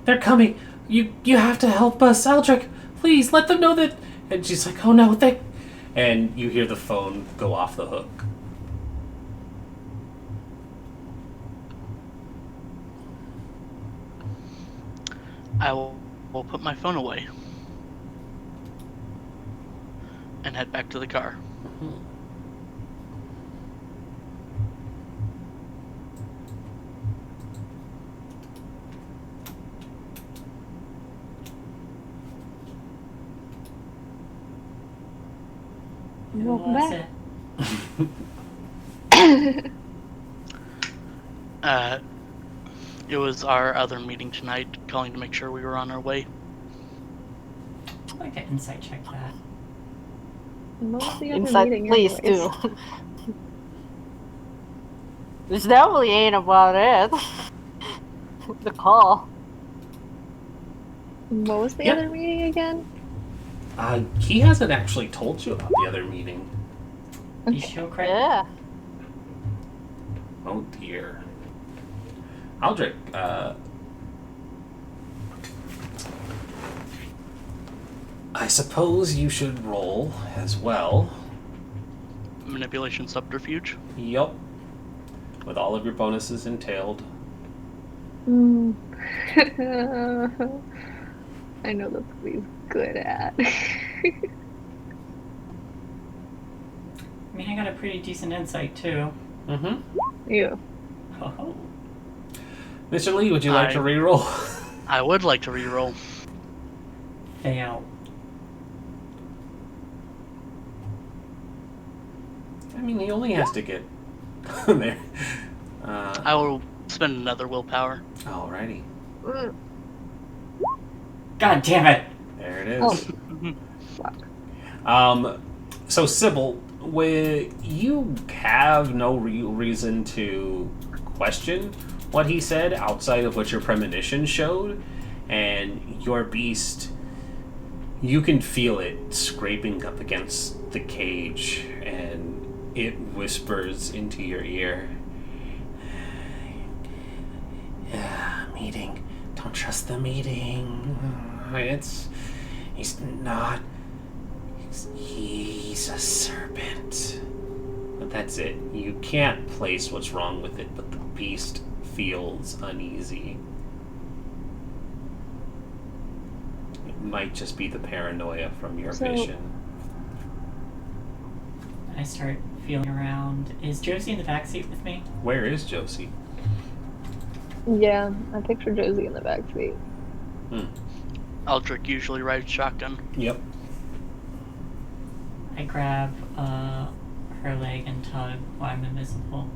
they're coming! You have to help us, Aldrich! Please let them know that." And she's like, "Oh no, they..." And you hear the phone go off the hook. I will put my phone away and head back to the car. Mm-hmm. Welcome back. It was our other meeting tonight, calling to make sure we were on our way. I'd like to insight check that. What was the other Inside, meeting please anyways? do. This definitely ain't about it. The call. What was the Yep. other meeting again? He hasn't actually told you about the other meeting. You show credit? Yeah. Oh dear. Aldrich, I suppose you should roll as well. Manipulation subterfuge. Yup. With all of your bonuses entailed. I know that's what he's good at. I mean, I got a pretty decent insight, too. Mm-hmm. Yeah. Oh. Mr. Lee, would you like to reroll? I would like to reroll. Fail. I mean, he only has to get there. I will spend another willpower. Alrighty. God damn it! There it is. Oh. Fuck. So Sybil, You have no real reason to question what he said outside of what your premonition showed, and your beast, you can feel it scraping up against the cage, and it whispers into your ear. Yeah, meeting. Don't trust the meeting. He's not. He's a serpent. But that's it. You can't place what's wrong with it, but the beast feels uneasy. It might just be the paranoia from your vision. I start feeling around. Is Josie in the backseat with me? Where is Josie? Yeah, I picture Josie in the backseat. Aldrich usually rides shotgun. Yep. I grab her leg and tug while I'm invisible.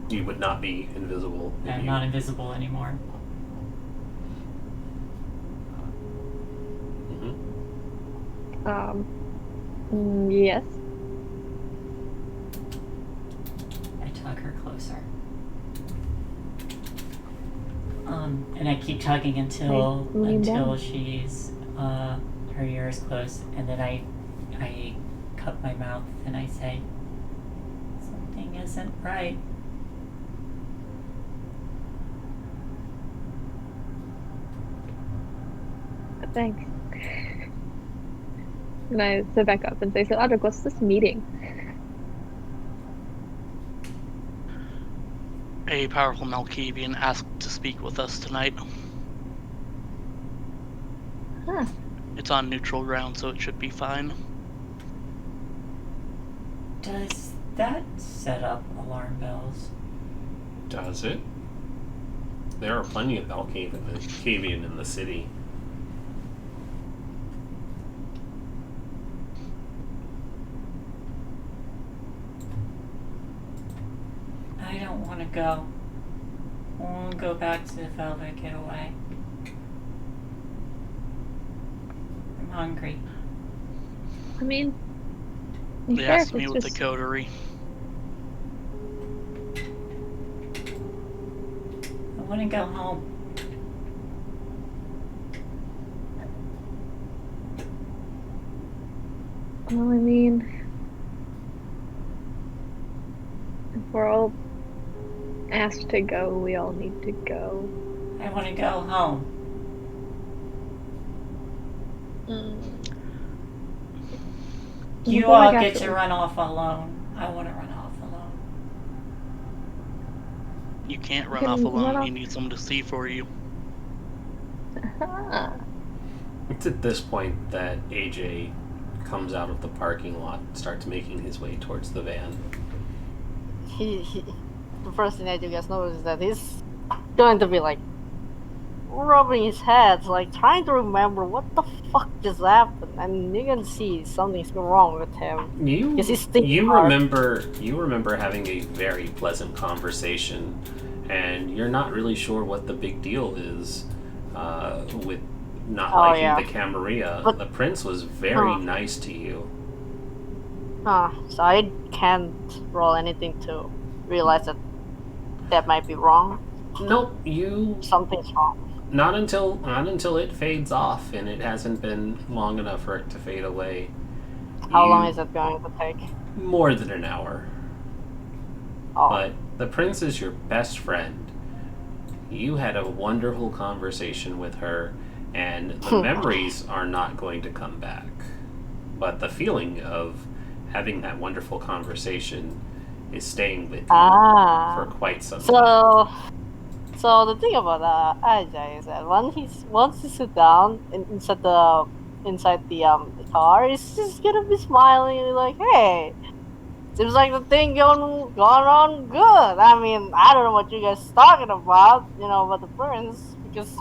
You would not be invisible. I'm not invisible anymore. Yes. I tug her closer. And I keep tugging until she's her ear is close, and then I cup my mouth and I say, something isn't right. Thanks. And I sit back up and say, so Audric, what's this meeting? A powerful Malkavian asked to speak with us tonight. Huh. It's on neutral ground, so it should be fine. Does that set up alarm bells? Does it? There are plenty of Malkavian in the city. I don't want to go. I want to go back to the Velvet Getaway. I'm hungry. I mean, They asked me with the coterie. I want to go home. Well, I mean, if we're all asked to go, we all need to go. I want to go home. You all get to run off alone. I want to run off alone. You can't run off alone. You need someone to see for you. It's at this point that AJ comes out of the parking lot and starts making his way towards the van. The first thing that you guys notice is that he's going to be like rubbing his head, like trying to remember what the fuck just happened, and you can see something's wrong with him. You remember having a very pleasant conversation, and you're not really sure what the big deal is with not liking the Camerilla. But the prince was very nice to you. So I can't roll anything to realize that might be wrong. Nope, something's wrong. Not until it fades off, and it hasn't been long enough for it to fade away. How long is it going to take? More than an hour. Oh. But the prince is your best friend. You had a wonderful conversation with her, and the memories are not going to come back. But the feeling of having that wonderful conversation is staying with you for quite some time. So the thing about Ajay is that once he sit down inside the car, he's just gonna be smiling and be like, "Hey, seems like the thing going on good." I mean, I don't know what you guys talking about, about the prince, because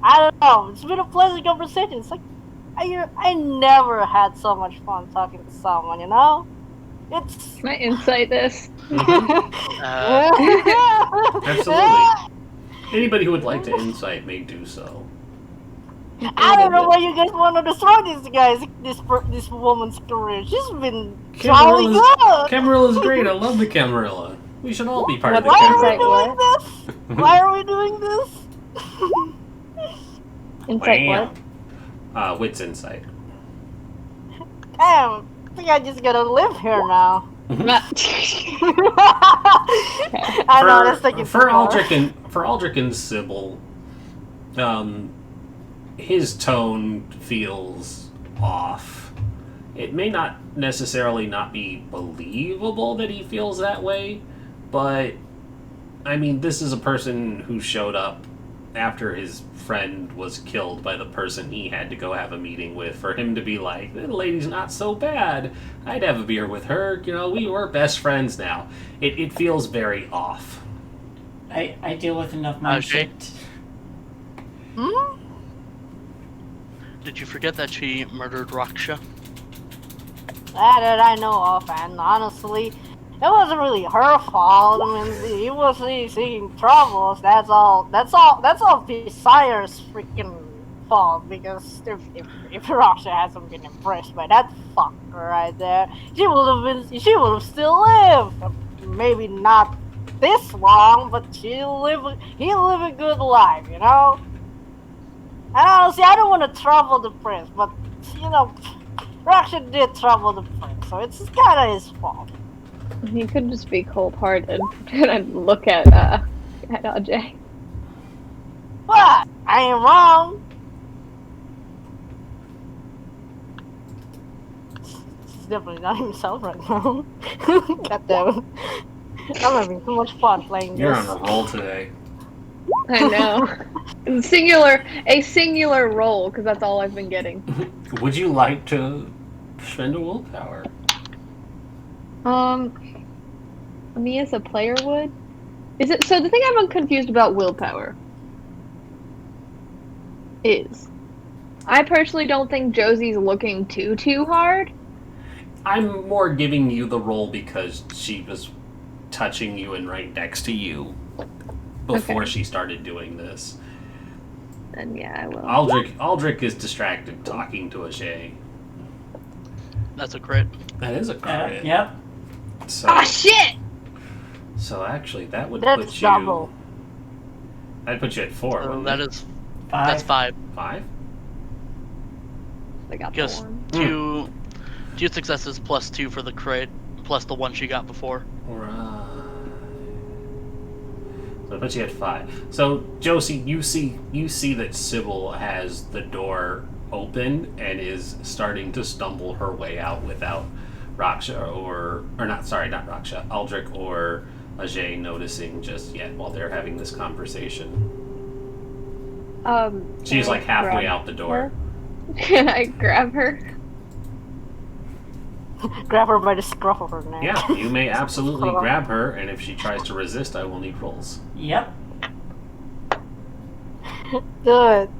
I don't know. It's been a pleasant conversation. It's like I never had so much fun talking to someone, It's. Can I insight this? Absolutely. Anybody who would like to insight may do so. I don't know why you guys want to destroy this woman's career. She's been jolly good. Camarilla's great. I love the Camerilla. We should all be part of the Why are we Camerilla. doing this? Why are we doing this? Insight what? Wits insight. Damn, I think I just gotta live here now. I know, that's taking for Aldrich and Sybil, his tone feels off. It may not necessarily not be believable that he feels that way, but I mean, this is a person who showed up after his friend was killed by the person he had to go have a meeting with. For him to be like, the lady's not so bad, I'd have a beer with her, you know, we're best friends now. It feels very off. I deal with enough mind shit. Hmm? Did you forget that she murdered Raksha? That I know of, and honestly, it wasn't really her fault. I mean, he was seeking troubles. That's all Sire's freaking fault. Because if Raksha hasn't been impressed by that fucker right there, she would have still lived. Maybe not this long, but he'll live a good life, you know. And honestly, I don't want to trouble the prince, but you know, Raksha did trouble the prince, so it's kind of his fault. He could just be cold-hearted and look at Ajay. What? I ain't wrong. He's definitely not himself right now. God damn it. I'm having too much fun playing this. You're on a roll today. I know. A singular roll, because that's all I've been getting. Would you like to spend a willpower? Me as a player would? Is it so? The thing I'm confused about willpower is, I personally don't think Josie's looking too hard. I'm more giving you the roll because she was touching you and right next to you before she started doing this. Then yeah, I will. Aldrich is distracted talking to Ajay. That's a crit. That is a crit. Yep. So, Ah, shit! So actually, that would That's put you. double. That'd put you at 4. So wouldn't that it? is 5. that's 5. 5. I got Just the one. two successes plus 2 for the crit, plus the one she got before. Right. So that puts you at 5. So Josie, you see that Sybil has the door open and is starting to stumble her way out without Raksha or not Raksha, Aldrich or Ajay noticing just yet while they're having this conversation. She's like halfway out the door. Can I grab her? Grab her by the scruff of her neck. Yeah, you may absolutely grab her, and if she tries to resist, I will need rolls. Yep. Do it.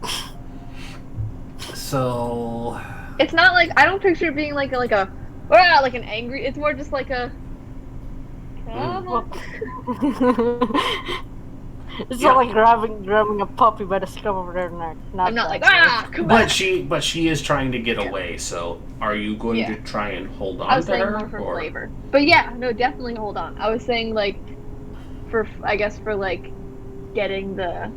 So It's not like, I don't picture it being like an angry. It's more just like a. Come on. It's not like grabbing a puppy by the scruff of their neck. I'm not like, come on. But she is trying to get away. So are you going to try and hold on I was to saying her? more for flavor. But yeah, no, definitely hold on. I was saying like, for like, getting the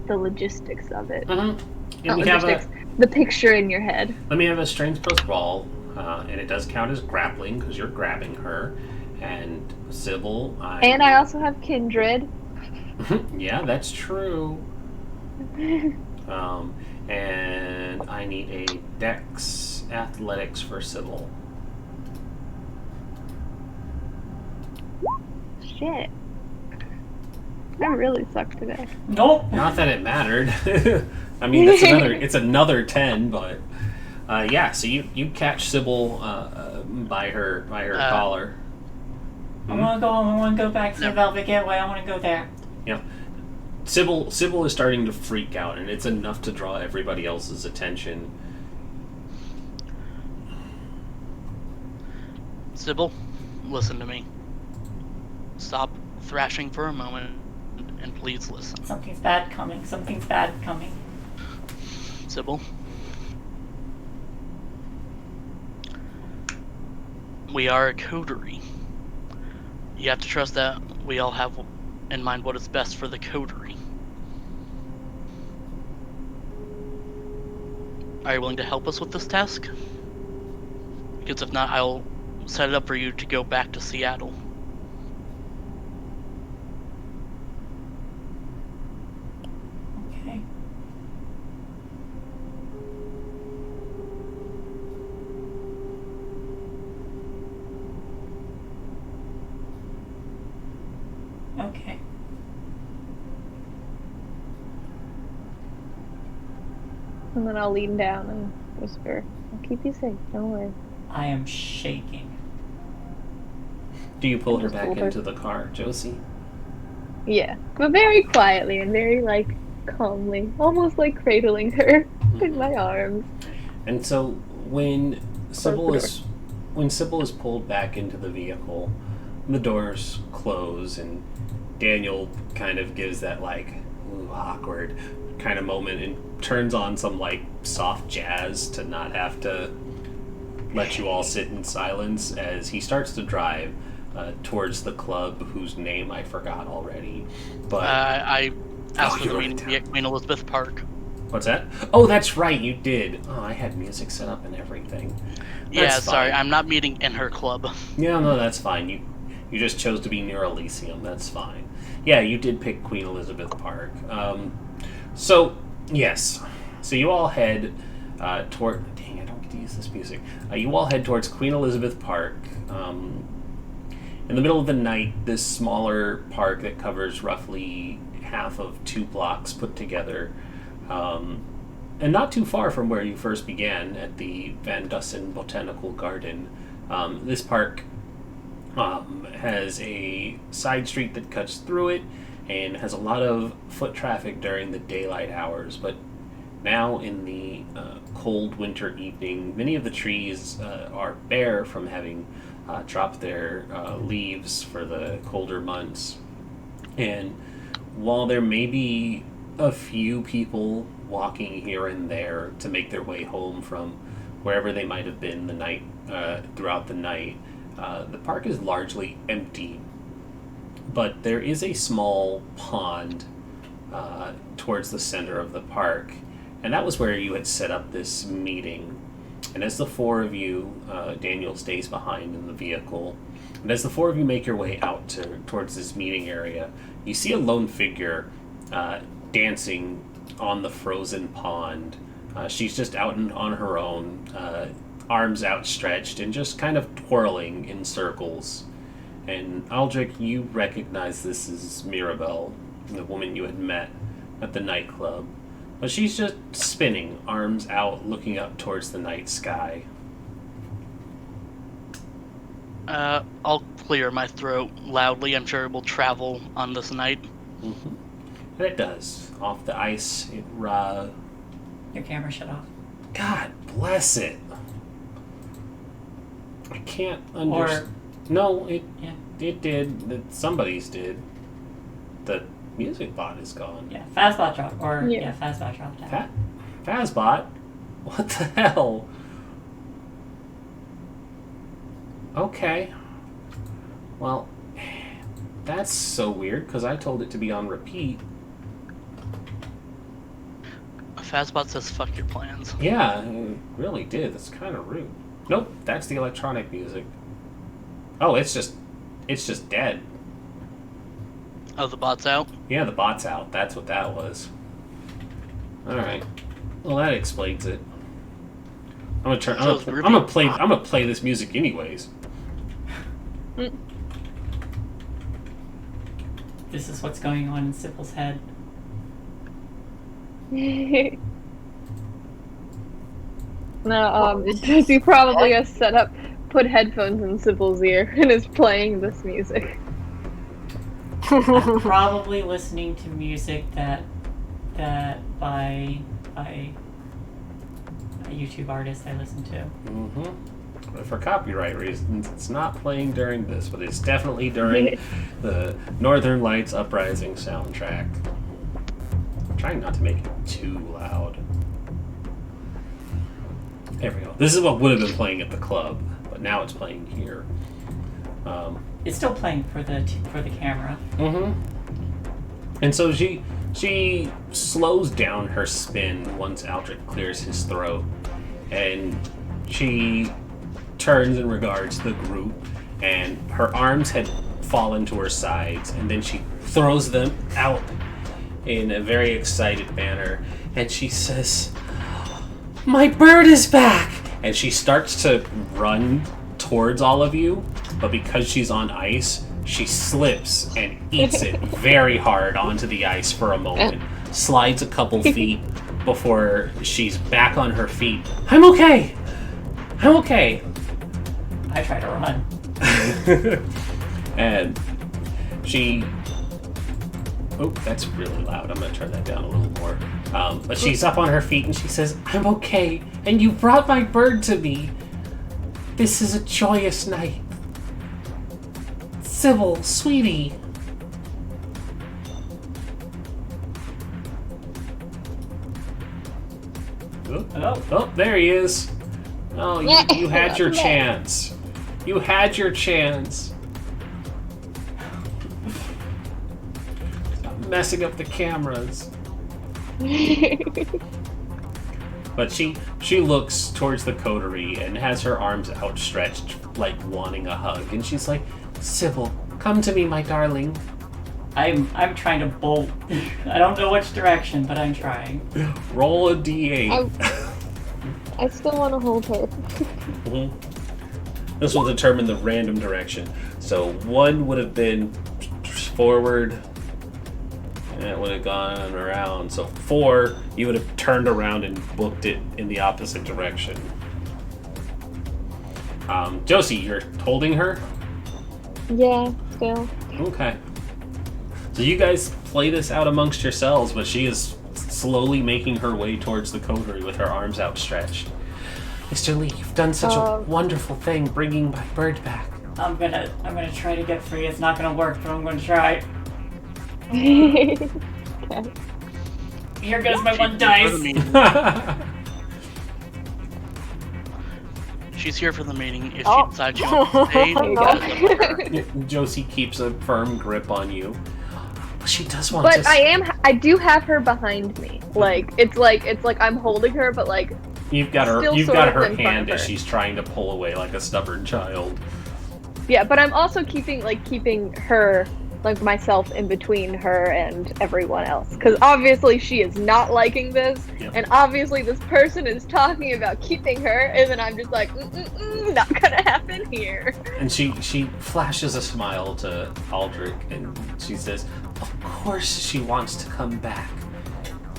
logistics of it. Mm-hmm. Not logistics, the picture in your head. Let me have a strength plus brawl, and it does count as grappling because you're grabbing her. And Sybil, And I also have kindred. Yeah, that's true. And I need a Dex Athletics for Sybil. Shit. I really suck today. Nope. Not that it mattered. I mean, it's another 10, but yeah. So you catch Sybil by her collar. I want to go back to the Velvet Gateway. I want to go there. Yeah. Sybil is starting to freak out, and it's enough to draw everybody else's attention. Sybil, listen to me. Stop thrashing for a moment, and please listen. Something's bad coming. Something's bad coming. Sybil. We are a coterie. You have to trust that we all have in mind what is best for the coterie. Are you willing to help us with this task? Because if not, I'll set it up for you to go back to Seattle. Okay. Okay. And then I'll lean down and whisper, I'll keep you safe, don't worry. I am shaking. Do you pull her Just back pull her. into the car, Josie? Yeah, but very quietly and very, like, calmly. Almost like cradling her in my arms. And so when Sybil the is pulled back into the vehicle, the doors close and Daniel kind of gives that like ooh, awkward kind of moment and turns on some like soft jazz to not have to let you all sit in silence as he starts to drive towards the club whose name I forgot already. But I asked for you the wrote it meeting down. at Queen Elizabeth Park. What's that? Oh, that's right, you did. Oh, I had music set up and everything. Yeah, That's sorry, fine. I'm not meeting in her club. Yeah, no, that's fine. You just chose to be near Elysium. That's fine. Yeah, you did pick Queen Elizabeth Park. So, yes. So you all head toward... Dang, I don't get to use this music. You all head towards Queen Elizabeth Park. In the middle of the night, this smaller park that covers roughly half of 2 blocks put together, and not too far from where you first began at the Van Dussen Botanical Garden. This park has a side street that cuts through it and has a lot of foot traffic during the daylight hours, but now in the cold winter evening, many of the trees are bare from having dropped their leaves for the colder months. And while there may be a few people walking here and there to make their way home from wherever they might have been throughout the night, the park is largely empty. But there is a small pond towards the center of the park, and that was where you had set up this meeting. And as the 4 of you, Daniel stays behind in the vehicle, and as the 4 of you make your way out towards this meeting area, you see a lone figure dancing on the frozen pond. She's just out on her own, arms outstretched, and just kind of twirling in circles. And Aldrich, you recognize this as Mirabelle, the woman you had met at the nightclub. But she's just spinning, arms out, looking up towards the night sky. I'll clear my throat loudly. I'm sure it will travel on this night. Mm-hmm. And it does. Off the ice, Your camera shut off. God bless it. I can't Or understand. No, it yeah, somebody's did. The music bot is gone. yeah, Fazbot dropped. Or Yeah. yeah, Fazbot dropped out. Fazbot? What the hell? Okay. Well, that's so weird, because I told it to be on repeat. Fazbot says fuck your plans. Yeah, it really did. That's kind of rude. Nope, that's the electronic music. Oh, it's just dead. Oh, the bot's out? Yeah, the bot's out. That's what that was. Alright. Well, that explains it. I'm gonna play this music anyways. This is what's going on in Sybil's head. No, Josie probably has put headphones in Sybil's ear and is playing this music. I'm probably listening to music that by a YouTube artist I listen to. Mm-hmm. But for copyright reasons, it's not playing during this, but it's definitely during the Northern Lights Uprising soundtrack. I'm trying not to make it too loud. There we go. This is what would have been playing at the club, but now it's playing here. It's still playing for the camera. Mm-hmm. And so she slows down her spin once Aldrich clears his throat, and she turns and regards the group, and her arms had fallen to her sides, and then she throws them out in a very excited manner, and she says, "My bird is back!" And she starts to run towards all of you, but because she's on ice, she slips and eats it very hard onto the ice for a moment, slides a couple feet before she's back on her feet. I'm okay! I'm okay! I try to run. And she... Oh, that's really loud. I'm going to turn that down a little more. But she's up on her feet and she says, I'm okay, and you brought my bird to me. This is a joyous night. Sybil, sweetie. Oh, there he is. Oh, you had your chance. You had your chance. Stop messing up the cameras. But she looks towards the coterie and has her arms outstretched, like wanting a hug. And she's like, Sybil, come to me, my darling. I'm trying to bolt. I don't know which direction, but I'm trying. Roll a d8. I still want to hold her. Mm-hmm. This will determine the random direction. So 1 would have been forward, and it would have gone around. So 4, you would have turned around and booked it in the opposite direction. Josie, you're holding her? Yeah, still. Okay. So you guys play this out amongst yourselves, but she is slowly making her way towards the coterie with her arms outstretched. Mr. Lee, you've done such a wonderful thing bringing my bird back. I'm gonna try to get free. It's not gonna work, but I'm gonna try. Okay. Here goes my one dice. She's here for the meeting. If she decides she wants to stay, Josie keeps a firm grip on you. But she does want But to... I do have her behind me. Like it's like I'm holding her, but like You've got her still sort of her in front hand of as her. she's trying to pull away like a stubborn child. Yeah, but I'm also keeping her, like myself, in between her and everyone else. Because obviously she is not liking this, and obviously this person is talking about keeping her, and then I'm just like, not gonna happen here. And she flashes a smile to Aldrich, and she says, of course she wants to come back.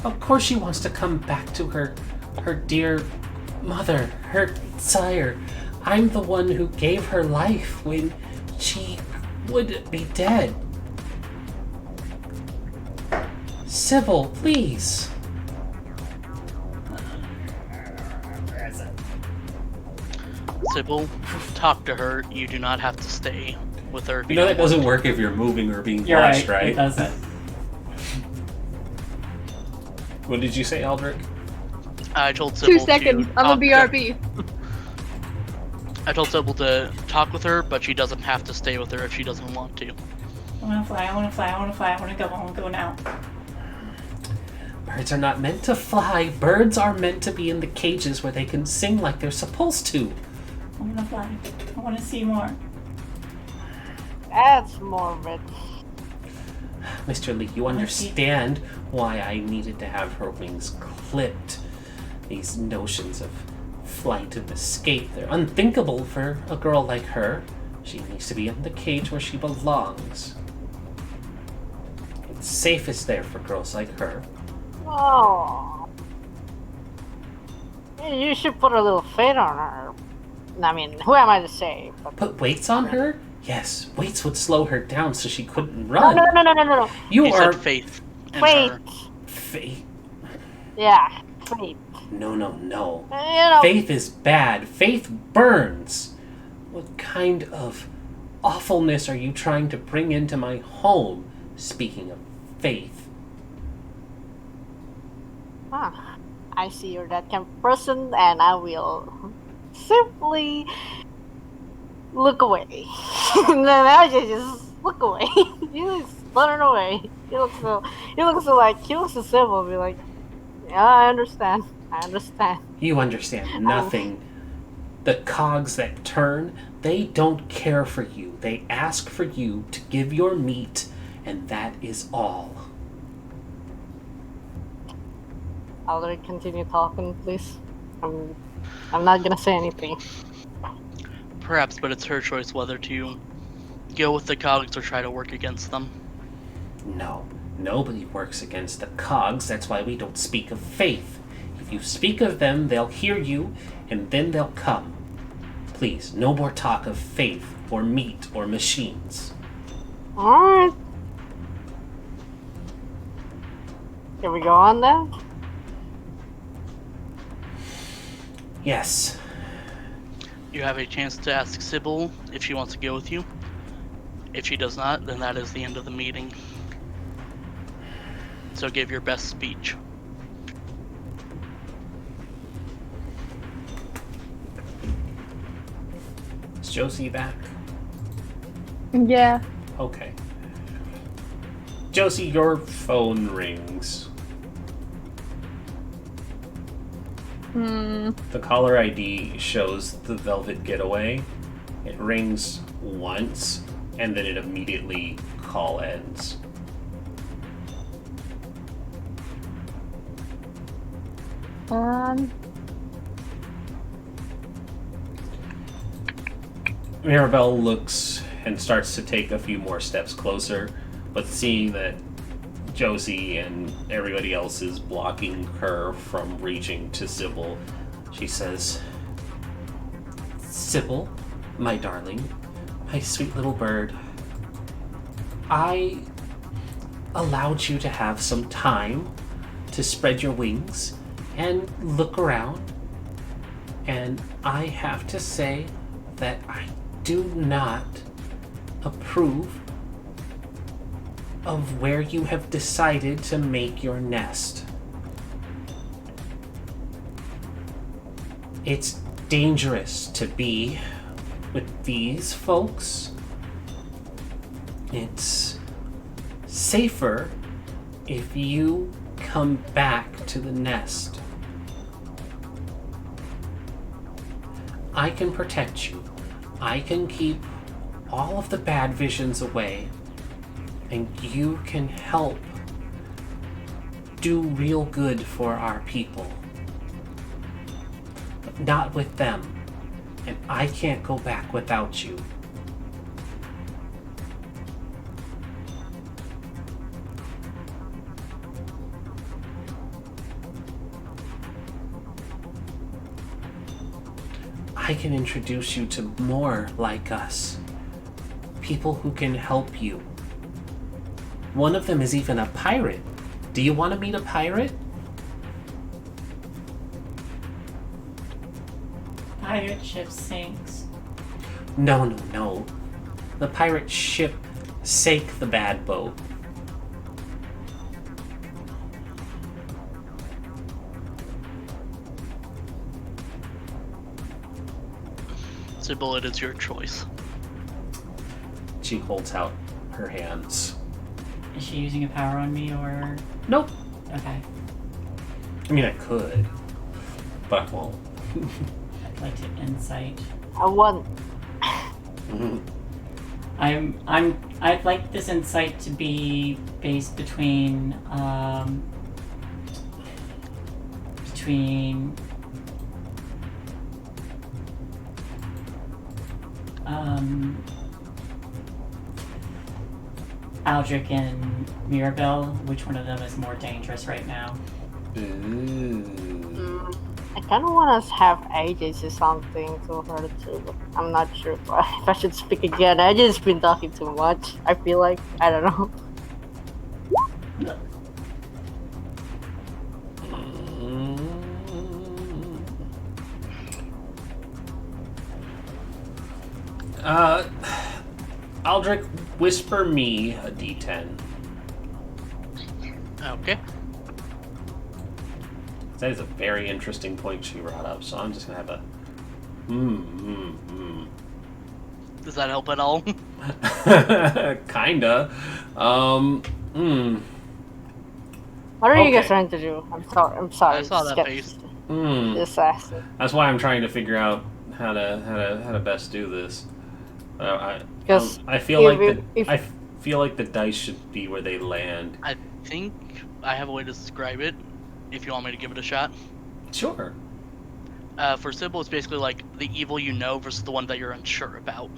Of course she wants to come back to her dear mother, her sire. I'm the one who gave her life when she would be dead. Sybil, please. Sybil, talk to her. You do not have to stay with her. You know that doesn't work if you're moving or being You're flashed, right. right? It doesn't. What did you say, Aldrich? I told Sybil 2 seconds. to I'm a talk BRB. I told Sybil to talk with her, but she doesn't have to stay with her if she doesn't want to. I wanna fly. I wanna go now. Birds are not meant to fly. Birds are meant to be in the cages where they can sing like they're supposed to. I wanna fly. I wanna see more. That's morbid. Mr. Lee, you understand why I needed to have her wings clipped. These notions of flight and escape, they're unthinkable for a girl like her. She needs to be in the cage where she belongs. It's safest there for girls like her. Oh. You should put a little fate on her. I mean, who am I to say? But... Put weights on her? Yes, weights would slow her down so she couldn't run. No. You He are said faith in Fate. her. Faith. Yeah, fate. No. You know, Faith is bad. Faith burns. What kind of awfulness are you trying to bring into my home? Speaking of faith. huh. I see you're that kind of person, and I will simply look away. And then I just look away. You just turn away. He looks so civil, be like, yeah, I understand. You understand nothing. The cogs that turn, they don't care for you. They ask for you to give your meat, and that is all. I'll continue talking, please. I'm not gonna say anything. Perhaps, but it's her choice whether to go with the cogs or try to work against them. No, nobody works against the cogs. That's why we don't speak of faith. If you speak of them, they'll hear you, and then they'll come. Please, no more talk of faith, or meat, or machines. Alright. Can we go on then? Yes. You have a chance to ask Sybil if she wants to go with you. If she does not, then that is the end of the meeting. So give your best speech. Is Josie back? Yeah. Okay. Josie, your phone rings. The caller ID shows the Velvet Getaway. It rings once, and then it immediately call ends. Mirabelle looks and starts to take a few more steps closer, but seeing that Josie and everybody else is blocking her from reaching to Sybil, she says, Sybil, my darling, my sweet little bird, I allowed you to have some time to spread your wings and look around, and I have to say that I do not approve of where you have decided to make your nest. It's dangerous to be with these folks. It's safer if you come back to the nest. I can protect you. I can keep all of the bad visions away, and you can help do real good for our people. But not with them, and I can't go back without you. I can introduce you to more like us. People who can help you. One of them is even a pirate. Do you want to meet a pirate? Pirate ship sinks. No. The pirate ship sank the bad boat. Sybil, it is your choice. She holds out her hands. Is she using a power on me or? Nope. Okay. I mean, I could, but I won't. I'd like to insight. I won. I'd like this insight to be based between Aldrich and Mirabelle. Which one of them is more dangerous right now? I kind of want to have AJ say something to her too, but I'm not sure if I should speak again. I just been talking too much. I feel like, I don't know. Aldrich, whisper me a D10. Okay. That is a very interesting point she brought up, so I'm just gonna have a Does that help at all? Kinda. What are you guys Okay. trying to do? I'm sorry. I saw that face. Just asking. That's why I'm trying to figure out how to best do this. Because I feel I feel like the dice should be where they land. I think I have a way to describe it, if you want me to give it a shot. Sure. For Sybil, it's basically like the evil you know versus the one that you're unsure about.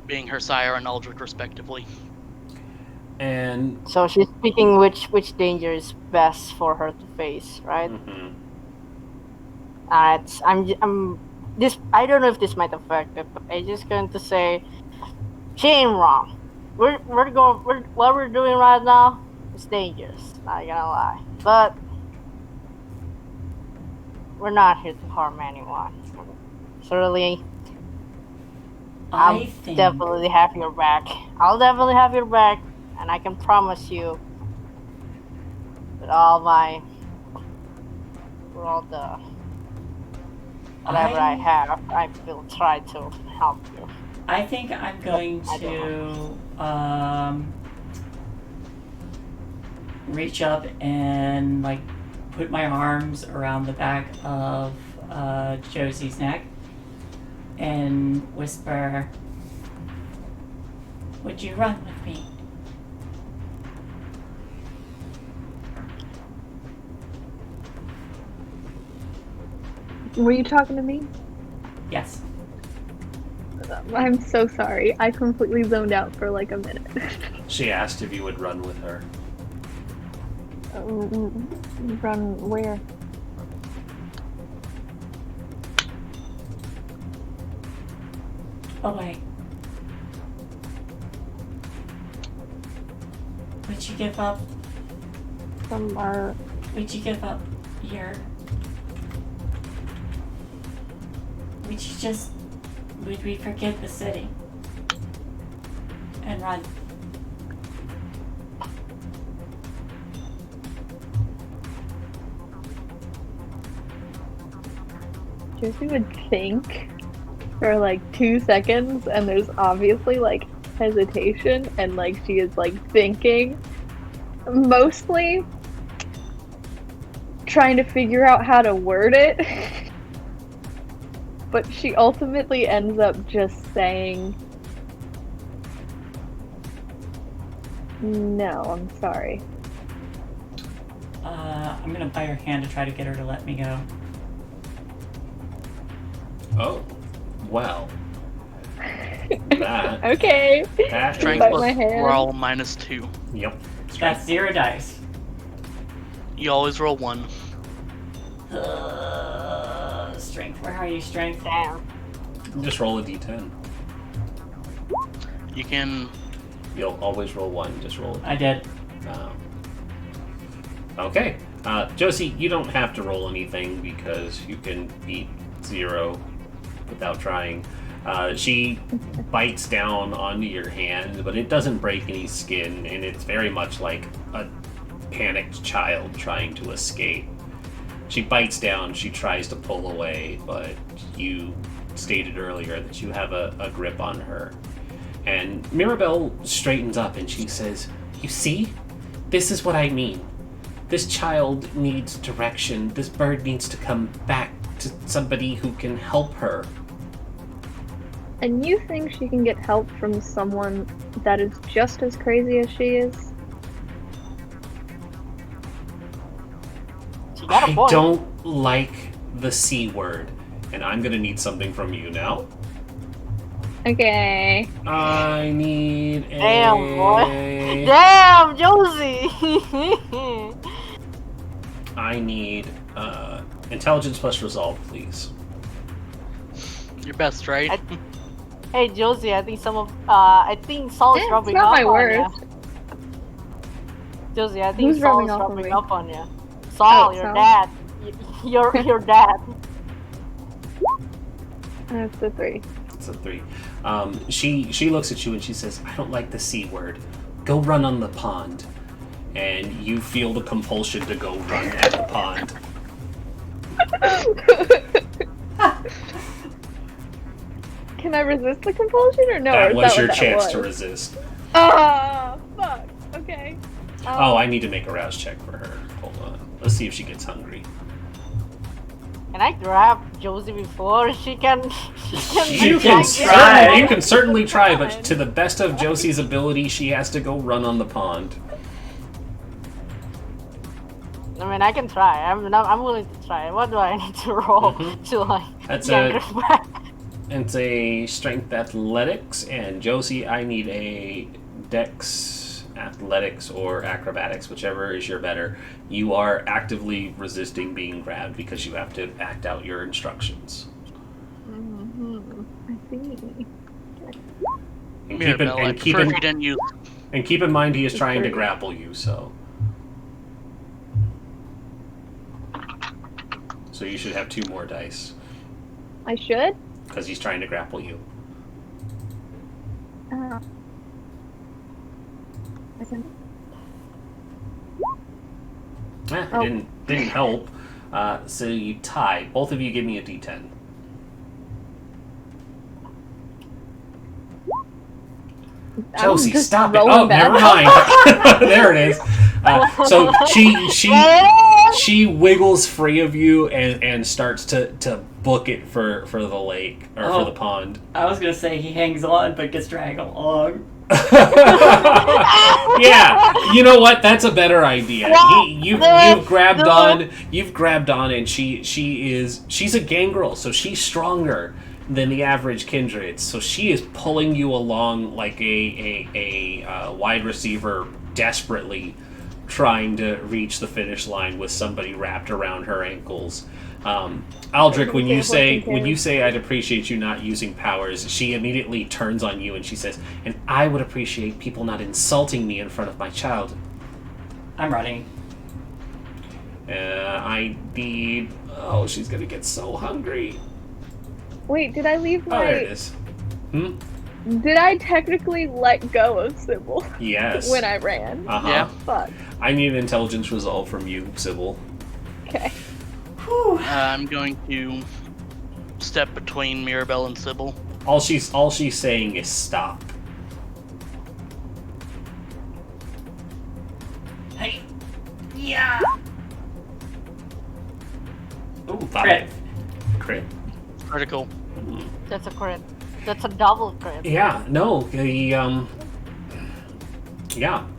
Being her sire and Aldrich, respectively. And so she's picking which danger is best for her to face, right? I'm this. I don't know if this might affect it, but I'm just going to say she ain't wrong. What we're doing right now is dangerous. Not gonna lie, but we're not here to harm anyone. Certainly, I'll definitely have your back. I'll definitely have your back, and I can promise you, with all the whatever I have, I will try to help you. I think I'm going to reach up and like put my arms around the back of Josie's neck and whisper, "Would you run with me?" Were you talking to me? Yes. I'm so sorry. I completely zoned out for like a minute. she asked if you would run with her. Run where? Away. Would you give up? From our... Would you give up your... Would we forget the city? And run? Josie would think for like 2 seconds, and there's obviously like hesitation, and like she is like thinking, mostly trying to figure out how to word it. But she ultimately ends up just saying, "No, I'm sorry." I'm gonna bite her hand to try to get her to let me go. Oh, well. That. Okay. That Strength Bite plus my hand. roll -2. Yep. That's 0 dice. You always roll 1. Strength. Where are you, strength? Damn. Just roll a d10. You can... You'll always roll 1. Just roll. I did. Okay. Josie, you don't have to roll anything because you can beat 0 without trying. She bites down onto your hand, but it doesn't break any skin, and it's very much like a panicked child trying to escape. She bites down, she tries to pull away, but you stated earlier that you have a grip on her. And Mirabelle straightens up and she says, "You see? This is what I mean. This child needs direction. This bird needs to come back to somebody who can help her." And you think she can get help from someone that is just as crazy as she is? She got a I point. don't like the C word, and I'm gonna need something from you now. Okay. I need a... Damn, boy. Damn, Josie! I need intelligence plus resolve, please. Your best, right? Hey, Josie, I think I think Saul is It's rubbing not off my on worst. you. Josie, I think Who's Saul rubbing is off on rubbing me? up on you. Saul, Oh, your Saul? dad. Your dad. That's a 3. It's a 3. She looks at you and she says, "I don't like the C word. Go run on the pond." and you feel the compulsion to go run at the pond. Can I resist the compulsion or no? That or is was that your what that chance was? to resist. Ah, fuck. Okay. Oh, I need to make a rouse check for her. Hold on. Let's see if she gets hungry. Can I grab Josie before she can? You can try. You can certainly try, but to the best of Josie's ability, she has to go run on the pond. I mean, I can try. I'm willing to try. What do I need to roll to like That's yank her back? It's a strength athletics, and Josie, I need a dex athletics or acrobatics, whichever is your better. You are actively resisting being grabbed because you have to act out your instructions. I see. And Mirabelle, I prefer if you didn't use... and keep in mind he is trying to grapple you, so you should have 2 more dice I should? because he's trying to grapple you. It didn't help. So you tie. Both of you give me a d10. Chelsea, stop it! Oh, never mind. There it is. So she wiggles free of you and starts to book it for the lake or for the pond. I was gonna say he hangs on but gets dragged along. Yeah, you know what? That's a better idea. You've grabbed on, and she's a gangrel, so she's stronger than the average kindred. So she is pulling you along like a wide receiver, desperately trying to reach the finish line with somebody wrapped around her ankles. Aldrich, when you say I'd appreciate you not using powers, she immediately turns on you and she says, and I would appreciate people not insulting me in front of my child. I'm running. I need... Oh, she's gonna get so hungry. Wait, did I leave my... Oh, there it is. Did I technically let go of Sybil? Yes. When I ran? Uh-huh. Yeah. Fuck. I need an intelligence resolve from you, Sybil. Okay. I'm going to step between Mirabelle and Sybil. All she's saying is stop. Hey. Yeah. Ooh, Crit. crit. Crit. Critical. That's a crit. That's a double crit. Yeah, no,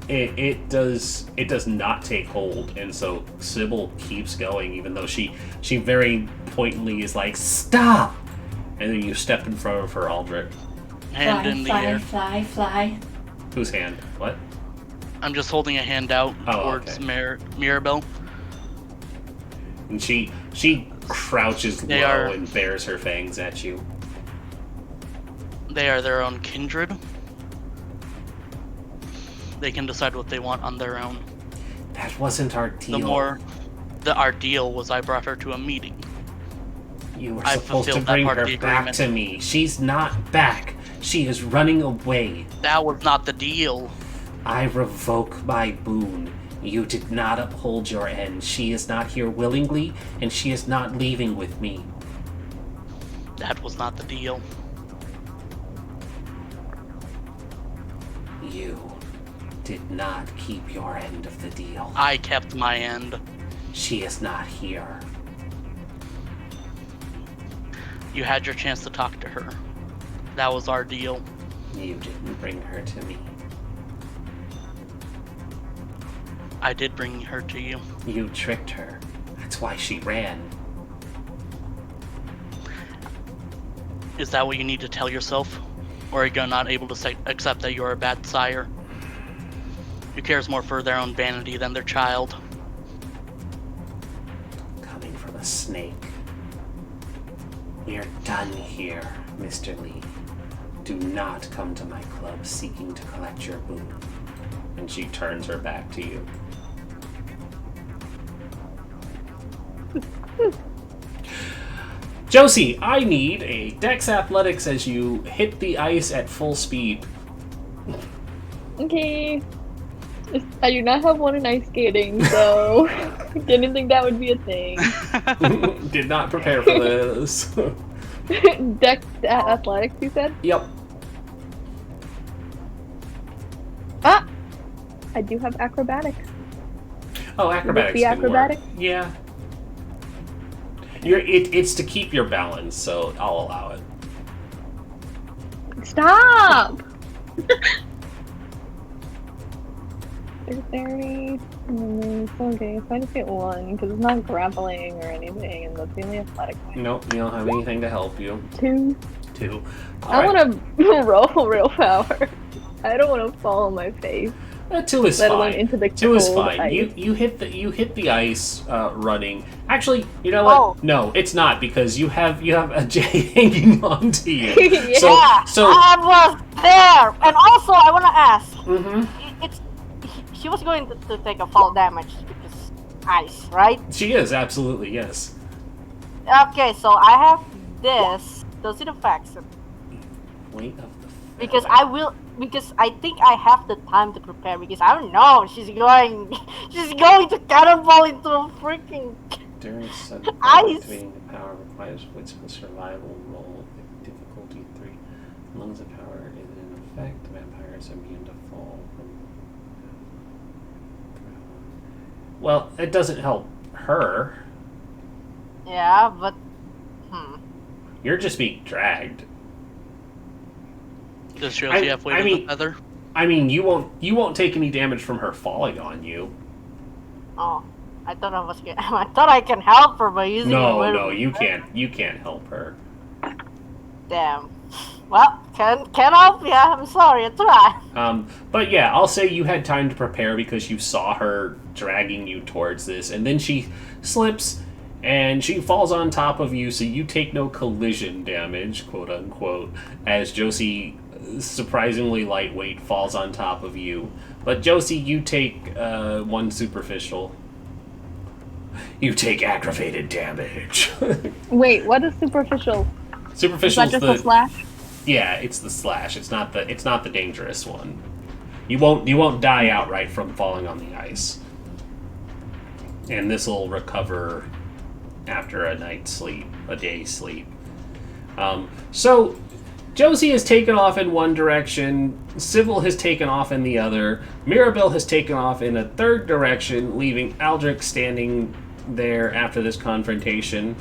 it does not take hold, and so Sybil keeps going, even though she very pointedly is like, stop! And then you step in front of her, Aldrich. Hand in the air. Fly. Whose hand? What? I'm just holding a hand out towards okay. Mirabelle. And she crouches low and bares her fangs at you. They are their own kindred. They can decide what they want on their own. That wasn't our deal. Our deal was I brought her to a meeting. You were I supposed to fulfilled bring that part her of the back agreement. to me. She's not back. She is running away. That was not the deal. I revoke my boon. You did not uphold your end. She is not here willingly, and she is not leaving with me. That was not the deal. You did not keep your end of the deal. I kept my end. She is not here. You had your chance to talk to her. That was our deal. You didn't bring her to me. I did bring her to you. You tricked her. That's why she ran. Is that what you need to tell yourself? Or are you not able to accept that you're a bad sire? Who cares more for their own vanity than their child? Coming from a snake. We're done here, Mr. Lee. Do not come to my club seeking to collect your boon. And she turns her back to you. Josie, I need a Dex Athletics as you hit the ice at full speed. Okay. I do not have one in ice skating, so didn't think that would be a thing. Did not prepare for this. Dex athletics, you said? Yep. Ah! I do have acrobatics. Oh, acrobatics. Would it be can work. acrobatic? Yeah. It's to keep your balance, so I'll allow it. Stop! Is there any... okay, so I just get one, because it's not grappling or anything, and that's the only athletic one. Nope, you don't have anything to help you. 2. 2. I want to roll real power. I don't want to fall on my face. 2 is Let alone fine. into the 2 is cold fine. ice. You hit the ice running. Actually, you know what? Oh. No, it's not because you have a J hanging onto you. Yeah. So I was there, and also I want to ask. mm-hmm. She was going to take a fall damage because ice, right? She is absolutely yes. Okay, so I have this. Does it affect it? Weight of the Because I think I have the time to prepare because I don't know she's going to cannonball into a freaking during sudden ice. activating the power requires wits with survival roll difficulty 3. As long as the power is in effect, the vampire is immune to fall from. Well, it doesn't help her. Yeah, but You're just being dragged. Does Josie have weight of the feather? I mean, you won't take any damage from her falling on you. oh, I thought I thought I can help her by using. No, you can't. You can't help her. Damn. Well, can help ya. I'm sorry. I try. But yeah, I'll say you had time to prepare because you saw her dragging you towards this, and then she slips and she falls on top of you, so you take no collision damage, quote unquote, as Josie, surprisingly lightweight, falls on top of you. But Josie, you take 1 superficial. You take aggravated damage. Wait, what is superficial? Superficial Is that just a slash? Yeah, it's the slash. It's not the dangerous one. You won't die outright from falling on the ice. And this will recover after a night's sleep, a day's sleep. So Josie has taken off in one direction, Sybil has taken off in the other, Mirabelle has taken off in a third direction, leaving Aldrich standing there after this confrontation.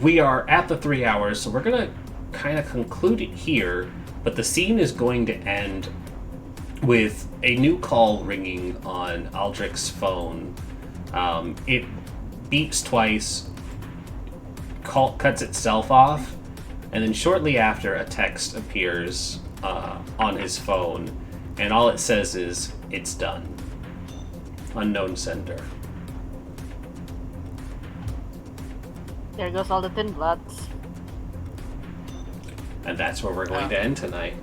We are at the 3 hours, so we're going to kind of conclude it here, but the scene is going to end with a new call ringing on Aldrich's phone. It beeps twice, cuts itself off, and then shortly after a text appears on his phone, and all it says is, "It's done. Unknown sender." There goes all the thin bloods. And that's where we're going to end tonight.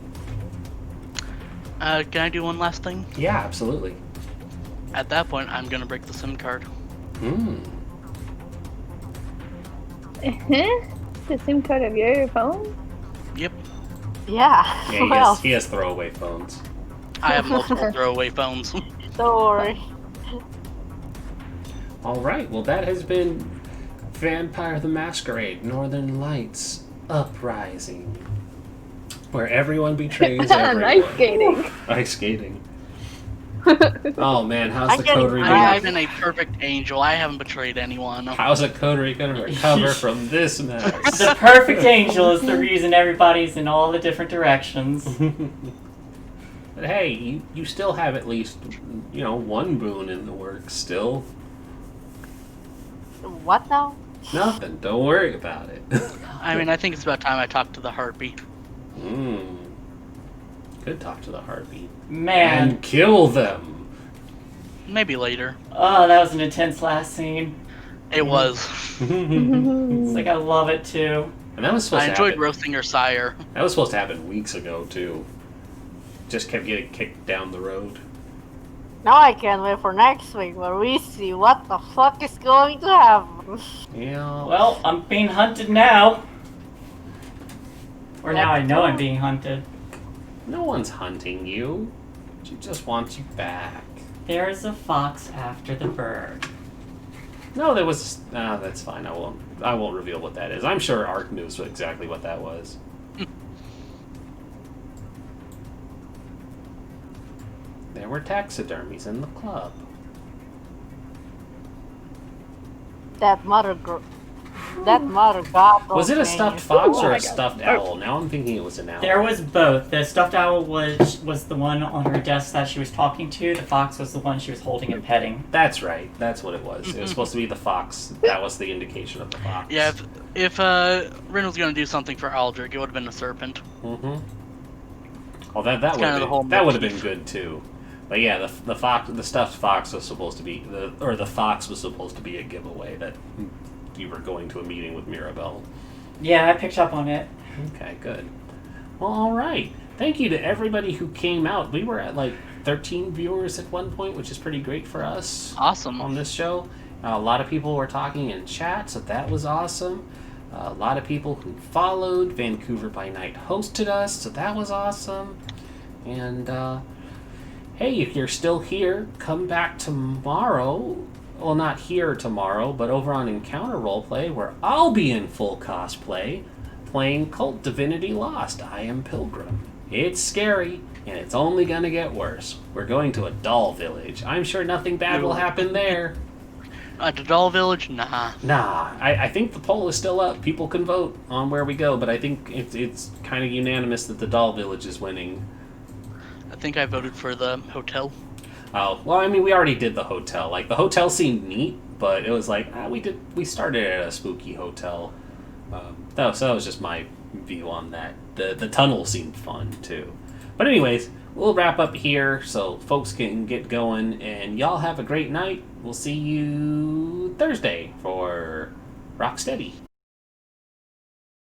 Can I do one last thing? Yeah, absolutely. At that point, I'm gonna break the SIM card. The SIM card of your phone? Yep. Yeah. Yeah, he has throwaway phones. I have multiple throwaway phones. Don't worry. All right, well, that has been Vampire the Masquerade, Northern Lights, Uprising, where everyone betrays everyone. Ice skating. Ice skating. Oh man, how's I the get coterie it. I've gonna? been a perfect angel. I haven't betrayed anyone. How's a coterie gonna recover from this mess? The perfect angel is the reason everybody's in all the different directions. But hey, you still have at least, one boon in the works still. What now? Nothing. Don't worry about it. I mean, I think it's about time I talked to the heartbeat. Could talk to the heartbeat. Man. And kill them. Maybe later. Oh, that was an intense last scene. It was. It's like I love it too. And that was supposed I to enjoyed happen. roasting your sire. That was supposed to happen weeks ago too. Just kept getting kicked down the road. Now I can't wait for next week where we see what the fuck is going to happen. Yeah. Well, I'm being hunted now. Or now I know I'm being hunted. No one's hunting you. She just wants you back. There's a fox after the bird. No, there was. That's fine. I won't reveal what that is. I'm sure Ark knows exactly what that was. There were taxidermies in the club. That mother god. Was it a stuffed fox or Oh my a God. stuffed owl? Now I'm thinking it was an owl. There was both. The stuffed owl was the one on her desk that she was talking to. The fox was the one she was holding and petting. That's right. That's what it was. It was supposed to be the fox. That was the indication of the fox. Yeah, if Rin was gonna do something for Aldrich, it would have been a serpent. Mm-hmm. Oh, that It's kinda the whole would have been motif. good too. But yeah, the stuffed fox was supposed to be the fox was supposed to be a giveaway that you were going to a meeting with Mirabelle. Yeah, I picked up on it. Okay, good. Well, all right. Thank you to everybody who came out. We were at like 13 viewers at one point, which is pretty great for us Awesome. on this show. A lot of people were talking in chat, so that was awesome. A lot of people who followed. Vancouver by Night hosted us, so that was awesome. And hey, if you're still here, come back tomorrow. Well, not here tomorrow, but over on Encounter Roleplay, where I'll be in full cosplay, playing Cult Divinity Lost. I am Pilgrim. It's scary, and it's only gonna get worse. We're going to a doll village. I'm sure nothing bad will happen there. The Doll Village? Nah. Nah, I think the poll is still up. People can vote on where we go, but I think it's kind of unanimous that the doll village is winning. I think I voted for the hotel. Oh, well, I mean, we already did the hotel. Like, the hotel seemed neat, but it was like, we started at a spooky hotel. So that was just my view on that. The tunnel seemed fun, too. But anyways, we'll wrap up here so folks can get going, and y'all have a great night. We'll see you Thursday for Rocksteady.